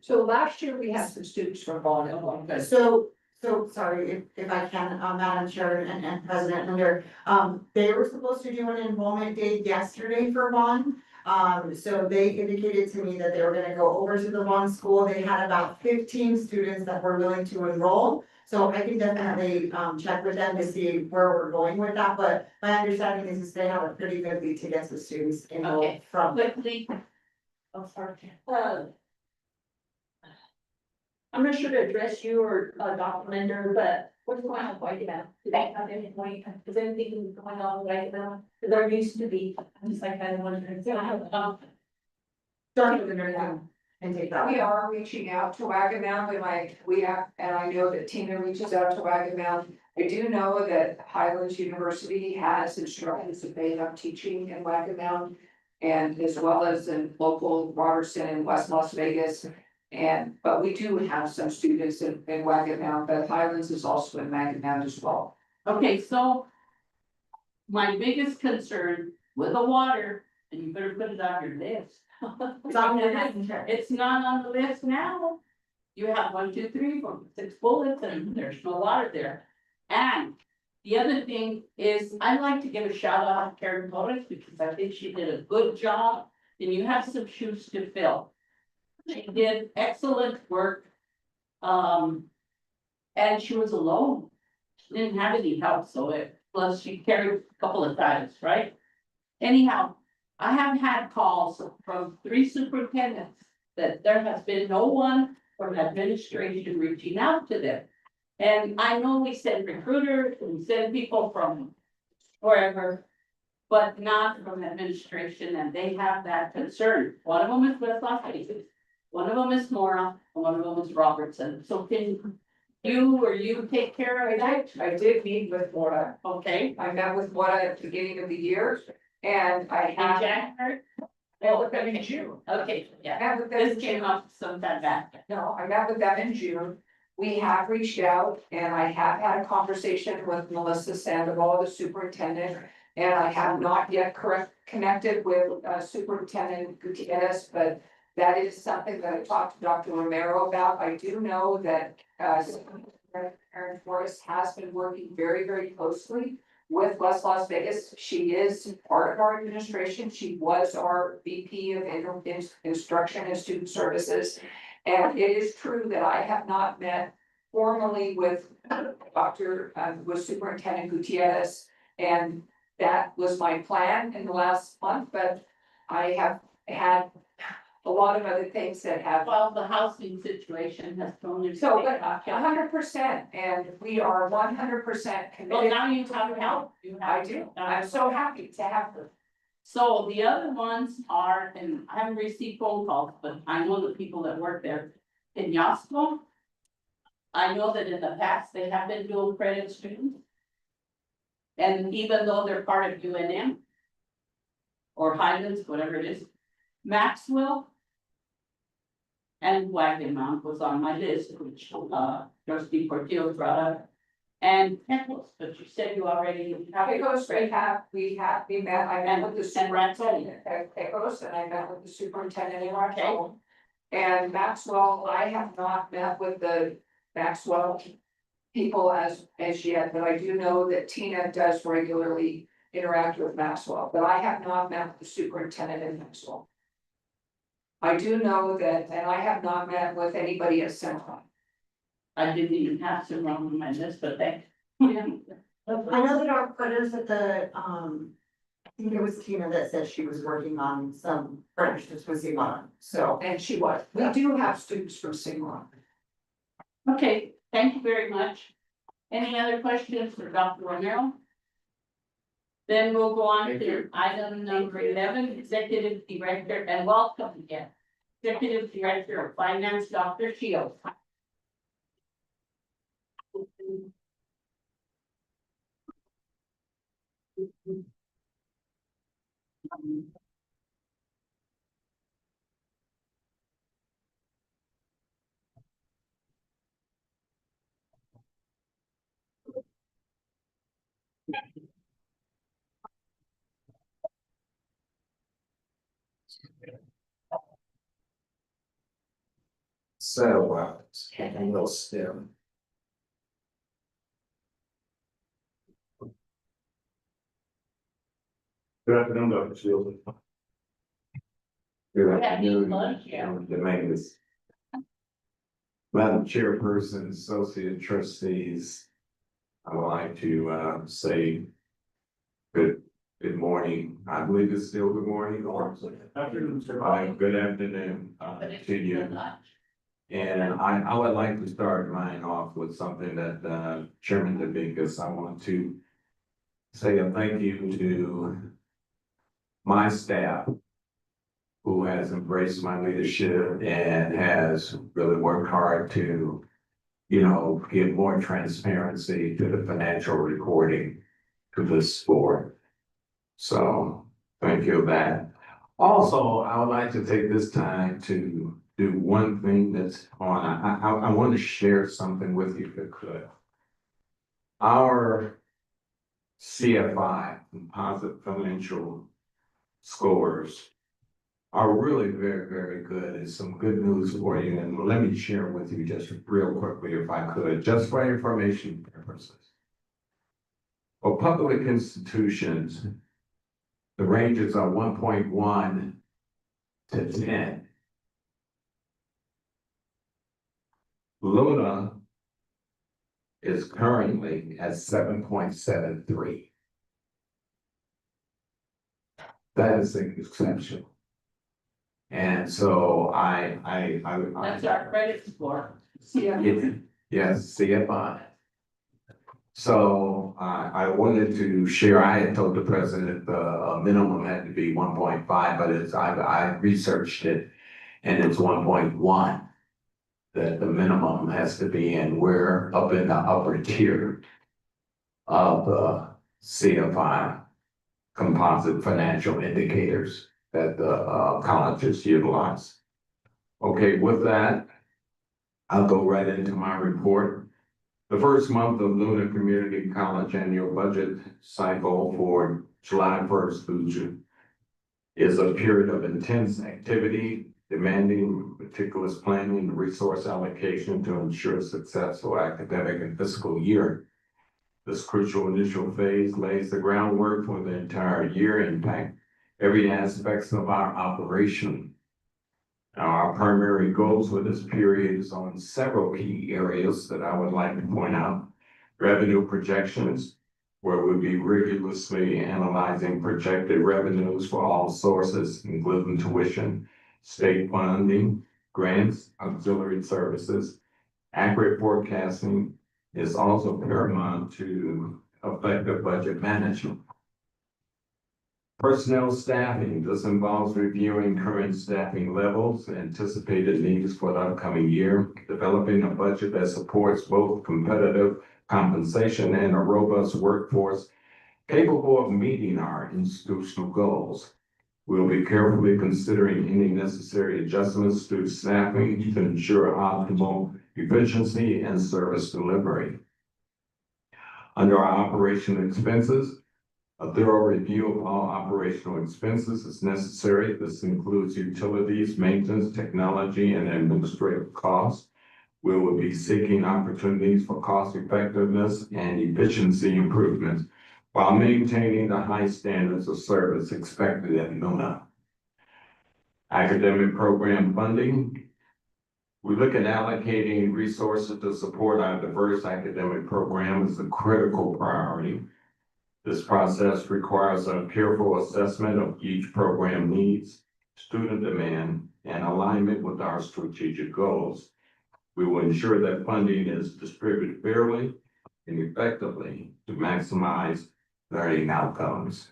So last year we had some students from Vaughn. Okay. So sorry, if I can, Madam Chair and President Linder, they were supposed to do an enrollment day yesterday for Vaughn. So they indicated to me that they were gonna go over to the Vaughn school. They had about 15 students that were willing to enroll. So I can definitely, check with them to see where we're going with that, but my understanding is they have a pretty good lead to get the students enrolled Okay. from. Quickly. Oh, sorry. I'm not sure to address you or Dr. Linder, but what's going on with White Mountain? Do they have any point? Is anything going on with White Mountain? There used to be, I'm just like, I don't want to. Starting with the and take that. We are reaching out to Wagamount, and I know that Tina reaches out to Wagamount. I do know that Highlands University has instructions that they have teaching in Wagamount. And as well as in local Robertson and West Las Vegas. But we do have some students in Wagamount, but Highlands is also in Wagamount as well. Okay, so. My biggest concern with the water, and you better put it on your list. It's on the list. It's not on the list now. You have 1, 2, 3, 4, 6 bullets and there's no water there. And the other thing is, I'd like to give a shout out to Karen Torres because I think she did a good job. And you have some shoes to fill. She did excellent work. And she was alone. She didn't have any help, plus she carried a couple of times, right? Anyhow, I have had calls from 3 superintendents that there has been no one from administration reaching out to them. And I know we send recruiters and send people from wherever, but not from administration, and they have that concern. One of them is West Las Vegas, one of them is Mora, and one of them is Robertson. So can you take care of that? I did meet with Mora. Okay. I met with Mora at the beginning of the year, and I In have. January? met with them in June. Okay, I yeah, met with them this in came June. up sometime back. No, I met with them in June. We have reached out and I have had a conversation with Melissa Sandoval, the superintendent. And I have not yet connected with Superintendent Gutierrez, but that is something that I talked to Dr. Romero about. I do know that Erin Forrest has been working very, very closely with West Las Vegas. She is part of our administration. She was our VP of Instruction and Student Services. And it is true that I have not met formally with with Superintendent Gutierrez. And that was my plan in the last month, but I have had a lot of other things that have. Well, the housing situation has thrown you. So, but 100%, and we are 100% Well, committed. now you have help. I do, I'm so happy to have them. So the other ones are, and I haven't received phone calls, but I know the people that work there in Yosco. I know that in the past, they have been dual credit students. And even though they're part of UNM. Or Highlands, whatever it is, Maxwell. And Wagon was on my list, which trustee Portillo brought up. And Pecos, but you said you already have. Pecos, we met, I met with the superintendent at Pecos, and I met with the superintendent in our town. And Maxwell, I have not met with the Maxwell people as yet, but I do know that Tina does regularly interact with Maxwell, but I have not met with the superintendent in Maxwell. I do know that, and I have not met with anybody at Central. I didn't even have some wrong on my list, but they. I know the dog footers at the, I think it was Tina that said she was working on some furnishings with Simona, so. And she was, we do have students from Singapore. Okay, thank you very much. Any other questions for Dr. Romero? Then we'll go on to item number 11, Executive Director, and welcome again. Executive Director of Finance, Dr. Shields. Settle out, and we'll still. Good afternoon, Dr. Shields. Good Yeah, afternoon, lunch, yeah. Dominguez. Madam Chairperson, Associate Trustees, I would like to say good morning. I believe it's still good morning or Afternoon, sir. good afternoon to you. And I would like to start mine off with something that Chairman Dominguez, I want to say a thank you to my staff who has embraced my leadership and has really worked hard to, give more transparency to the financial reporting to this board. So thank you for that. Also, I would like to take this time to do one thing that's on, I want to share something with you if I could. Our CFI, composite financial scores, are really very, very good. And some good news for you. And let me share with you just real quickly, if I could, just for information purposes. For public institutions, the ranges are 1.1 to 10. Luna is currently at 7.73. That is exceptional. And so That's our credit score. Yes, CFI. So I wanted to share, I had told the president the minimum had to be 1.5, but I researched it and it's 1.1. That the minimum has to be, and we're up in the upper tier of the CFI composite financial indicators that the colleges utilize. Okay, with that, I'll go right into my report. The first month of Luna Community College annual budget cycle for July 1st through June is a period of intense activity demanding meticulous planning and resource allocation to ensure successful academic and fiscal year. This crucial initial phase lays the groundwork for the entire year and impact every aspect of our operation. Now, our primary goals for this period is on several key areas that I would like to point out. Revenue projections, where we'll be rigorously analyzing projected revenues for all sources, including tuition, state funding, grants, auxiliary services. Accurate forecasting is also paramount to effective budget management. Personnel staffing, this involves reviewing current staffing levels, anticipated needs for the upcoming year, developing a budget that supports both competitive compensation and a robust workforce capable of meeting our institutional goals. We'll be carefully considering any necessary adjustments to staffing to ensure optimal efficiency and service delivery. Under our operational expenses, a thorough review of all operational expenses is necessary. This includes utilities, maintenance, technology, and administrative costs. We will be seeking opportunities for cost effectiveness and efficiency improvements while maintaining the high standards of service expected at NUNA. Academic program funding. We look at allocating resources to support our diverse academic program as a critical priority. This process requires a careful assessment of each program needs, student demand, and alignment with our strategic goals. We will ensure that funding is distributed fairly and effectively to maximize learning outcomes.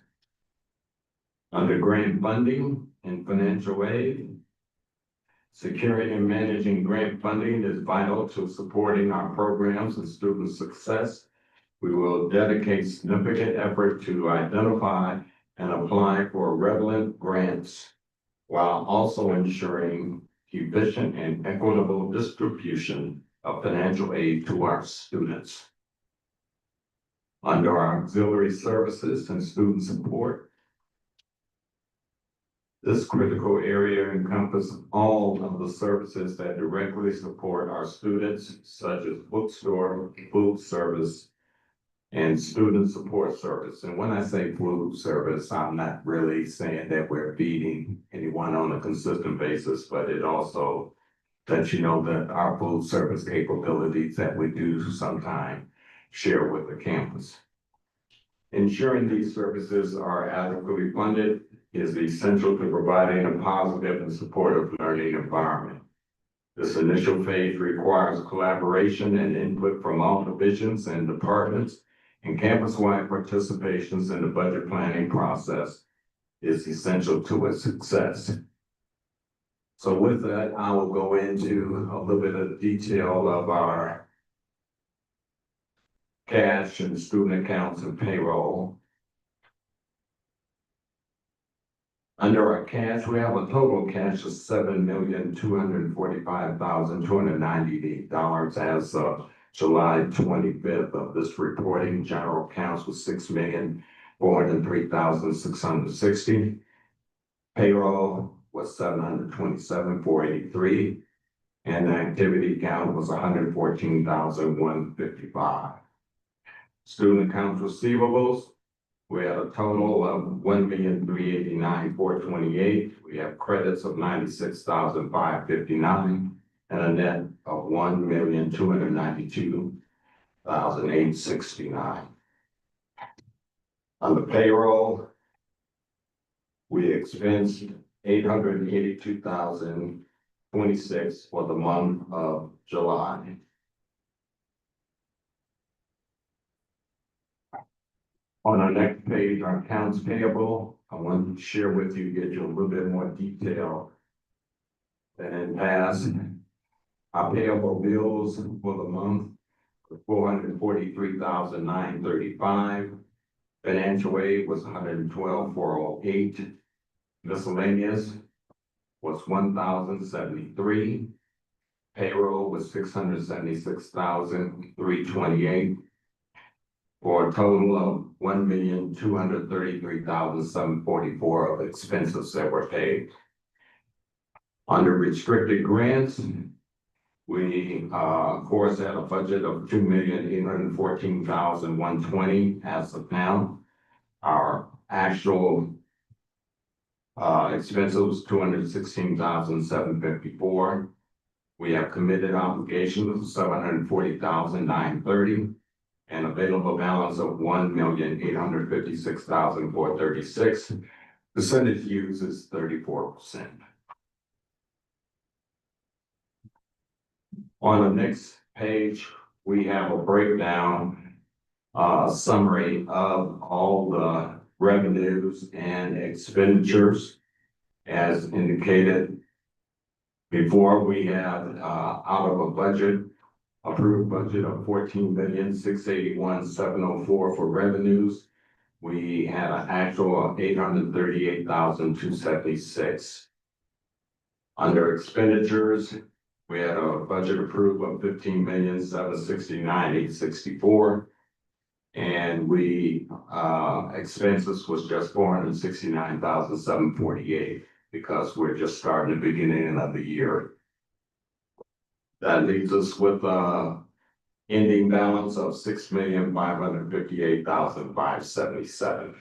Under grant funding and financial aid, securing and managing grant funding is vital to supporting our programs and student success. We will dedicate significant effort to identify and apply for relevant grants while also ensuring efficient and equitable distribution of financial aid to our students. Under our auxiliary services and student support, this critical area encompasses all of the services that directly support our students, such as bookstore, food service, and student support service. And when I say food service, I'm not really saying that we're feeding anyone on a consistent basis, but it also lets you know that our food service capabilities that we do sometimes share with the campus. Ensuring these services are adequately funded is essential to providing a positive and supportive learning environment. This initial phase requires collaboration and input from all divisions and departments, and campus-wide participations in the budget planning process is essential to its success. So with that, I will go into a little bit of detail of our cash and student accounts and payroll. Under our cash, we have a total cash of $7,245,298 as of July 25th of this reporting. General accounts was $6,403,660. Payroll was $727,483, and the activity count was $114,155. Student accounts receivables, we had a total of $1,389,428. We have credits of $96,559 and a net of $1,292,869. On the payroll, we expensed $882,026 for the month of July. On our next page, our accounts payable, I want to share with you, get you a little bit more detail than in past. Our payable bills for the month were $443,935. Financial aid was $112,408. Miscellaneous was $1,073. Payroll was $676,328. for a total of $1,233,744 of expenses that were paid. Under restricted grants, we, of course, had a budget of $2,814,120 as of now. Our actual expenses, $216,754. We have committed obligations of $740,930 and available balance of $1,856,436. Percentage use is 34%. On the next page, we have a breakdown, summary of all the revenues and expenditures. As indicated before, we have, out of a budget, approved budget of $14,681,704 for revenues. We had an actual of $838,276. Under expenditures, we had a budget approved of $15,769,864. And we, expenses was just $469,748 because we're just starting the beginning of the year. That leaves us with a ending balance of $6,558,577.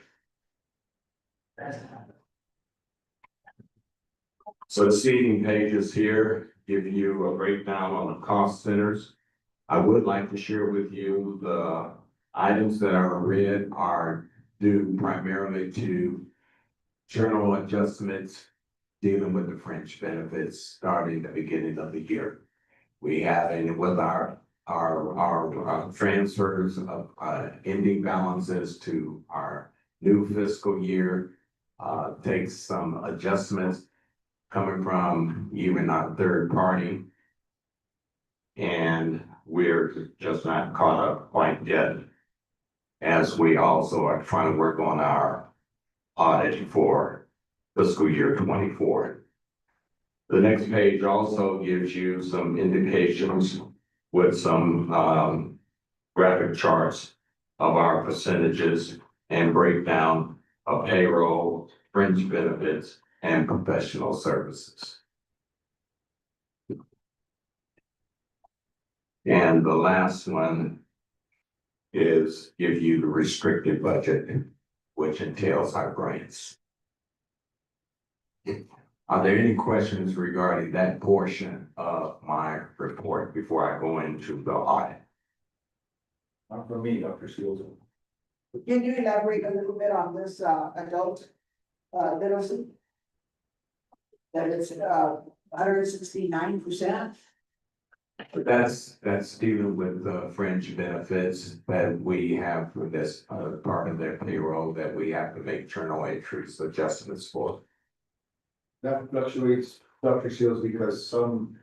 Succeeding pages here give you a breakdown on the cost centers. I would like to share with you the items that are red are due primarily to general adjustments dealing with the fringe benefits starting the beginning of the year. We have, and with our transfers of ending balances to our new fiscal year, takes some adjustments coming from even our third party. And we're just not caught up quite yet, as we also are trying to work on our audit for fiscal year 24. The next page also gives you some indications with some graphic charts of our percentages and breakdown of payroll, fringe benefits, and professional services. And the last one is give you the restricted budget, which entails our grants. Are there any questions regarding that portion of my report before I go into the audit? Not for me, Dr. Shields. Can you elaborate a little bit on this, adult, literacy? That it's, 169%? That's dealing with the fringe benefits that we have for this part of their payroll that we have to make journal entries adjustments for. That fluctuates, Dr. Shields, because some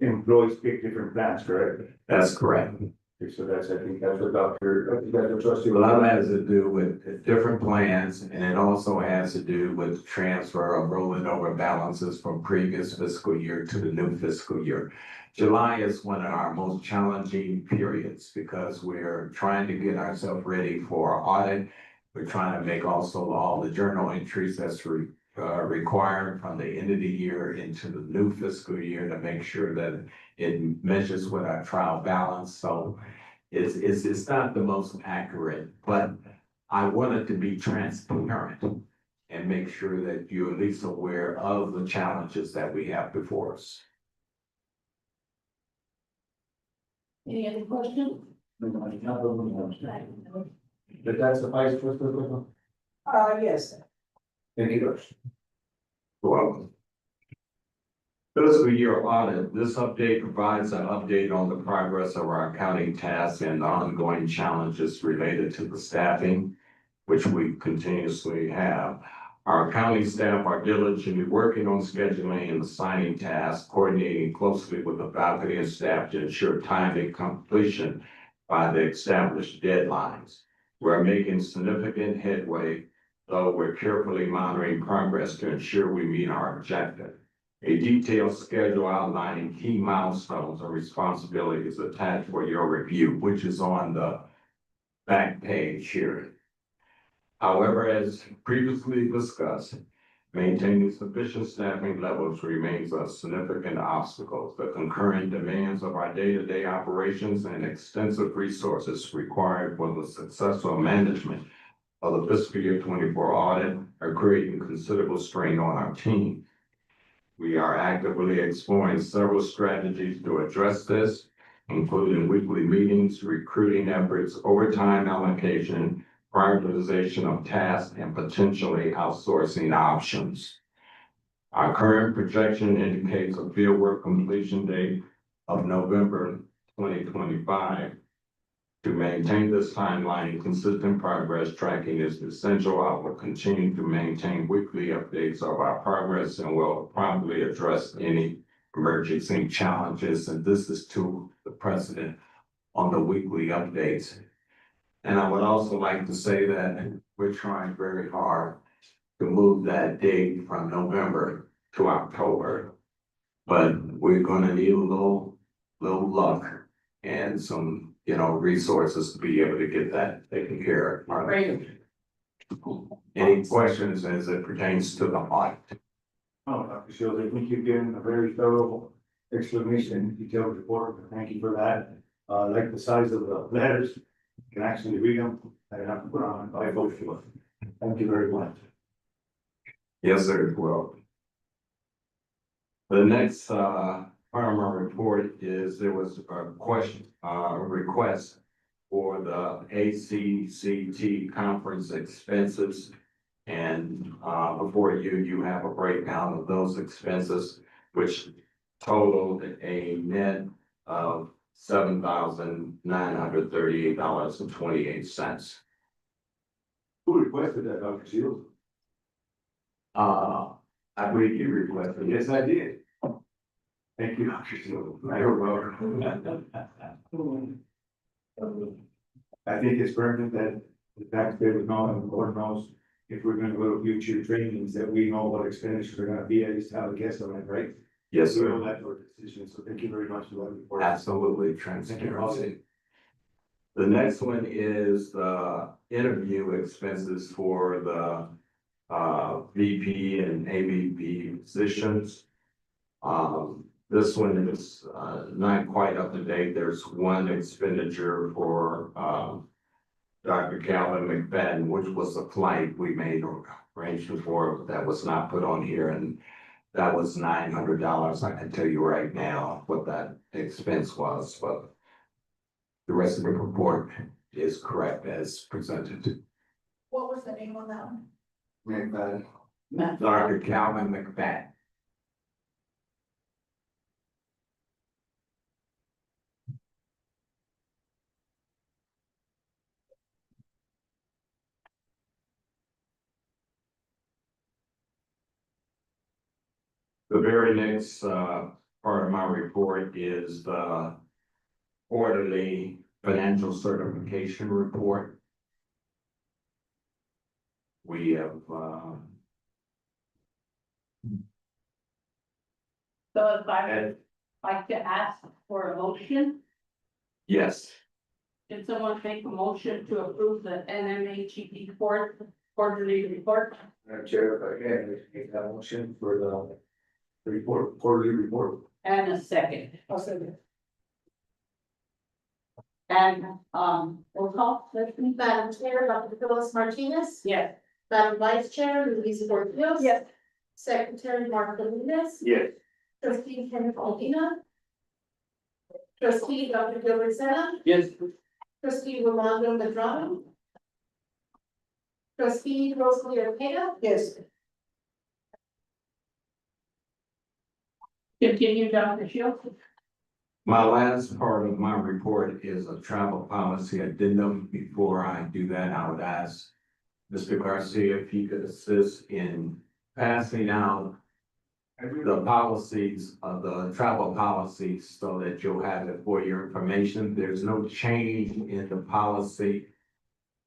employees pick different plans, correct? That's correct. Okay, so that's, I think that's what Dr. Trustee. A lot of that has to do with different plans, and it also has to do with transfer of rolling over balances from previous fiscal year to the new fiscal year. July is one of our most challenging periods because we're trying to get ourselves ready for our audit. We're trying to make also all the journal entries that's required from the end of the year into the new fiscal year to make sure that it measures with our trial balance. So it's not the most accurate, but I wanted to be transparent and make sure that you're at least aware of the challenges that we have before us. Any other questions? But that's the vice president. Yes. Any questions? Well, fiscal year audit, this update provides an update on the progress of our accounting tasks and the ongoing challenges related to the staffing, which we continuously have. Our accounting staff are diligently working on scheduling and assigning tasks, coordinating closely with the faculty and staff to ensure timely completion by the established deadlines. We're making significant headway, though we're carefully monitoring progress to ensure we meet our objective. A detailed schedule outlining key milestones and responsibilities attached for your review, which is on the back page here. However, as previously discussed, maintaining sufficient staffing levels remains a significant obstacle. The concurrent demands of our day-to-day operations and extensive resources required for the successful management of the fiscal year 24 audit are creating considerable strain on our team. We are actively exploring several strategies to address this, including weekly meetings, recruiting efforts, overtime allocation, prioritization of tasks, and potentially outsourcing options. Our current projection indicates a fieldwork completion date of November 2025. To maintain this timeline, consistent progress tracking is essential. I will continue to maintain weekly updates of our progress and will promptly address any emergency challenges. And this is to the president on the weekly updates. And I would also like to say that we're trying very hard to move that date from November to October. But we're gonna need a little luck and some, resources to be able to get that taken care of. Great. Any questions as it pertains to the audit? Oh, Dr. Shields, I think you've given a very thorough explanation, detailed report. Thank you for that. I like the size of the letters. You can actually read them. I don't have to put on by motion. Thank you very much. Yes, sir. Well, the next part of my report is there was a request for the ACCT conference expenses. And before you have a breakdown of those expenses, which totaled a net of $7,938.28. Who requested that, Dr. Shields? I believe you requested. Yes, I did. Thank you, Dr. Shields. You're welcome. I think it's pertinent that the taxpayers know and the board knows if we're gonna go to future trainings, that we know what expenditures are gonna be, at least have a guess on it, right? Yes, We sir. know that for decision, so thank you very much for that report. Absolutely transparency. The next one is the interview expenses for the VP and AVP positions. This one is not quite up to date. There's one expenditure for Dr. Calvin McFadden, which was a flight we made arrangement for that was not put on here, and that was $900. I can tell you right now what that expense was, but the rest of the report is correct as presented. What was the name on that one? McFadden. Dr. Calvin McFadden. The very next part of my report is the quarterly financial certification report. We have So if I would like to ask for a motion, yes, did someone make a motion to approve the NMHEP quarterly report? Madam Chair, if I can, make that motion for the report, quarterly report. And a second. I'll send it. And, roll call, Stephanie? Madam Chair, Dr. Phyllis Martinez. Yes. Madam Vice Chair, Louise Portillo. Yes. Secretary Mark Dominguez. Yes. Trustee Kenneth Aldina. Trustee Dr. Gilbert Sena. Yes. Trustee Rolando Medrano. Trustee Rosalie Ortega. Yes, Continue, Dr. Shields. my last part of my report is a travel policy addendum. Before I do that, I would ask Mr. Garcia if he could assist in passing out the policies of the travel policies so that you'll have it for your information. There's no change in the policy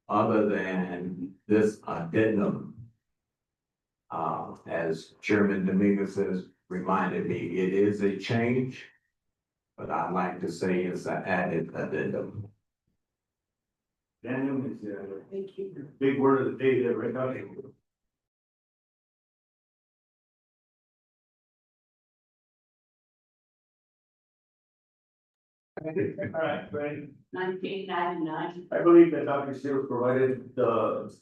other than this addendum. As Chairman Dominguez has reminded me, it is a change, but I'd like to say it's an added addendum. Addendum is Thank you. big word of the day there, right now. All right, right. 1999. I believe that Dr. Steele provided the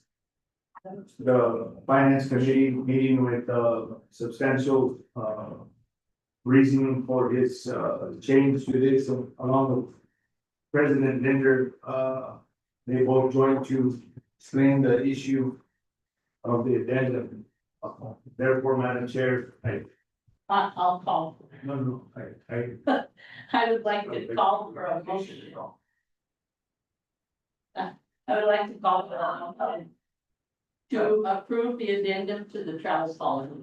finance committee meeting with substantial reasoning for his change to this along with President Linder. They both joined to explain the issue of the addendum. Therefore, Madam Chair, I'll call. no, I would like to call for a motion. I would like to call for a motion to approve the addendum to the travel policy.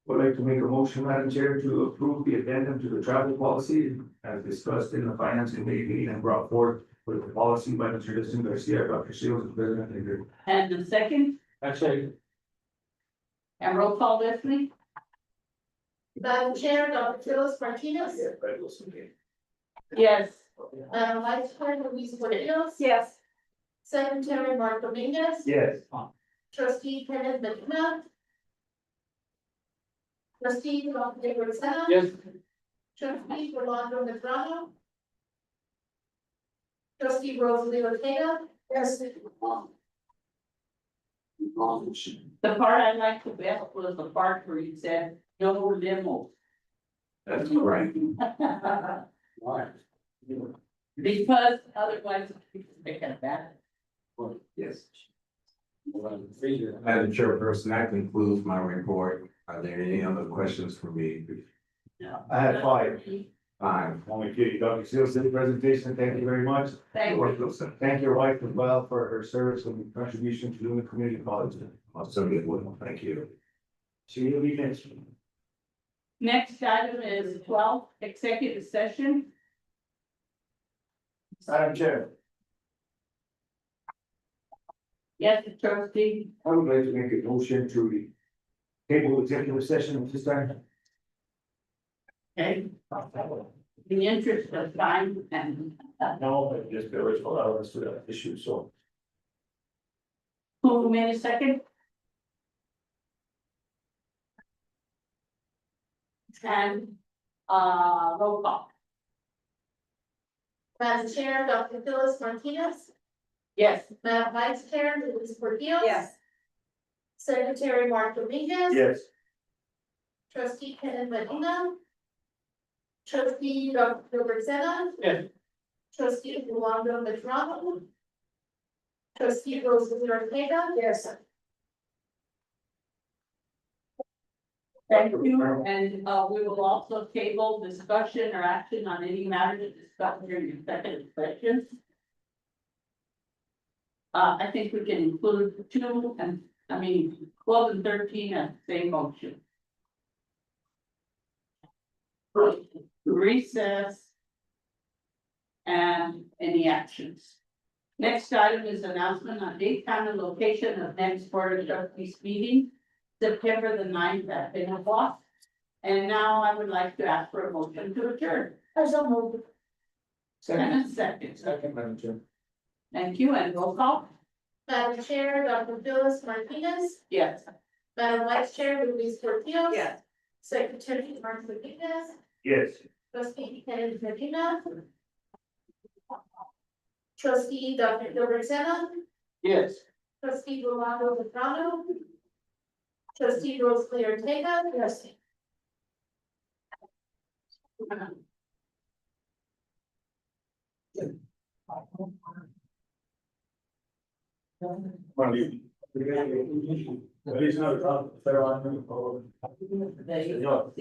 would like to make a motion, Madam Chair, to approve the addendum to the travel policy as discussed in the finance committee meeting and brought forth with the policy by Mr. Justin Garcia, Dr. Shields, and President Linder. And the second, Actually. and roll call with me? Madam Chair, Dr. Phyllis Martinez, Yes. Vice Chair Luis Portillo, Yes. Secretary Mark Dominguez, Yes. Trustee Kenneth Medina. Trustee Dr. De Rosana. Yes. Trustee Rolando Medrano. Trustee Rosalie Ortega. Yes. The part I liked the best was the part where you said, no limo. That's right. Why? Because otherwise, people make it bad. Yes. Madam Chairperson, that concludes my report. Are there any other questions for me? I had five. Fine. Only few, Dr. Shields, did the presentation, thank you very much. Thank you. Thank your wife as well for her service and contribution to the community college. Thank you. She will be next. Next item is 12, executive session. Madam Chair, Yes, trustee. I would like to make a motion to table executive session at this time. Okay. The interest of time and No, but just there was a lot of us with that issue, so. who made a second? And, roll call. Madam Chair, Dr. Phyllis Martinez, Yes. Madam Vice Chair Luis Portillo. Yes. Secretary Mark Dominguez. Yes. Trustee Kenneth Medina. Trustee Dr. Gilbert Sena. Yes. Trustee Rolando Medrano. Trustee Rosalie Ortega. Yes. Thank you, and we will also table discussion or action on any matter to discuss during the executive session. I think we can include 2 and, 12 and 13 as the same motion. Recess. And any actions. Next item is announcement on date, time, and location of next board of trustees meeting. September the 9th at 10 o'clock. And now I would like to ask for a motion to adjourn. I shall move. And a second. Second, Madam Chair. Thank you, and roll call. Madam Chair, Dr. Phyllis Martinez, Yes. Madam Vice Chair Luis Portillo. Yes. Secretary Mark Dominguez, Yes. Trustee Kenneth Medina. Trustee Dr. Gilbert Sena, Yes. Trustee Rolando Medrano. Trustee Rosalie Ortega. Yes. Well, you. At least not a problem, fair on. There you go.